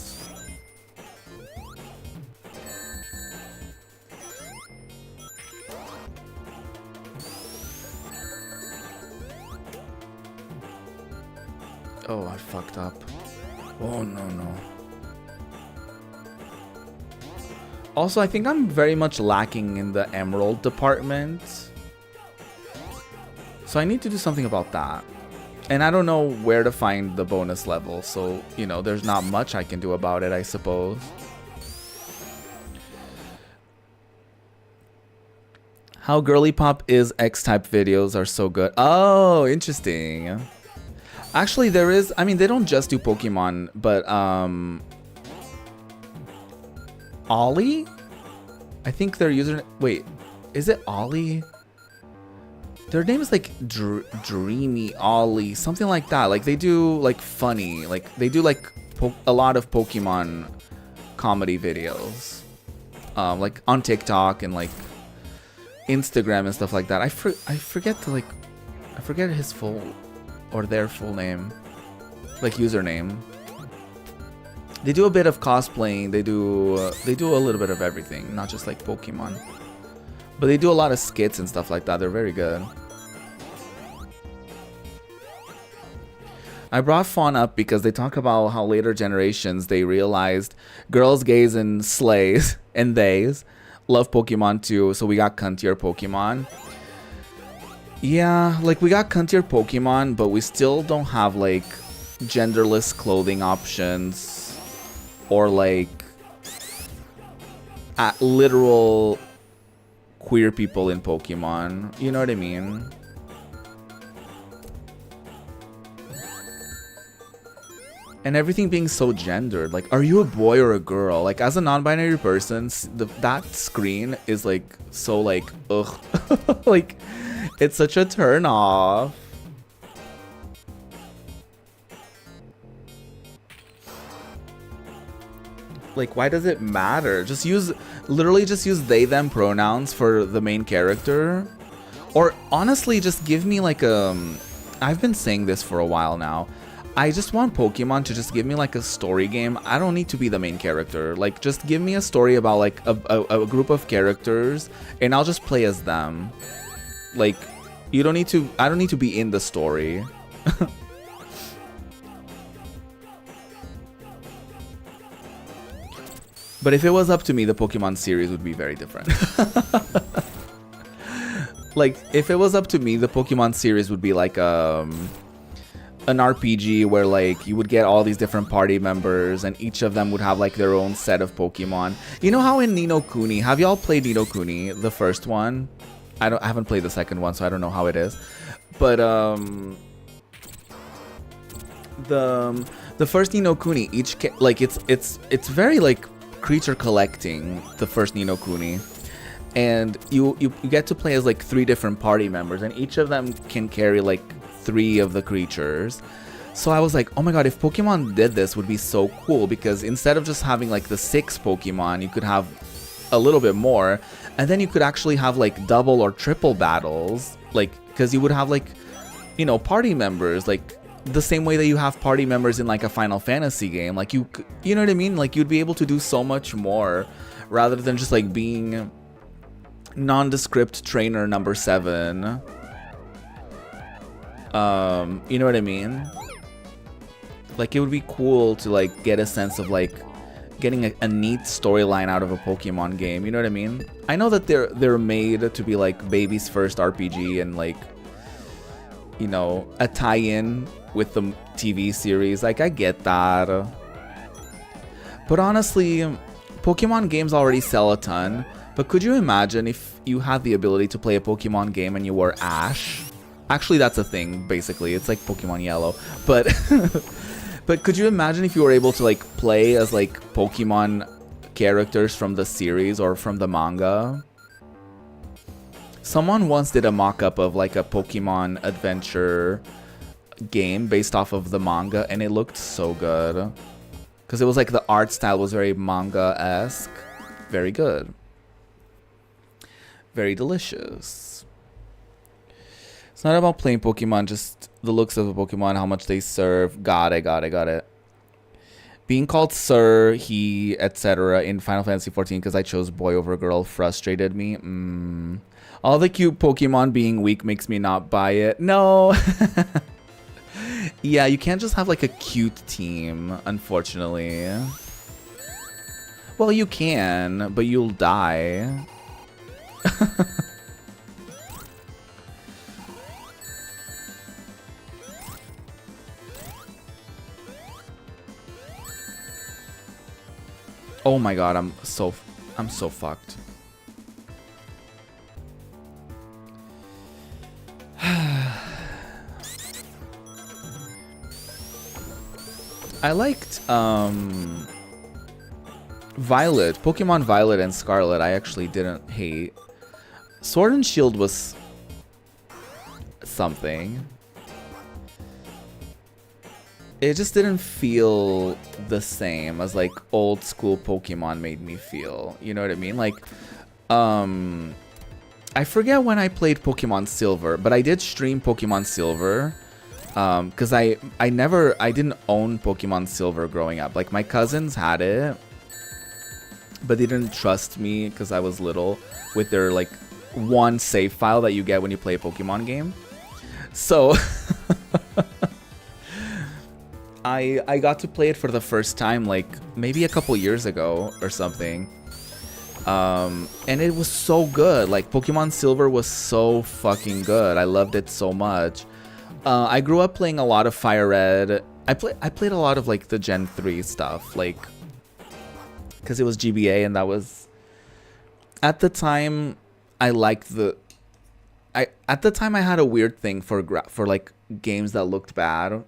Oh, I fucked up. Oh, no. Also, I think I'm very much lacking in the emerald department. So I need to do something about that. And I don't know where to find the bonus level. So, you know, there's not much I can do about it, I suppose. How girly pop is X-type videos are so good. Oh, interesting. Actually, there is, I mean, they don't just do Pokemon, but, Ollie? I think their user, wait, is it Ollie? Their name is like Dreamy Ollie, something like that. Like, they do, like, funny, like, they do, like, a lot of Pokemon comedy videos. Like, on TikTok and, like, Instagram and stuff like that. I forget to, like, I forget his full... or their full name. like username. They do a bit of cosplaying. They do a little bit of everything, not just like Pokemon. But they do a lot of skits and stuff like that. They're very good. I brought Fawn up because they talk about how later generations they realized girls, gays, and slays and theys love Pokemon too. So we got cuntier Pokemon. Yeah, like we got cuntier Pokemon, but we still don't have like genderless clothing options. Or like literal queer people in Pokemon. You know what I mean? And everything being so gendered. Like, are you a boy or a girl? Like, as a non-binary person, that screen is like so like ugh. Like, it's such a turn off. Like, why does it matter? Just literally just use they, them pronouns for the main character. Or honestly, just give me like I've been saying this for a while now. I just want Pokemon to just give me like a story game. I don't need to be the main character. Like, just give me a story about like a group of characters and I'll just play as them. Like, I don't need to be in the story. But if it was up to me, the Pokemon series would be very different. Like, if it was up to me, the Pokemon series would be like an RPG where like you would get all these different party members and each of them would have like their own set of Pokemon. You know how in Ni no Kuni, have y'all played Ni no Kuni, the first one? I haven't played the second one, so I don't know how it is. But the first Ni no Kuni, like it's very like creature collecting, the first Ni no Kuni, and you get to play as like 3 different party members and each of them can carry like 3 of the creatures. So I was like, oh my god, if Pokemon did this, would be so cool, because instead of just having like the 6 Pokemon, you could have a little bit more, and then you could actually have like double or triple battles, like, because you would have like, you know, party members, like the same way that you have party members in like a Final Fantasy game. Like you know what I mean? Like you'd be able to do so much more rather than just like being nondescript trainer number 7. You know what I mean? Like it would be cool to like get a sense of like getting a neat storyline out of a Pokemon game. You know what I mean? I know that they're made to be like baby's first RPG and like, you know, a tie-in with the TV series. Like, I get that. But honestly, Pokemon games already sell a ton. But could you imagine if you had the ability to play a Pokemon game and you were Ash? Actually, that's a thing, basically. It's like Pokemon Yellow. But but could you imagine if you were able to like play as like Pokemon characters from the series or from the manga? Someone once did a mock-up of like a Pokemon adventure game based off of the manga, and it looked so good. Because it was like the art style was very manga-esque. Very good. Very delicious. It's not about playing Pokemon, just the looks of a Pokemon, how much they serve. Got it. Being called Sir, he, etc. in Final Fantasy XIV because I chose boy over girl frustrated me. All the cute Pokemon being weak makes me not buy it. No. Yeah, you can't just have like a cute team, unfortunately. Well, you can, but you'll die. Oh my god, I'm so fucked. I liked Violet, Pokemon Violet and Scarlet. I actually didn't hate. Sword and Shield was something. It just didn't feel the same as like old school Pokemon made me feel. You know what I mean? Like, I forget when I played Pokemon Silver, but I did stream Pokemon Silver. Because I didn't own Pokemon Silver growing up. Like, my cousins had it, but they didn't trust me because I was little with their, like, one save file that you get when you play a Pokemon game. So I got to play it for the first time, like, maybe a couple years ago or something. And it was so good. Like, Pokemon Silver was so fucking good. I loved it so much. I grew up playing a lot of Fire Red. I played a lot of, like, the Gen 3 stuff, like, because it was GBA, and that was, at the time, I liked the, at the time I had a weird thing for like games that looked bad.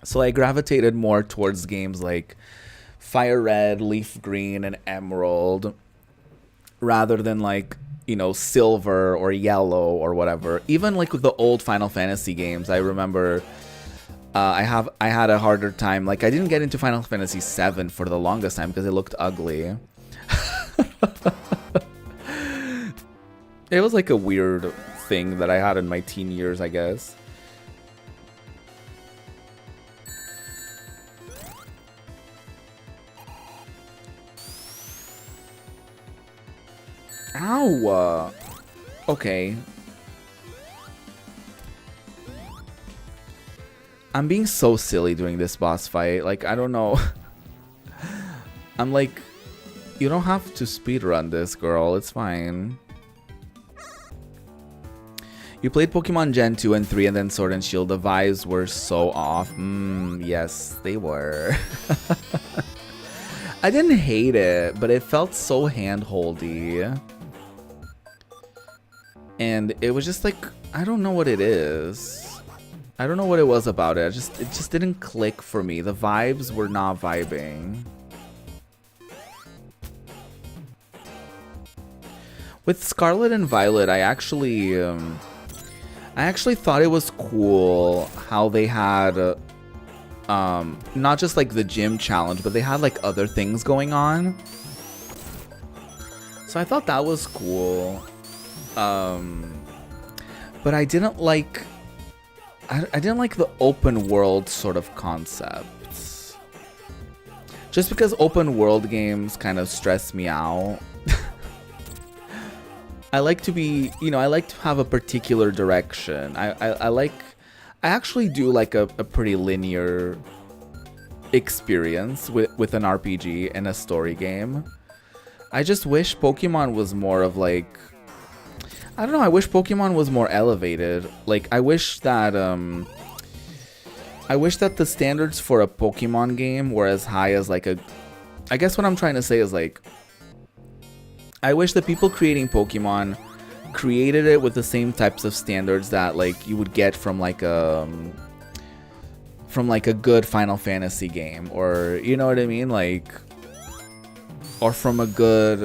So I gravitated more towards games like Fire Red, Leaf Green, and Emerald, rather than, like, you know, Silver or Yellow or whatever. Even like with the old Final Fantasy games, I remember I had a harder time. Like, I didn't get into Final Fantasy VII for the longest time because it looked ugly. It was like a weird thing that I had in my teen years, I guess. Ow! Okay. I'm being so silly during this boss fight. Like, I don't know. I'm like, you don't have to speedrun this, girl. It's fine. You played Pokemon Gen 2 and 3 and then Sword and Shield. The vibes were so off. Yes, they were. I didn't hate it, but it felt so hand-holdy. And it was just like, I don't know what it is. I don't know what it was about it. It just didn't click for me. The vibes were not vibing. With Scarlet and Violet, I actually thought it was cool how they had not just like the gym challenge, but they had like other things going on. So I thought that was cool. But I didn't like the open world sort of concepts. Just because open world games kind of stress me out. I like to be, you know, I like to have a particular direction. I actually do like a pretty linear experience with an RPG and a story game. I just wish Pokemon was more of like, I don't know, I wish Pokemon was more elevated. Like, I wish that the standards for a Pokemon game were as high as like I guess what I'm trying to say is like, I wish the people creating Pokemon created it with the same types of standards that like you would get from like a good Final Fantasy game, or you know what I mean, like, or from a good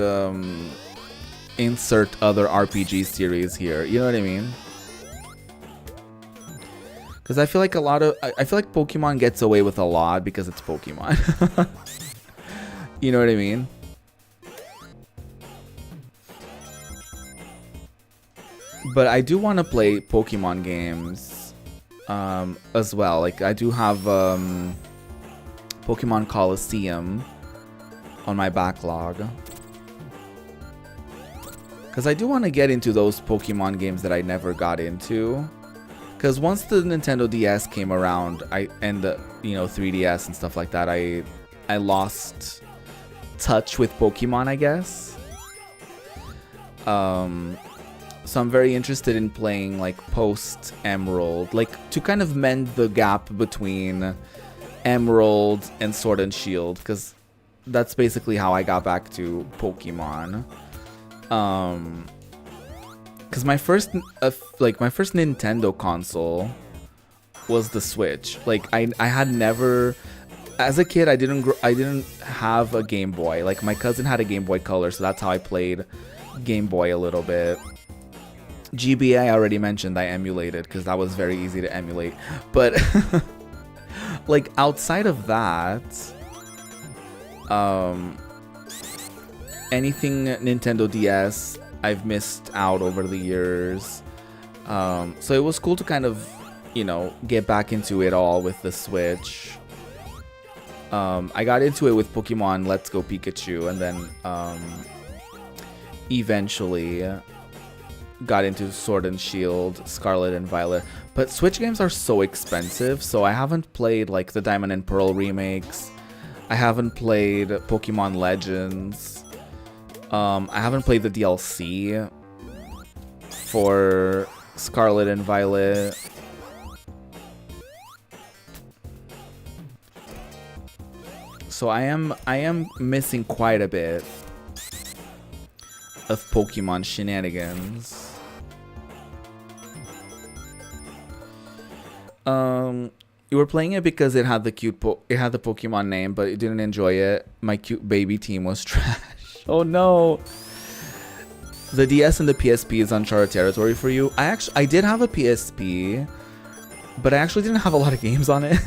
insert other RPG series here, you know what I mean? Because I feel like I feel like Pokemon gets away with a lot because it's Pokemon. You know what I mean? But I do want to play Pokemon games as well. Like, I do have Pokemon Colosseum on my backlog. Because I do want to get into those Pokemon games that I never got into. Because once the Nintendo DS came around, and the, you know, 3DS and stuff like that, I lost touch with Pokemon, I guess. So I'm very interested in playing like post Emerald, like to kind of mend the gap between Emerald and Sword and Shield, because that's basically how I got back to Pokemon. Because my first Nintendo console was the Switch. Like I had never, as a kid, I didn't have a Game Boy. Like my cousin had a Game Boy Color, so that's how I played Game Boy a little bit. GBA, I already mentioned, I emulated because that was very easy to emulate. But like outside of that, anything Nintendo DS, I've missed out over the years. So it was cool to kind of you know, get back into it all with the Switch. I got into it with Pokemon Let's Go Pikachu, and then eventually got into Sword and Shield, Scarlet and Violet. But Switch games are so expensive, so I haven't played like the Diamond and Pearl remakes. I haven't played Pokemon Legends. I haven't played the DLC for Scarlet and Violet. So I am missing quite a bit of Pokemon shenanigans. You were playing it because it had the it had the Pokemon name, but you didn't enjoy it. My cute baby team was trash. Oh no. The DS and the PSP is uncharted territory for you. I did have a PSP, but I actually didn't have a lot of games on it.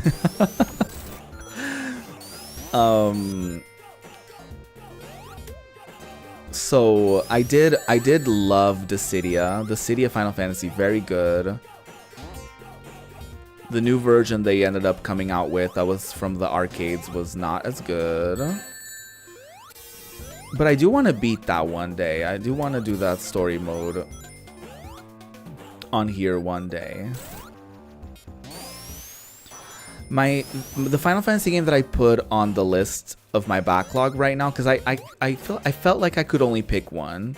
So I did love Dissidia. Dissidia Final Fantasy, very good. The new version they ended up coming out with, that was from the arcades, was not as good. But I do want to beat that one day. I do want to do that story mode on here one day. The Final Fantasy game that I put on the list of my backlog right now, because I felt like I could only pick one.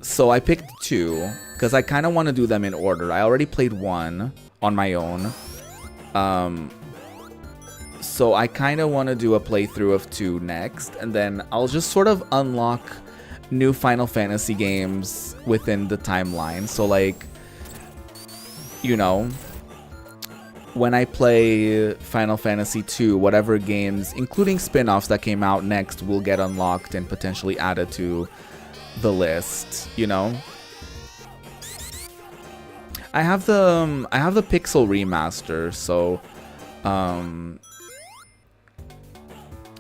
So I picked two, because I kind of want to do them in order. I already played one on my own. So I kind of want to do a playthrough of two next, and then I'll just sort of unlock new Final Fantasy games within the timeline. So like, you know, when I play Final Fantasy 2, whatever games, including spin-offs that came out next, will get unlocked and potentially added to the list, you know? I have the Pixel remaster, so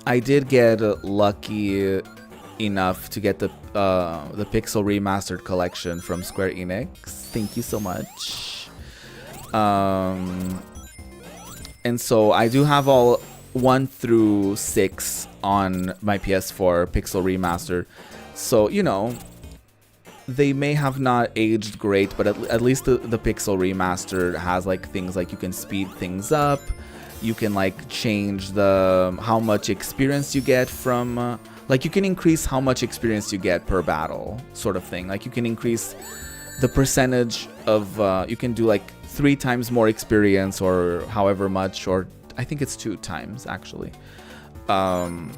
I did get lucky enough to get the Pixel remastered collection from Square Enix. Thank you so much. And so I do have all 1 through 6 on my PS4 Pixel remastered. So, you know, they may have not aged great, but at least the Pixel remastered has like things like you can speed things up, you can like change how much experience you get from like you can increase how much experience you get per battle, sort of thing. Like you can increase the percentage of you can do like 3 times more experience or however much, or I think it's 2 times actually. So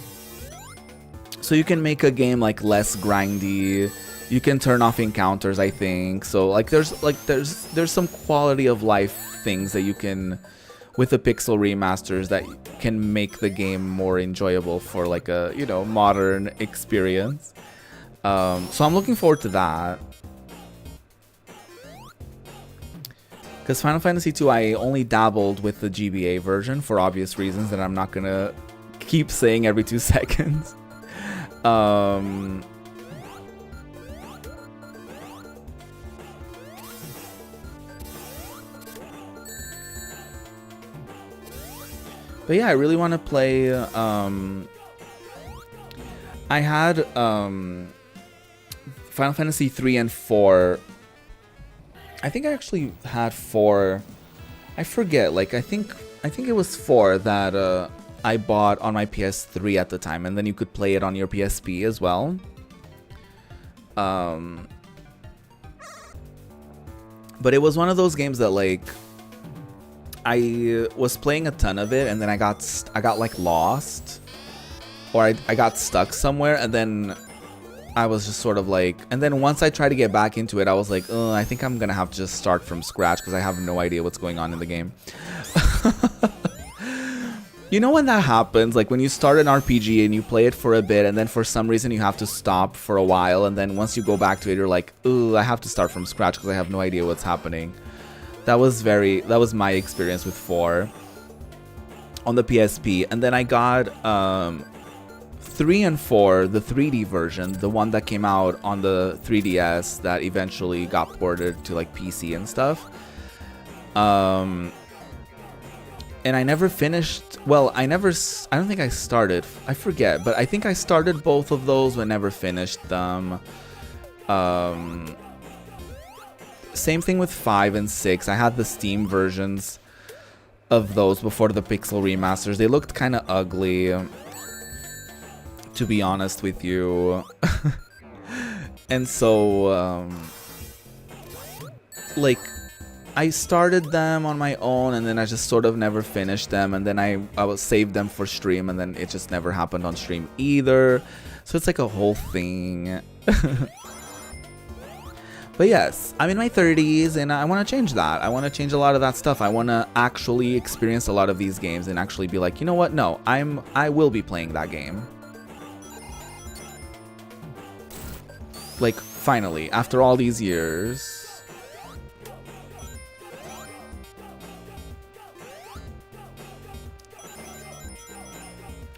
you can make a game like less grindy. You can turn off encounters, I think. So like there's some quality of life things that you can with the Pixel remasters that can make the game more enjoyable for like a, you know, modern experience. So I'm looking forward to that. Because Final Fantasy II, I only dabbled with the GBA version for obvious reasons that I'm not gonna keep saying every 2 seconds. But yeah, I really want to play. I had Final Fantasy 3 and 4. I think I actually had 4. I forget. Like I think it was 4 that I bought on my PS3 at the time, and then you could play it on your PSP as well. But it was one of those games that like I was playing a ton of it, and then I got like lost, or I got stuck somewhere, and then I was just sort of like, and then once I tried to get back into it, I was like, I think I'm gonna have to just start from scratch because I have no idea what's going on in the game. You know when that happens, like when you start an RPG and you play it for a bit, and then for some reason you have to stop for a while, and then once you go back to it, you're like, I have to start from scratch because I have no idea what's happening. That was my experience with 4 on the PSP. And then I got 3 and 4, the 3D version, the one that came out on the 3DS that eventually got ported to like PC and stuff. And I never finished. Well, I don't think I started. I forget, but I think I started both of those but never finished them. Same thing with 5 and 6. I had the Steam versions of those before the Pixel remasters. They looked kind of ugly, to be honest with you. And so, like, I started them on my own, and then I just sort of never finished them, and then I would save them for stream, and then it just never happened on stream either. So it's like a whole thing. But yes, I'm in my 30s, and I want to change that. I want to change a lot of that stuff. I want to actually experience a lot of these games and actually be like, you know what? No, I will be playing that game. Like, finally, after all these years.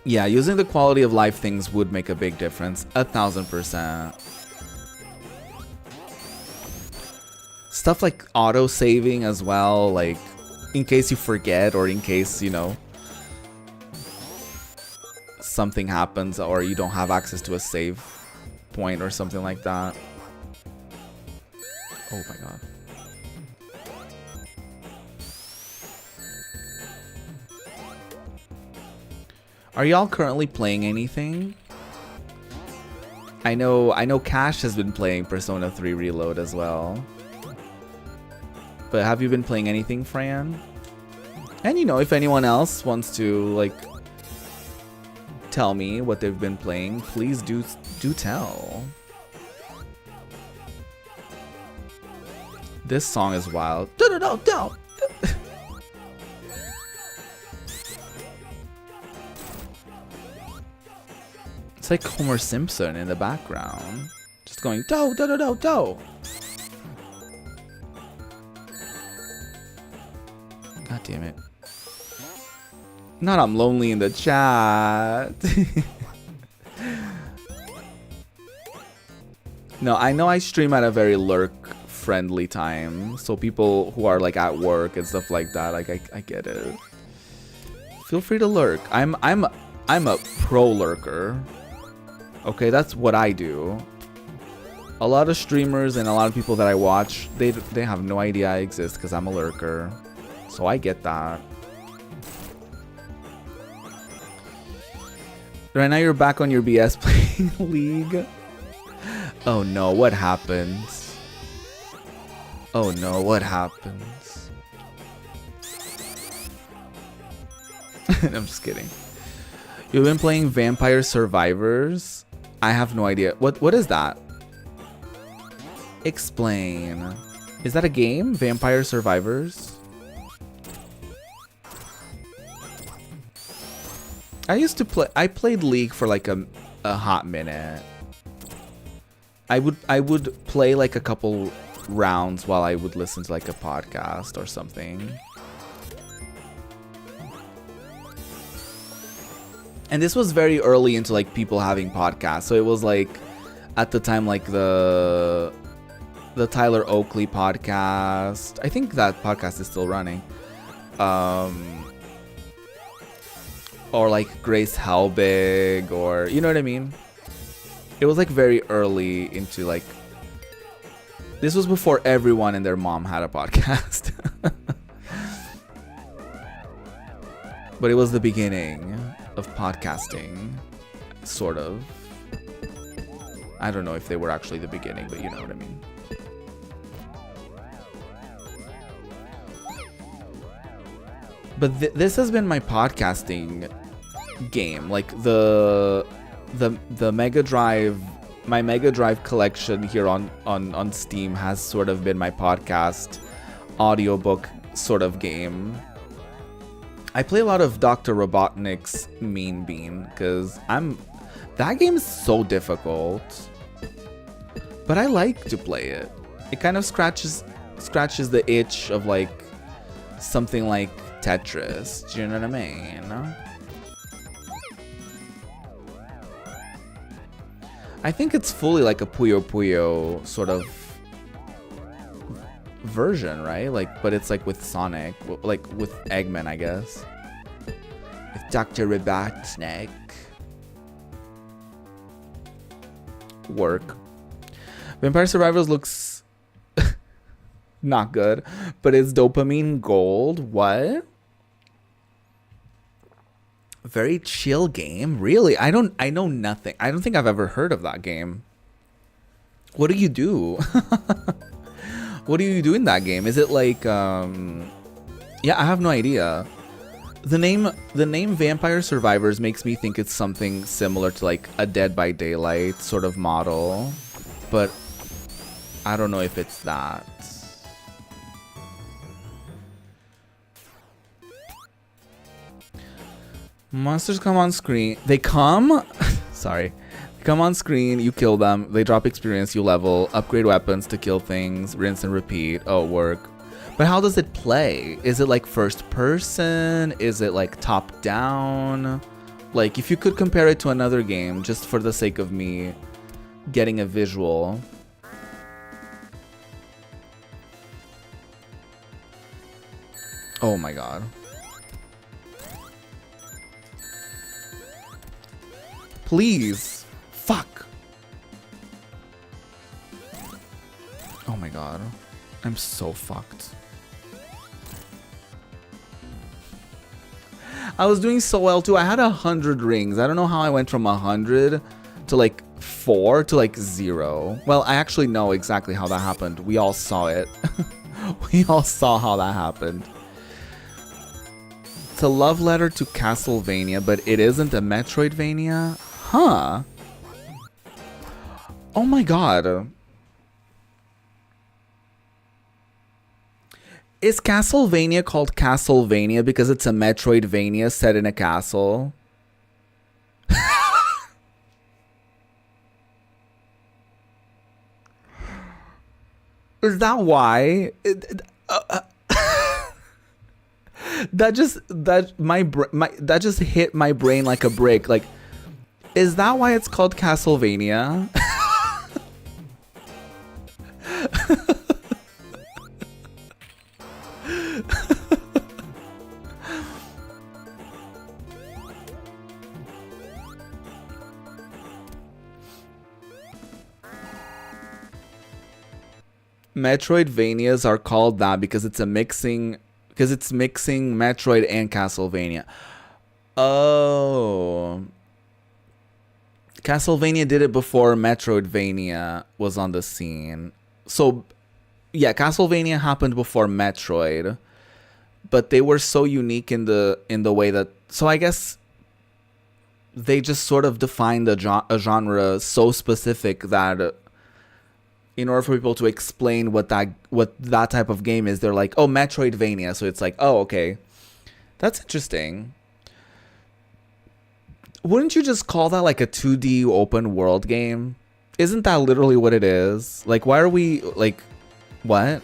Yeah, using the quality of life things would make a big difference. 1000%. Stuff like auto-saving as well, like, in case you forget or in case, you know, something happens or you don't have access to a save point or something like that. Oh my god. Are y'all currently playing anything? I know Cash has been playing Persona 3 Reload as well. But have you been playing anything, Fran? And you know, if anyone else wants to like tell me what they've been playing, please do tell. This song is wild. No. It's like Homer Simpson in the background, just going do. God damn it. Not I'm lonely in the chat. No, I know I stream at a very lurk friendly time, so people who are like at work and stuff like that, like I get it. Feel free to lurk. I'm a pro lurker. Okay, that's what I do. A lot of streamers and a lot of people that I watch, they have no idea I exist because I'm a lurker. So I get that. Right now you're back on your BS playing League. Oh no, what happens? Oh no, what happens? I'm just kidding. You've been playing Vampire Survivors? I have no idea. What is that? Explain. Is that a game? Vampire Survivors? I played League for like a hot minute. I would play like a couple rounds while I would listen to like a podcast or something. And this was very early into like people having podcasts. So it was like at the time like the Tyler Oakley podcast. I think that podcast is still running. Or like Grace Helbig, or you know what I mean? It was like very early into like, this was before everyone and their mom had a podcast. But it was the beginning of podcasting, sort of. I don't know if they were actually the beginning, but you know what I mean. But this has been my podcasting game, like the Mega Drive, my Mega Drive collection here on Steam has sort of been my podcast audiobook sort of game. I play a lot of Dr. Robotnik's Mean Bean because that game is so difficult, but I like to play it. It kind of scratches the itch of like something like Tetris. Do you know what I mean? I think it's fully like a Puyo Puyo sort of version, right? Like, but it's like with Sonic, like with Eggman, I guess. With Dr. Robotnik. Work. Vampire Survivors looks not good, but it's dopamine gold. What? Very chill game. Really? I know nothing. I don't think I've ever heard of that game. What do you do? What do you do in that game? Is it like yeah, I have no idea. The name Vampire Survivors makes me think it's something similar to like a Dead by Daylight sort of model, but I don't know if it's that. Monsters come on screen. They come? Sorry. They come on screen, you kill them, they drop experience, you level, upgrade weapons to kill things, rinse and repeat. Oh, work. But how does it play? Is it like first person? Is it like top down? Like, if you could compare it to another game, just for the sake of me getting a visual. Oh my god. Please. Fuck. Oh my god. I'm so fucked. I was doing so well too. I had 100 rings. I don't know how I went from 100 to like 4 to like 0. Well, I actually know exactly how that happened. We all saw it. We all saw how that happened. It's a love letter to Castlevania, but it isn't a Metroidvania. Huh. Oh my god. Is Castlevania called Castlevania because it's a Metroidvania set in a castle? Is that why? That just hit my brain like a brick. Like, is that why it's called Castlevania? Metroidvanias are called that because it's mixing Metroid and Castlevania. Oh. Castlevania did it before Metroidvania was on the scene. So yeah, Castlevania happened before Metroid, but they were so unique in the way that, so I guess they just sort of defined a genre so specific that in order for people to explain what that type of game is, they're like, oh, Metroidvania. So it's like, oh, okay, that's interesting. Wouldn't you just call that like a 2D open world game? Isn't that literally what it is? Like, why are we like, what?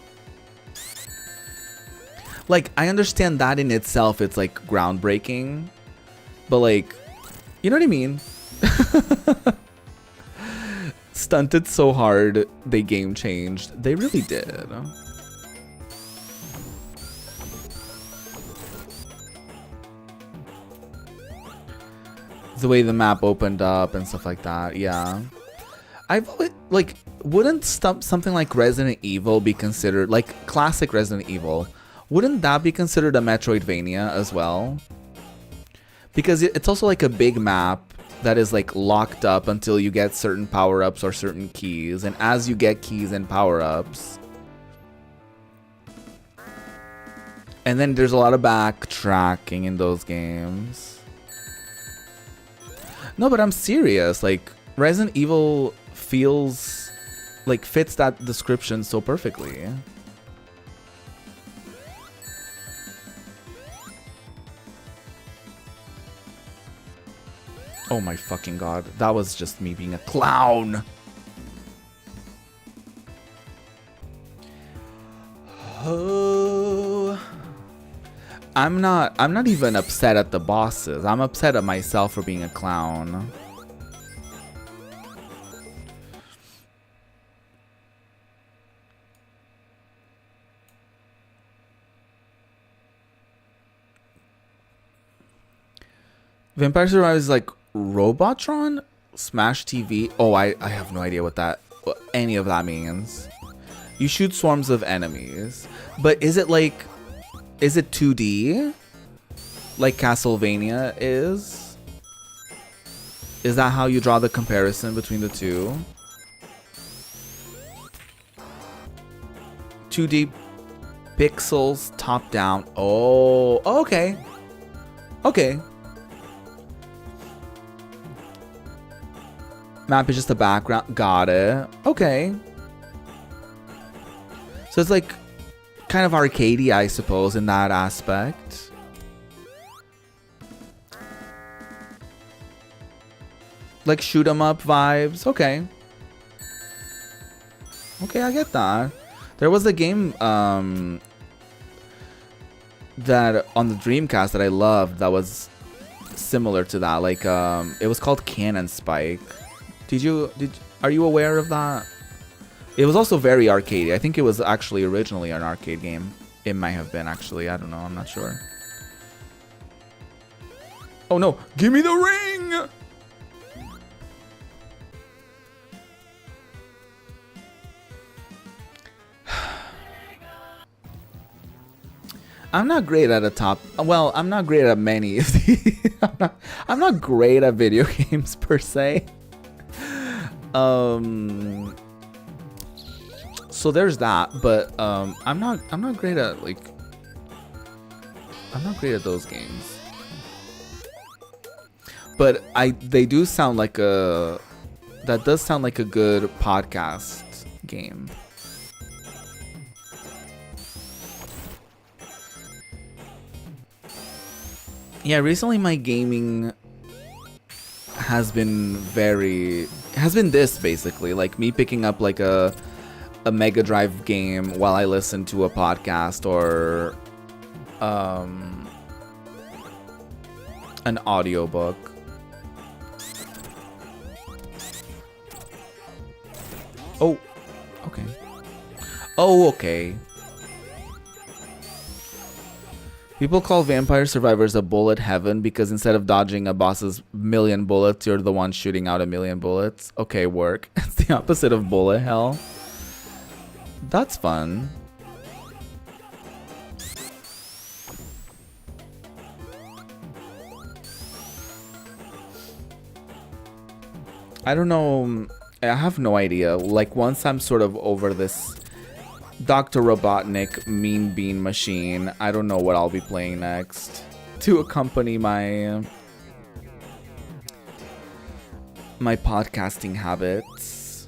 Like, I understand that in itself, it's like groundbreaking, but like, you know what I mean? Stunted so hard, they game changed. They really did. The way the map opened up and stuff like that, yeah. I've always, like, wouldn't something like Resident Evil be considered, like classic Resident Evil, wouldn't that be considered a Metroidvania as well? Because it's also like a big map that is like locked up until you get certain power-ups or certain keys, and as you get keys and power-ups, and then there's a lot of backtracking in those games. No, but I'm serious, like Resident Evil feels like fits that description so perfectly. Oh my fucking god. That was just me being a clown. Oh. I'm not even upset at the bosses. I'm upset at myself for being a clown. Vampire Survivors is like Robotron? Smash TV? Oh, I have no idea what any of that means. You shoot swarms of enemies. But is it 2D? Like Castlevania is? Is that how you draw the comparison between the two? 2D pixels top down. Oh, okay. Okay. Map is just a background. Got it. Okay. So it's like kind of arcadey, I suppose, in that aspect. Like shoot 'em up vibes. Okay. Okay, I get that. There was a game that on the Dreamcast that I loved that was similar to that. Like it was called Cannon Spike. Are you aware of that? It was also very arcadey. I think it was actually originally an arcade game. It might have been actually. I don't know. I'm not sure. Oh no! Give me the ring! I'm not great at well, I'm not great at many of the I'm not great at video games per se. So there's that, but I'm not great at I'm not great at those games. But they do sound like that does sound like a good podcast game. Yeah, recently my gaming has been this basically, like me picking up like a Mega Drive game while I listen to a podcast or an audiobook. Oh, okay. Oh, okay. People call Vampire Survivors a bullet heaven because instead of dodging a boss's million bullets, you're the one shooting out a million bullets. Okay, work. It's the opposite of bullet hell. That's fun. I don't know. I have no idea. Like, once I'm sort of over this Dr. Robotnik Mean Bean Machine, I don't know what I'll be playing next to accompany my podcasting habits.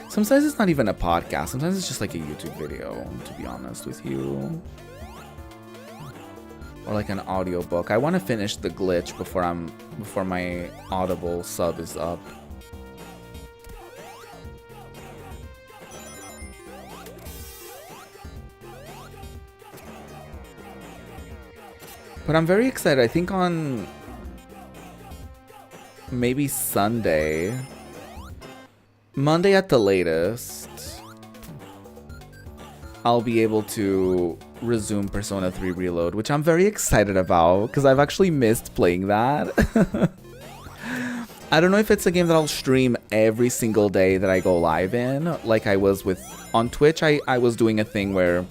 Sometimes it's not even a podcast. Sometimes it's just like a YouTube video, to be honest with you. Or like an audiobook. I want to finish The Glitch before my Audible sub is up. But I'm very excited. I think on maybe Sunday, Monday at the latest, I'll be able to resume Persona 3 Reload, which I'm very excited about because I've actually missed playing that. I don't know if it's a game that I'll stream every single day that I go live in, like I was on Twitch. I was doing a thing where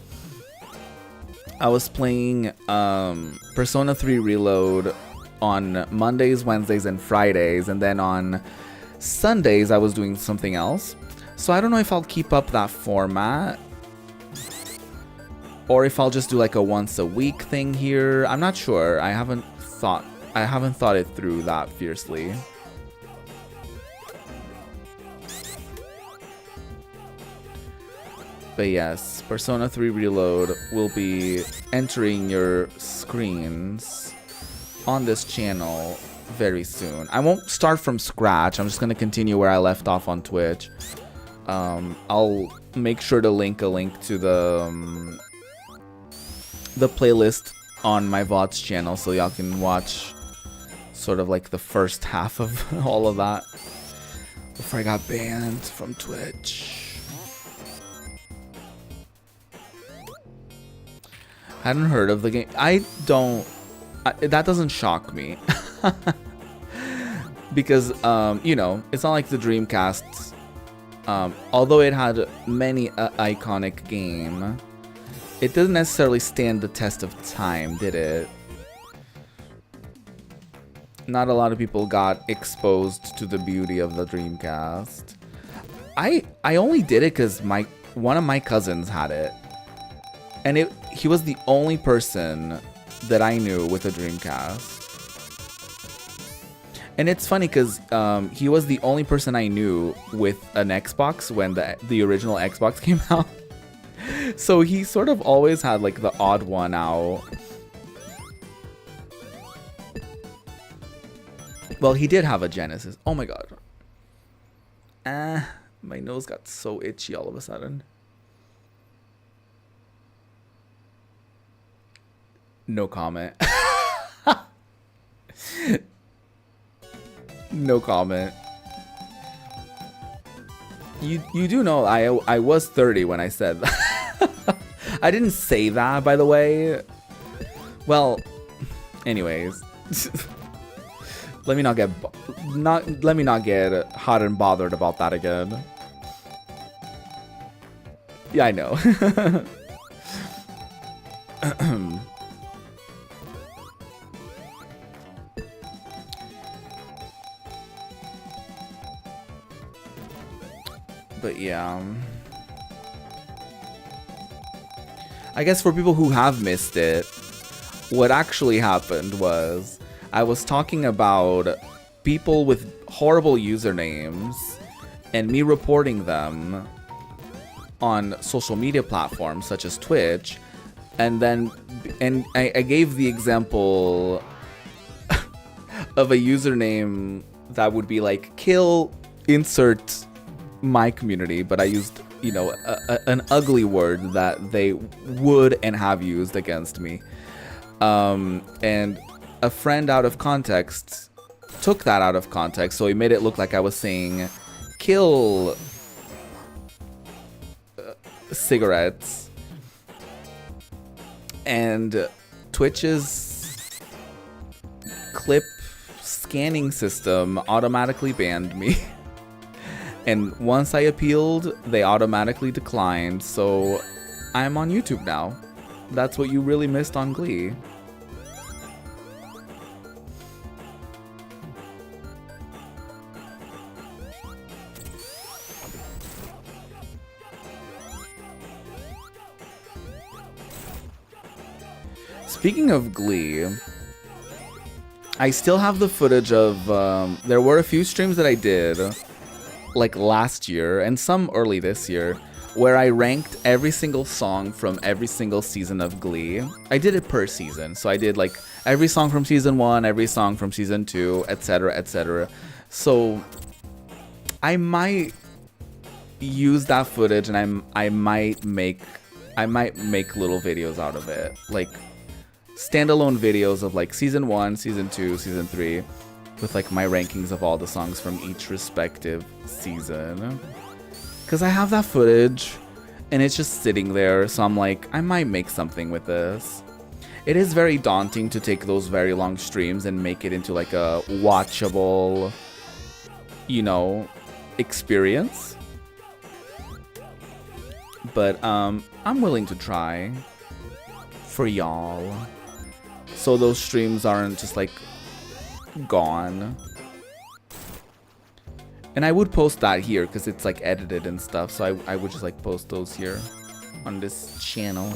I was playing Persona 3 Reload on Mondays, Wednesdays, and Fridays, and then on Sundays I was doing something else. So I don't know if I'll keep up that format or if I'll just do like a once a week thing here. I'm not sure. I haven't thought it through that fiercely. But yes, Persona 3 Reload will be entering your screens on this channel very soon. I won't start from scratch. I'm just going to continue where I left off on Twitch. I'll make sure to link to the playlist on my VODs channel so y'all can watch sort of like the first half of all of that before I got banned from Twitch. Hadn't heard of the game. That doesn't shock me. Because, you know, it's not like the Dreamcast, although it had many iconic game, it didn't necessarily stand the test of time, did it? Not a lot of people got exposed to the beauty of the Dreamcast. I only did it because one of my cousins had it. And he was the only person that I knew with a Dreamcast. And it's funny because he was the only person I knew with an Xbox when the original Xbox came out. So he sort of always had like the odd one out. Well, he did have a Genesis. Oh my god. My nose got so itchy all of a sudden. No comment. No comment. You do know I was 30 when I said that. I didn't say that, by the way. Well, anyways. Let me not get hot and bothered about that again. Yeah, I know. But yeah, I guess for people who have missed it, what actually happened was I was talking about people with horrible usernames and me reporting them on social media platforms such as Twitch, and I gave the example of a username that would be like kill insert my community, but I used, you know, an ugly word that they would and have used against me. And a friend out of context took that out of context, so he made it look like I was saying kill cigarettes. And Twitch's clip scanning system automatically banned me. And once I appealed, they automatically declined, so I'm on YouTube now. That's what you really missed on Glee. Speaking of Glee, I still have the footage of, there were a few streams that I did, like last year and some early this year, where I ranked every single song from every single season of Glee. I did it per season, so I did like every song from season 1, every song from season 2, etc, etc. So I might use that footage and I might make little videos out of it, like standalone videos of like season 1, season 2, season 3, with like my rankings of all the songs from each respective season. Because I have that footage and it's just sitting there, so I'm like, I might make something with this. It is very daunting to take those very long streams and make it into like a watchable, you know, experience. But I'm willing to try for y'all, so those streams aren't just like gone. And I would post that here because it's like edited and stuff, so I would just like post those here on this channel.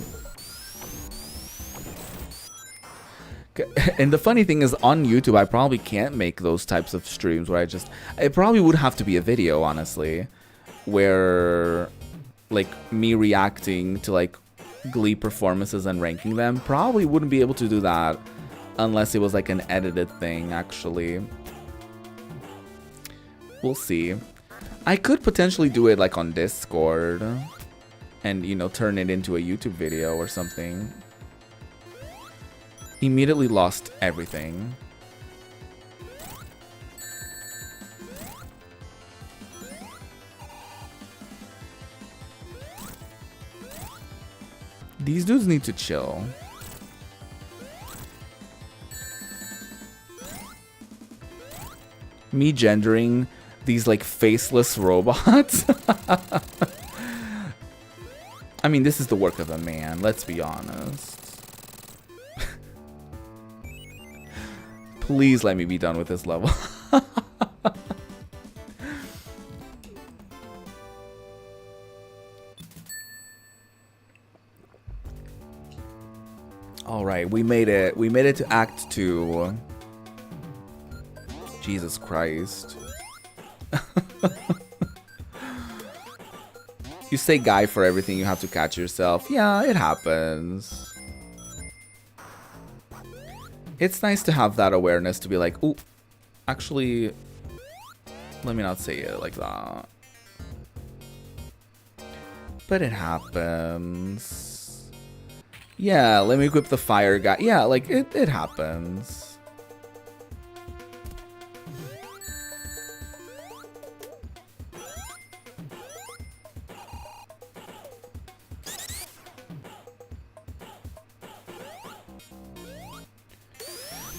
And the funny thing is, on YouTube I probably can't make those types of streams where it probably would have to be a video, honestly, where like me reacting to like Glee performances and ranking them. Probably wouldn't be able to do that unless it was like an edited thing, actually. We'll see. I could potentially do it like on Discord and, you know, turn it into a YouTube video or something. Immediately lost everything. These dudes need to chill. Me gendering these like faceless robots. I mean, this is the work of a man, let's be honest. Please let me be done with this level. All right, we made it. We made it to Act 2. Jesus Christ. You say guy for everything, you have to catch yourself. Yeah, it happens. It's nice to have that awareness to be like, ooh, actually, let me not say it like that. But it happens. Yeah, let me equip the fire guy. Yeah, like, it happens.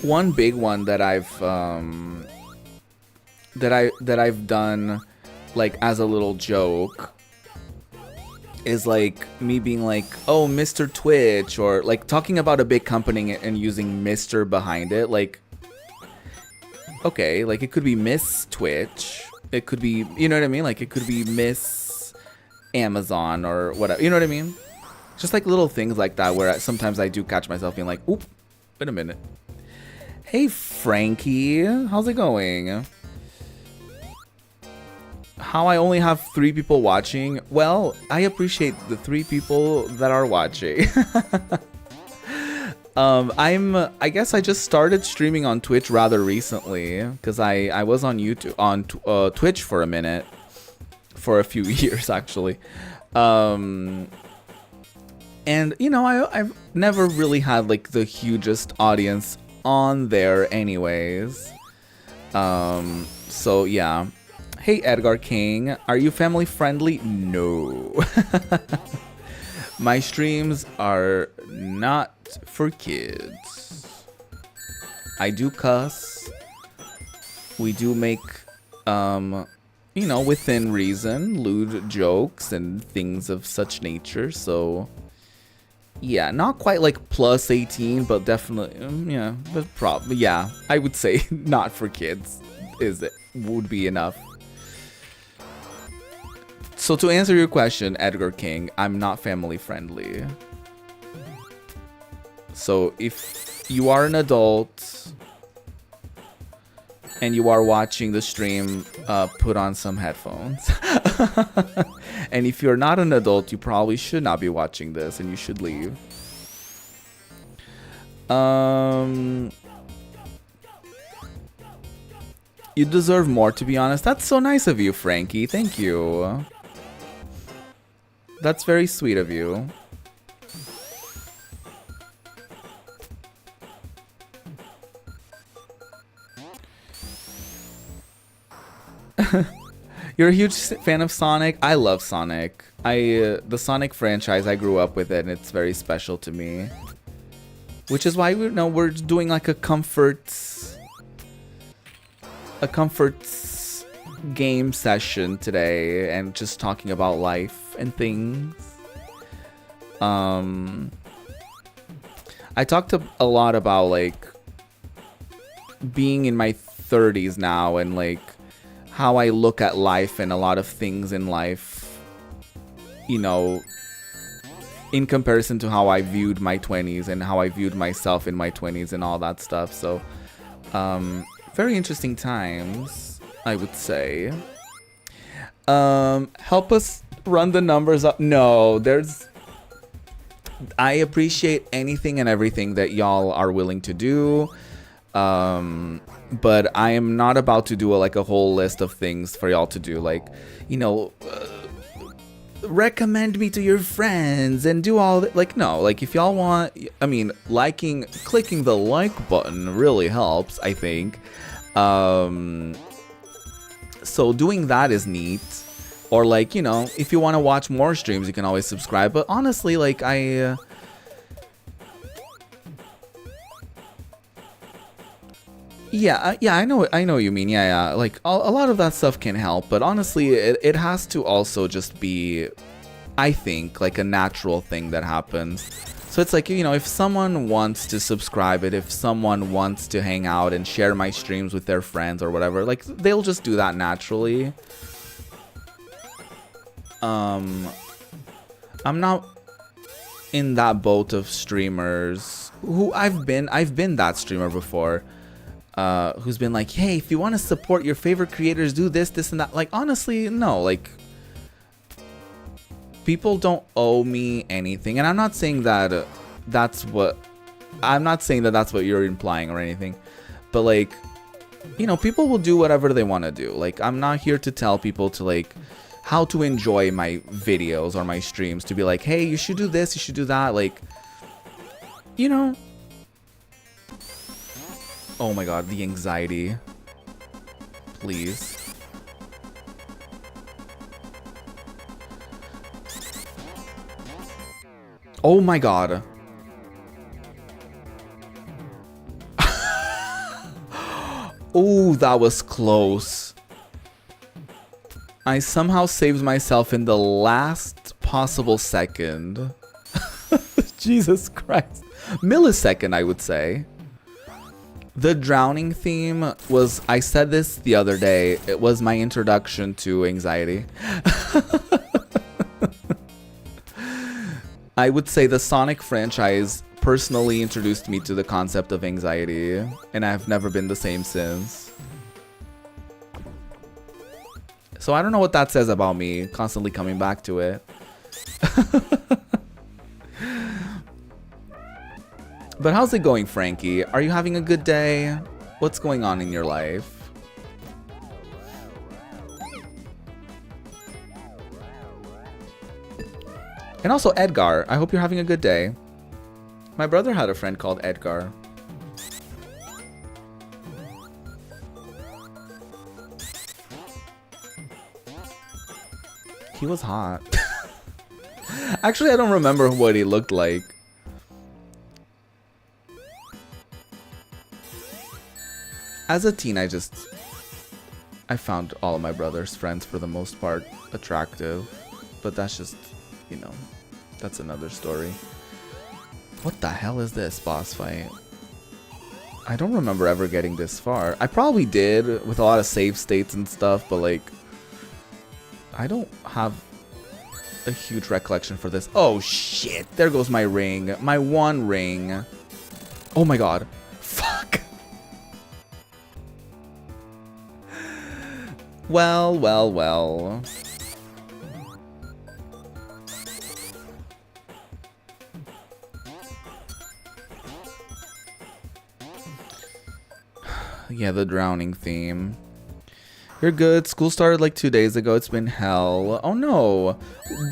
One big one that I've done like as a little joke is like me being like, oh, Mr. Twitch, or like talking about a big company and using Mr. behind it. Like, okay, like it could be Miss Twitch, it could be, you know what I mean, like it could be Miss Amazon or whatever, you know what I mean? Just like little things like that where sometimes I do catch myself being like, oop, wait a minute. Hey Frankie, how's it going? How I only have 3 people watching? Well, I appreciate the 3 people that are watching. I guess I just started streaming on Twitch rather recently because I was on YouTube, on Twitch for a minute, for a few years actually. And you know, I've never really had like the hugest audience on there anyways. So yeah. Hey Edgar King, are you family friendly? No. My streams are not for kids. I do cuss. We do make you know, within reason, lewd jokes and things of such nature, so yeah, not quite like plus 18, but definitely, yeah, but probably, yeah, I would say not for kids would be enough. So to answer your question, Edgar King, I'm not family friendly. So if you are an adult and you are watching the stream, put on some headphones. And if you're not an adult, you probably should not be watching this and you should leave. You deserve more, to be honest. That's so nice of you, Frankie. Thank you. That's very sweet of you. You're a huge fan of Sonic? I love Sonic. The Sonic franchise, I grew up with it and it's very special to me. Which is why we're doing like a comfort game session today and just talking about life and things. I talked a lot about like being in my 30s now and like how I look at life and a lot of things in life, you know, in comparison to how I viewed my 20s and how I viewed myself in my 20s and all that stuff. So, very interesting times, I would say. Help us run the numbers up. No, I appreciate anything and everything that y'all are willing to do. But I am not about to do like a whole list of things for y'all to do. Like, you know, recommend me to your friends and do all that. Like, no, like if y'all want, I mean, clicking the like button really helps, I think. So doing that is neat. Or like, you know, if you want to watch more streams, you can always subscribe. But honestly, like Yeah, yeah, I know what you mean. Yeah, yeah. Like a lot of that stuff can help, but honestly, it has to also just be, I think, like a natural thing that happens. So it's like, you know, if someone wants to subscribe it, if someone wants to hang out and share my streams with their friends or whatever, like they'll just do that naturally. I'm not in that boat of streamers who I've been that streamer before, who's been like, hey, if you want to support your favorite creators, do this, this, and that. Like, honestly, no, like, people don't owe me anything, and I'm not saying that that's what you're implying or anything, but like, you know, people will do whatever they want to do. Like, I'm not here to tell people to like how to enjoy my videos or my streams, to be like, hey, you should do this, you should do that, like, you know. Oh my god, the anxiety. Please. Oh my god. Oh, that was close. I somehow saved myself in the last possible second. Jesus Christ. Millisecond, I would say. The drowning theme was, I said this the other day, it was my introduction to anxiety. I would say the Sonic franchise personally introduced me to the concept of anxiety, and I've never been the same since. So I don't know what that says about me, constantly coming back to it. But how's it going, Frankie? Are you having a good day? What's going on in your life? And also Edgar, I hope you're having a good day. My brother had a friend called Edgar. He was hot. Actually, I don't remember what he looked like. As a teen, I found all of my brother's friends for the most part attractive. But that's just, you know, that's another story. What the hell is this boss fight? I don't remember ever getting this far. I probably did with a lot of save states and stuff, but like, I don't have a huge recollection for this. Oh shit, there goes my ring. My one ring. Oh my god. Fuck. Well, well, well. Yeah, the drowning theme. You're good. School started like 2 days ago. It's been hell. Oh no.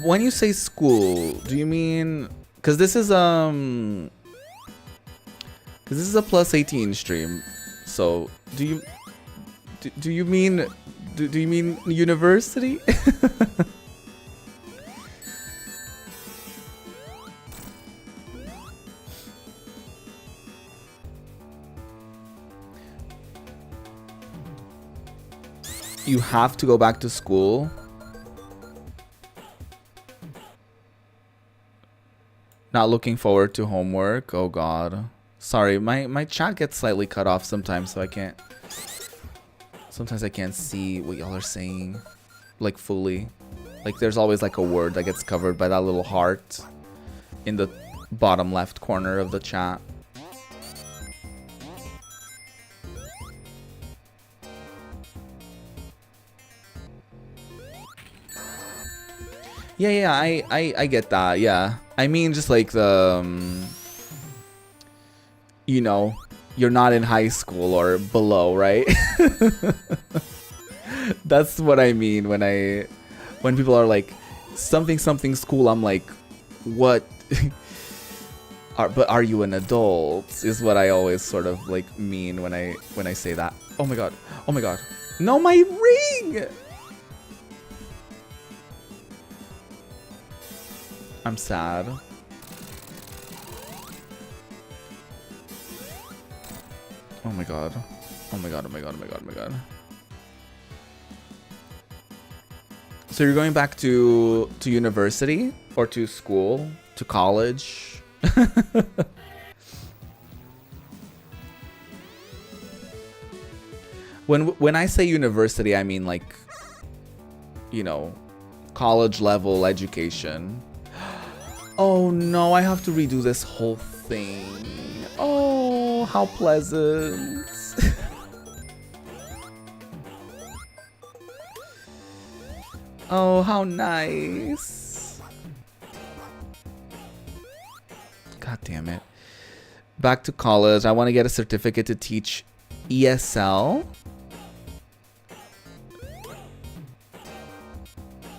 When you say school, do you mean... Because this is a plus 18 stream. So, do you mean... Do you mean university? You have to go back to school? Not looking forward to homework? Oh god. Sorry, my chat gets slightly cut off sometimes, so I can't... Sometimes I can't see what y'all are saying, like, fully. Like, there's always, like, a word that gets covered by that little heart in the bottom left corner of the chat. Yeah, I get that, yeah. I mean, just like the, you know, you're not in high school or below, right? That's what I mean when people are like, something school, I'm like, what? But are you an adult? Is what I always sort of like mean when I say that. Oh my god. Oh my god. No, my ring! I'm sad. Oh my god. Oh my god, oh my god, oh my god, oh my god. So you're going back to university or to school, to college? When I say university, I mean like, you know, college level education. Oh no, I have to redo this whole thing. Oh, how pleasant. Oh, how nice. God damn it. Back to college. I want to get a certificate to teach ESL.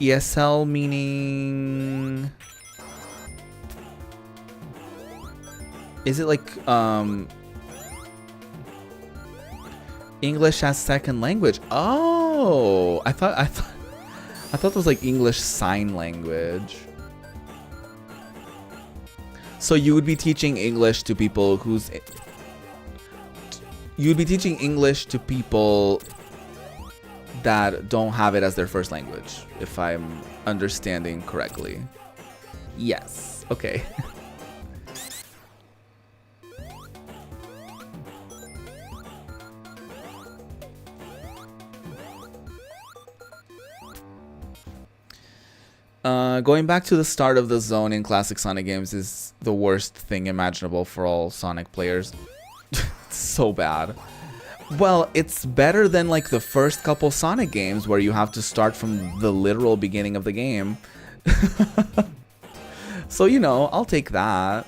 ESL meaning... Is it like English as second language? Oh, I thought it was like English Sign Language. So you would be teaching English to people who's... You'd be teaching English to people that don't have it as their first language, if I'm understanding correctly. Yes. Okay. Going back to the start of the zone in classic Sonic games is the worst thing imaginable for all Sonic players. It's so bad. Well, it's better than like the first couple Sonic games where you have to start from the literal beginning of the game. So, you know, I'll take that.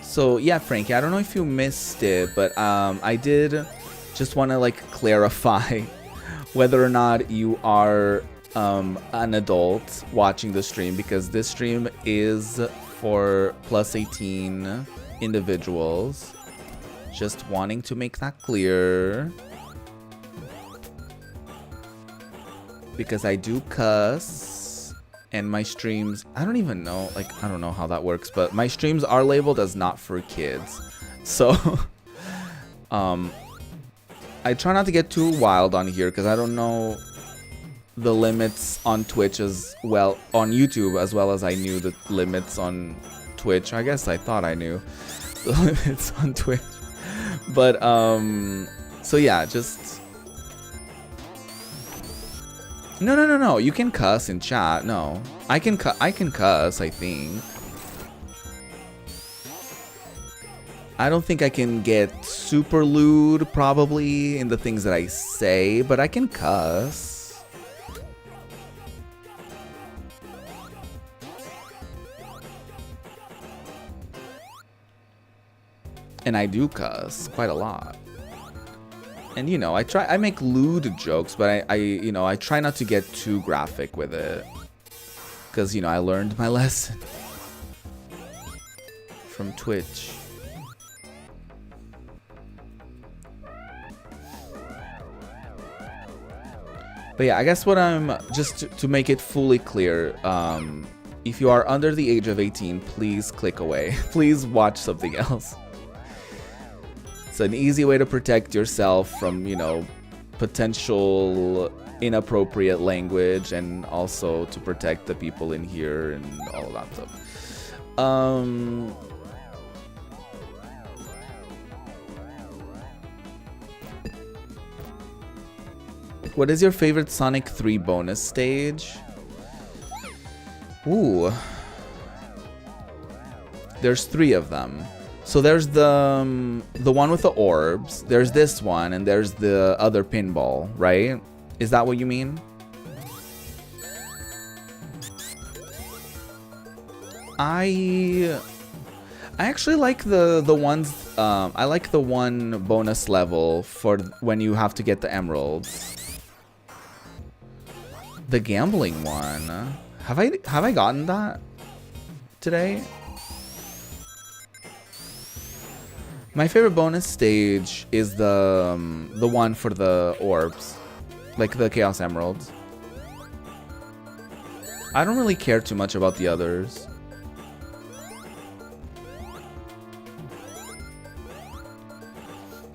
So yeah, Frankie, I don't know if you missed it, but I did just want to like clarify whether or not you are an adult watching the stream, because this stream is for plus 18 individuals. Just wanting to make that clear, because I do cuss. And my streams, I don't even know, like, I don't know how that works, but my streams are labeled as not for kids. So, I try not to get too wild on here because I don't know the limits on Twitch as well, on YouTube, as well as I knew the limits on Twitch. I guess I thought I knew the limits on Twitch. But, so yeah, just... No. You can cuss in chat. No, I can cuss. I think. I don't think I can get super lewd, probably, in the things that I say, but I can cuss. And I do cuss quite a lot. And, you know, I make lewd jokes, but I try not to get too graphic with it. Because, you know, I learned my lesson from Twitch. But yeah, I guess what I'm, just to make it fully clear, if you are under the age of 18, please click away. Please watch something else. It's an easy way to protect yourself from, you know, potential inappropriate language, and also to protect the people in here and all of that stuff. What is your favorite Sonic 3 bonus stage? Ooh. There's 3 of them. So there's the one with the orbs, there's this one, and there's the other pinball, right? Is that what you mean? I actually like the ones, I like the one bonus level for when you have to get the emeralds. The gambling one. Have I gotten that today? My favorite bonus stage is the one for the orbs, like the Chaos Emeralds. I don't really care too much about the others.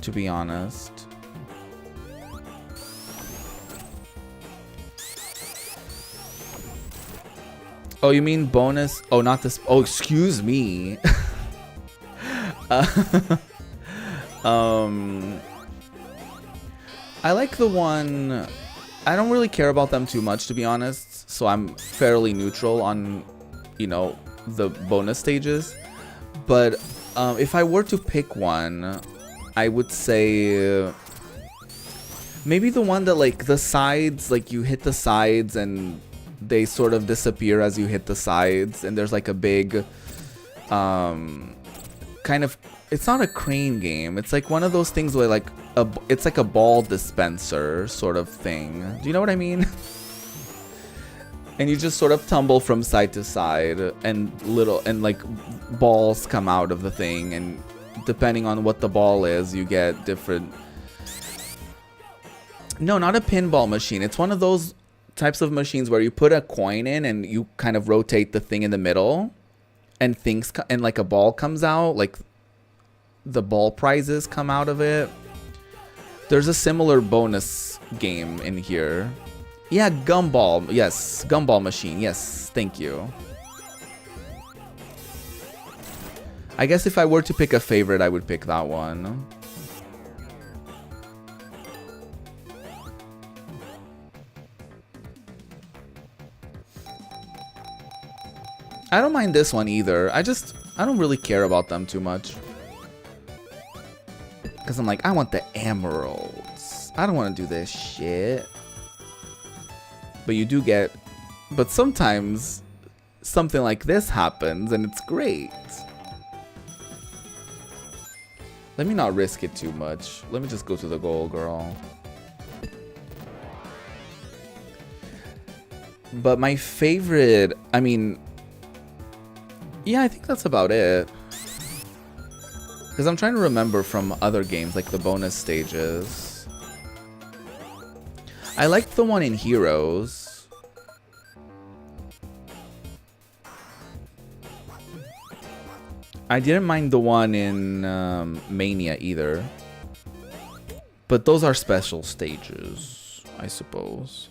To be honest. Oh, you mean bonus? Oh, not this. Oh, excuse me. I like the one. I don't really care about them too much, to be honest. So I'm fairly neutral on, you know, the bonus stages. But if I were to pick one, I would say maybe the one that, like, the sides, like you hit the sides and they sort of disappear as you hit the sides, and there's like a big kind of, it's not a crane game, it's like one of those things where like it's like a ball dispenser sort of thing. Do you know what I mean? And you just sort of tumble from side to side, and like balls come out of the thing, and depending on what the ball is, you get different. No, not a pinball machine. It's one of those types of machines where you put a coin in and you kind of rotate the thing in the middle, and and like a ball comes out, like the ball prizes come out of it. There's a similar bonus game in here. Yeah, Gumball. Yes, Gumball machine. Yes, thank you. I guess if I were to pick a favorite, I would pick that one. I don't mind this one either. I don't really care about them too much. Because I'm like, I want the emeralds. I don't want to do this shit. But you do get... But sometimes something like this happens and it's great. Let me not risk it too much. Let me just go to the goal, girl. But my favorite... I mean... Yeah, I think that's about it. Because I'm trying to remember from other games, like the bonus stages. I liked the one in Heroes. I didn't mind the one in Mania either. But those are special stages, I suppose.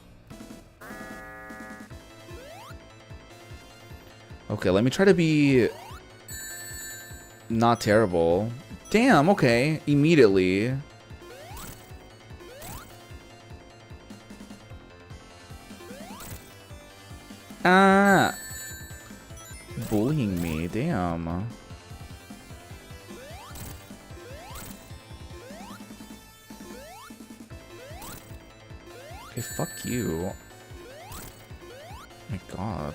Okay, let me try to be not terrible. Damn, okay. Immediately. Ah. Bullying me, damn. Okay, fuck you. My god.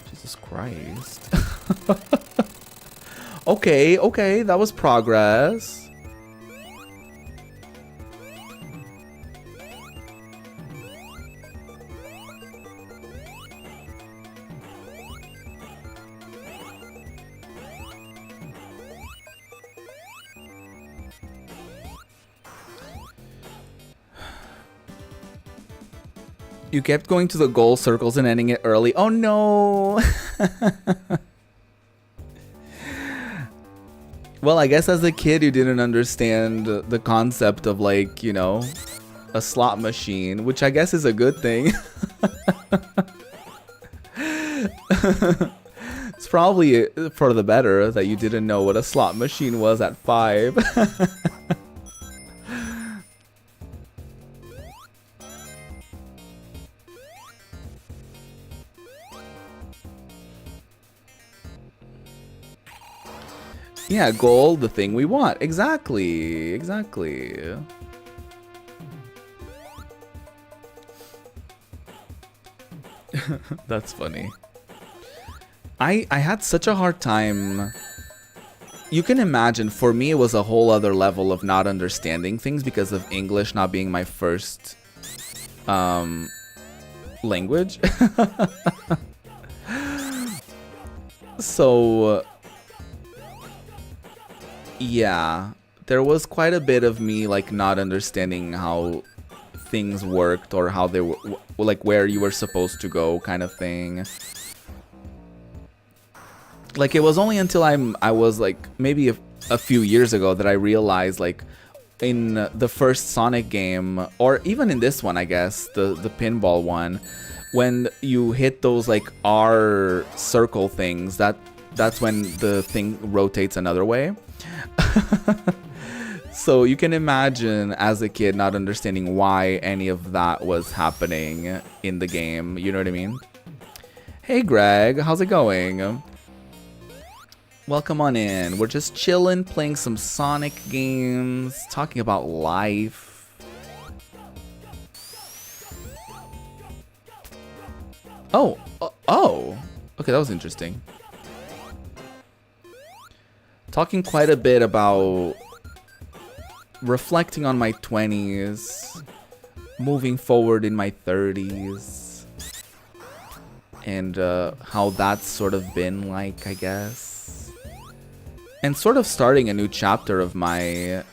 Jesus Christ. Okay, that was progress. You kept going to the goal circles and ending it early. Oh no! Well, I guess as a kid you didn't understand the concept of, like, you know, a slot machine, which I guess is a good thing. It's probably for the better that you didn't know what a slot machine was at 5. Yeah, gold, the thing we want. Exactly, exactly. That's funny. I had such a hard time. You can imagine, for me, it was a whole other level of not understanding things because of English not being my first language. So Yeah, there was quite a bit of me like not understanding how things worked or how they were, like where you were supposed to go, kind of thing. Like it was only until I was like maybe a few years ago that I realized, like in the first Sonic game, or even in this one, I guess the pinball one, when you hit those like R circle things, that's when the thing rotates another way. So you can imagine as a kid not understanding why any of that was happening in the game. You know what I mean? Hey Greg, how's it going? Welcome on in. We're just chilling, playing some Sonic games, talking about life. Oh, okay, that was interesting. Talking quite a bit about reflecting on my 20s, moving forward in my 30s, and how that's sort of been like, I guess. And sort of starting a new chapter of my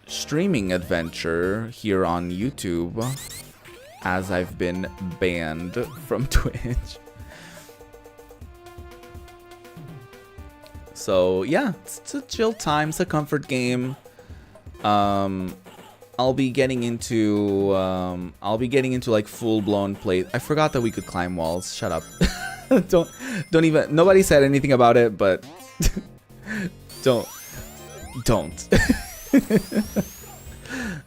streaming adventure here on YouTube, as I've been banned from Twitch. So yeah, it's a chill time, it's a comfort game. I'll be getting into like full-blown play. I forgot that we could climb walls. Shut up. don't even, nobody said anything about it, but don't.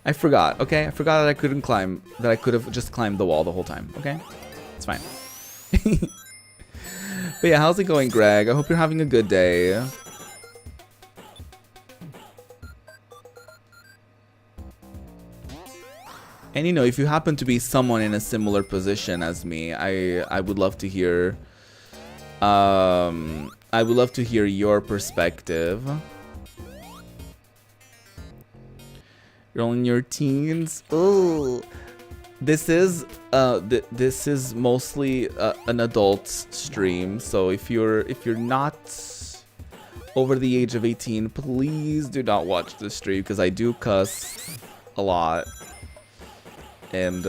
I forgot, okay? I forgot that I couldn't climb, that I could have just climbed the wall the whole time, okay? It's fine. But yeah, how's it going, Greg? I hope you're having a good day. And you know, if you happen to be someone in a similar position as me, I would love to hear your perspective. You're all in your teens. Ooh. This is mostly an adult stream, so if you're not over the age of 18, please do not watch this stream, because I do cuss a lot and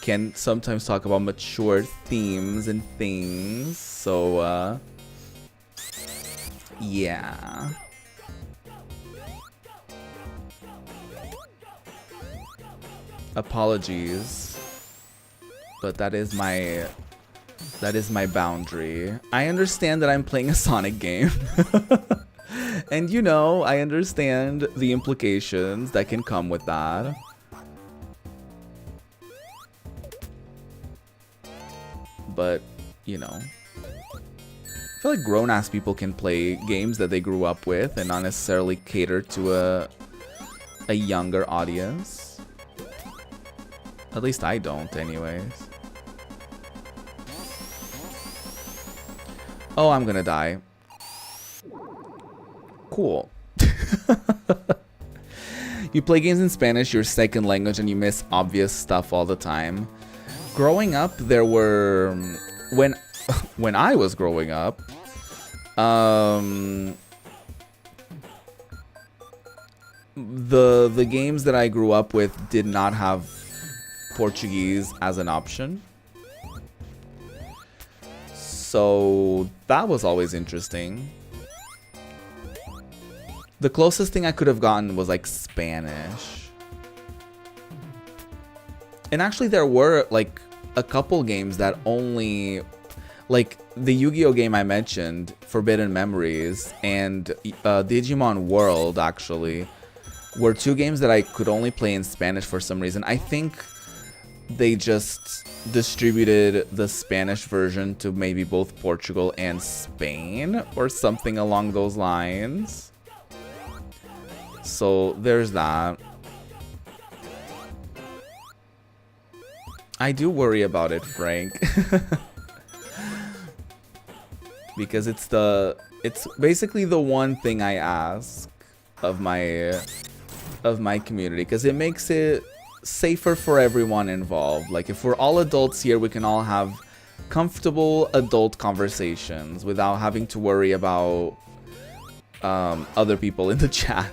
can sometimes talk about mature themes and things. So yeah. Apologies, but that is my boundary. I understand that I'm playing a Sonic game. And you know, I understand the implications that can come with that. But, you know, I feel like grown-ass people can play games that they grew up with and not necessarily cater to a younger audience. At least I don't, anyways. Oh, I'm gonna die. Cool. You play games in Spanish, your second language, and you miss obvious stuff all the time. Growing up, there were... When I was growing up, the games that I grew up with did not have Portuguese as an option. So that was always interesting. The closest thing I could have gotten was like Spanish. And actually there were like a couple games that only, like the Yu-Gi-Oh game I mentioned, Forbidden Memories, and Digimon World actually, were two games that I could only play in Spanish for some reason. I think they just distributed the Spanish version to maybe both Portugal and Spain or something along those lines. So there's that. I do worry about it, Frank. Because it's basically the one thing I ask of my community, because it makes it safer for everyone involved. Like if we're all adults here, we can all have comfortable adult conversations without having to worry about other people in the chat.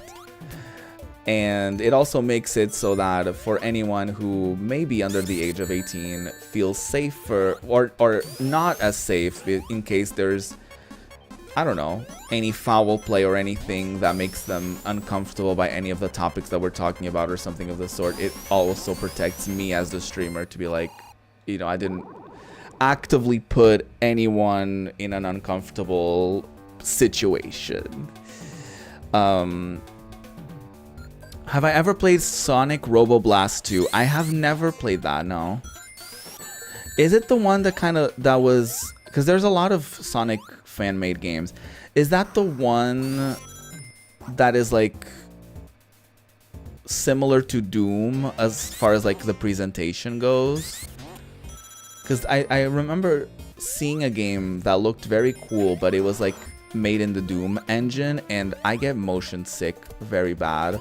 And it also makes it so that for anyone who may be under the age of 18 feels safer or not as safe in case there's, I don't know, any foul play or anything that makes them uncomfortable by any of the topics that we're talking about or something of the sort. It also protects me as the streamer to be like, you know, I didn't actively put anyone in an uncomfortable situation. Have I ever played Sonic Robo Blast 2? I have never played that, no. Is it the one that was... Because there's a lot of Sonic fan-made games. Is that the one that is like similar to Doom as far as like the presentation goes? Because I remember seeing a game that looked very cool, but it was like made in the Doom engine, and I get motion sick very bad.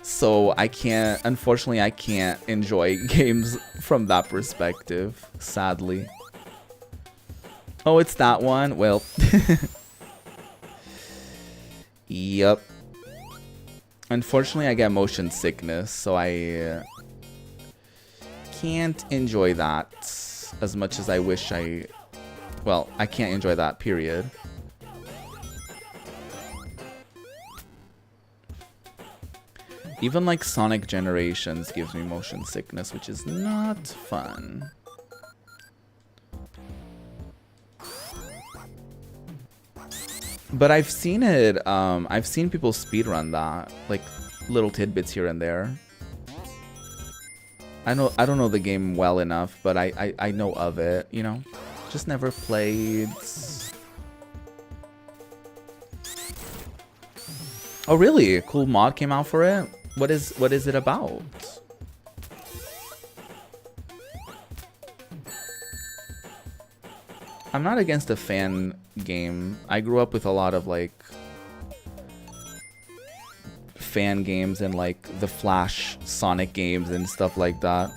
So I can't, unfortunately, I can't enjoy games from that perspective, sadly. Oh, it's that one? Well, yep. Unfortunately, I get motion sickness, so I can't enjoy that as much as I wish well, I can't enjoy that, period. Even like Sonic Generations gives me motion sickness, which is not fun. But I've seen it, I've seen people speedrun that, like little tidbits here and there. I don't know the game well enough, but I know of it, you know? Just never played. Oh really? A cool mod came out for it? What is it about? I'm not against a fan game. I grew up with a lot of like fan games and like the Flash Sonic games and stuff like that.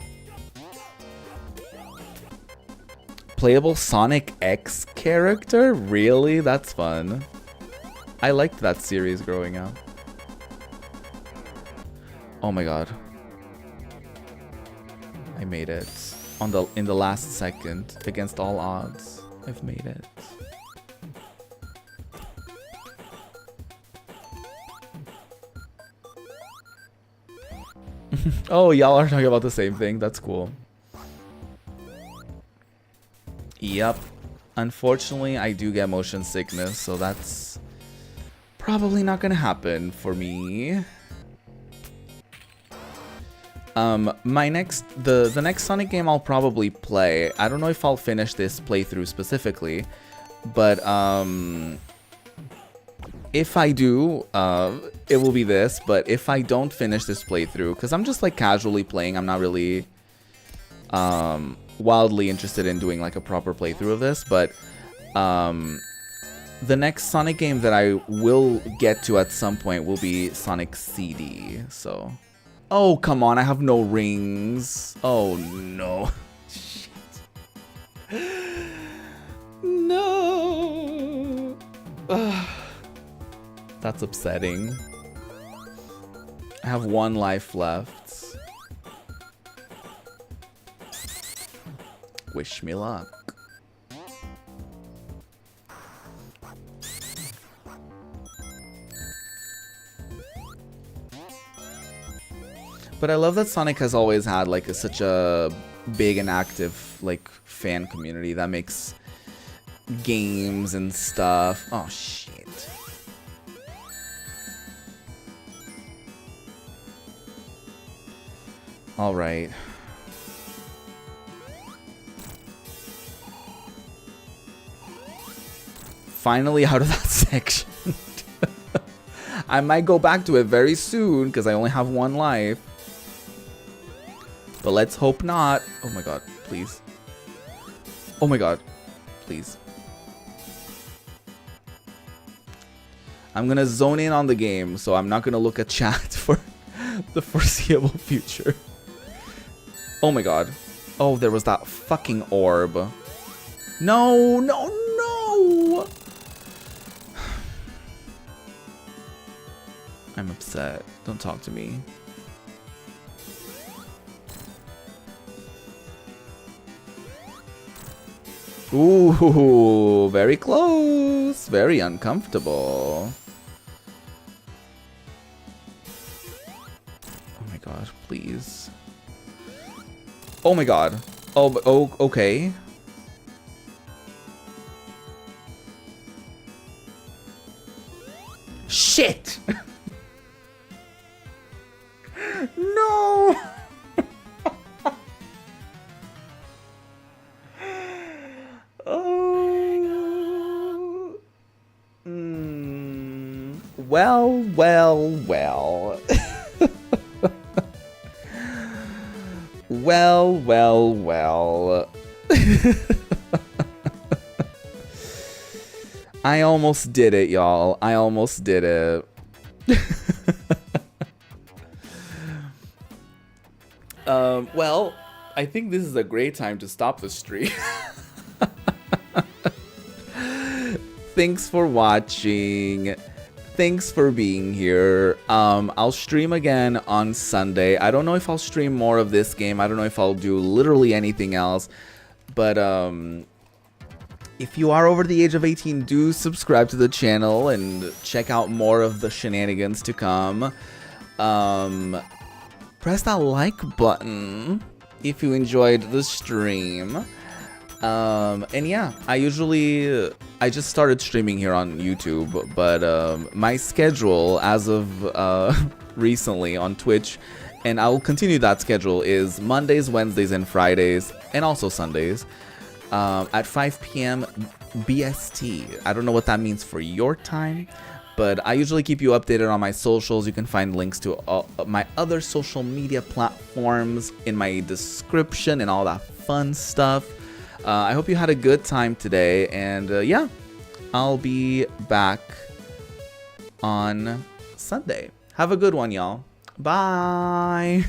Playable Sonic X character? Really? That's fun. I liked that series growing up. Oh my god. I made it. In the last second. Against all odds. I've made it. Oh, y'all are talking about the same thing. That's cool. Yep. Unfortunately, I do get motion sickness, so that's probably not gonna happen for me. The next Sonic game I'll probably play, I don't know if I'll finish this playthrough specifically, but if I do, it will be this. But if I don't finish this playthrough, because I'm just like casually playing, I'm not really wildly interested in doing like a proper playthrough of this, but the next Sonic game that I will get to at some point will be Sonic CD, so... Oh, come on, I have no rings. Oh, no. Shit. No. That's upsetting. I have one life left. Wish me luck. But I love that Sonic has always had like such a big and active like fan community that makes games and stuff. Oh shit. All right. Finally out of that section. I might go back to it very soon because I only have one life. But let's hope not. Oh my god, please. Oh my god, please. I'm gonna zone in on the game, so I'm not gonna look at chat for the foreseeable future. Oh my god. Oh, there was that fucking orb. No, no, no! I'm upset. Don't talk to me. Ooh, very close. Very uncomfortable. Oh my god, please. Oh my god. Oh, okay. Shit! No! Oh. Well, well, well. Well, well, well. I almost did it, y'all. I almost did it. Well, I think this is a great time to stop the stream. Thanks for watching. Thanks for being here. I'll stream again on Sunday. I don't know if I'll stream more of this game. I don't know if I'll do literally anything else. But if you are over the age of 18, do subscribe to the channel and check out more of the shenanigans to come. Press that like button if you enjoyed the stream. And yeah, I just started streaming here on YouTube, but my schedule as of recently on Twitch, and I will continue that schedule, is Mondays, Wednesdays, and Fridays, and also Sundays, at 5 p.m. BST. I don't know what that means for your time, but I usually keep you updated on my socials. You can find links to all my other social media platforms in my description and all that fun stuff. I hope you had a good time today, and yeah, I'll be back on Sunday. Have a good one, y'all. Bye.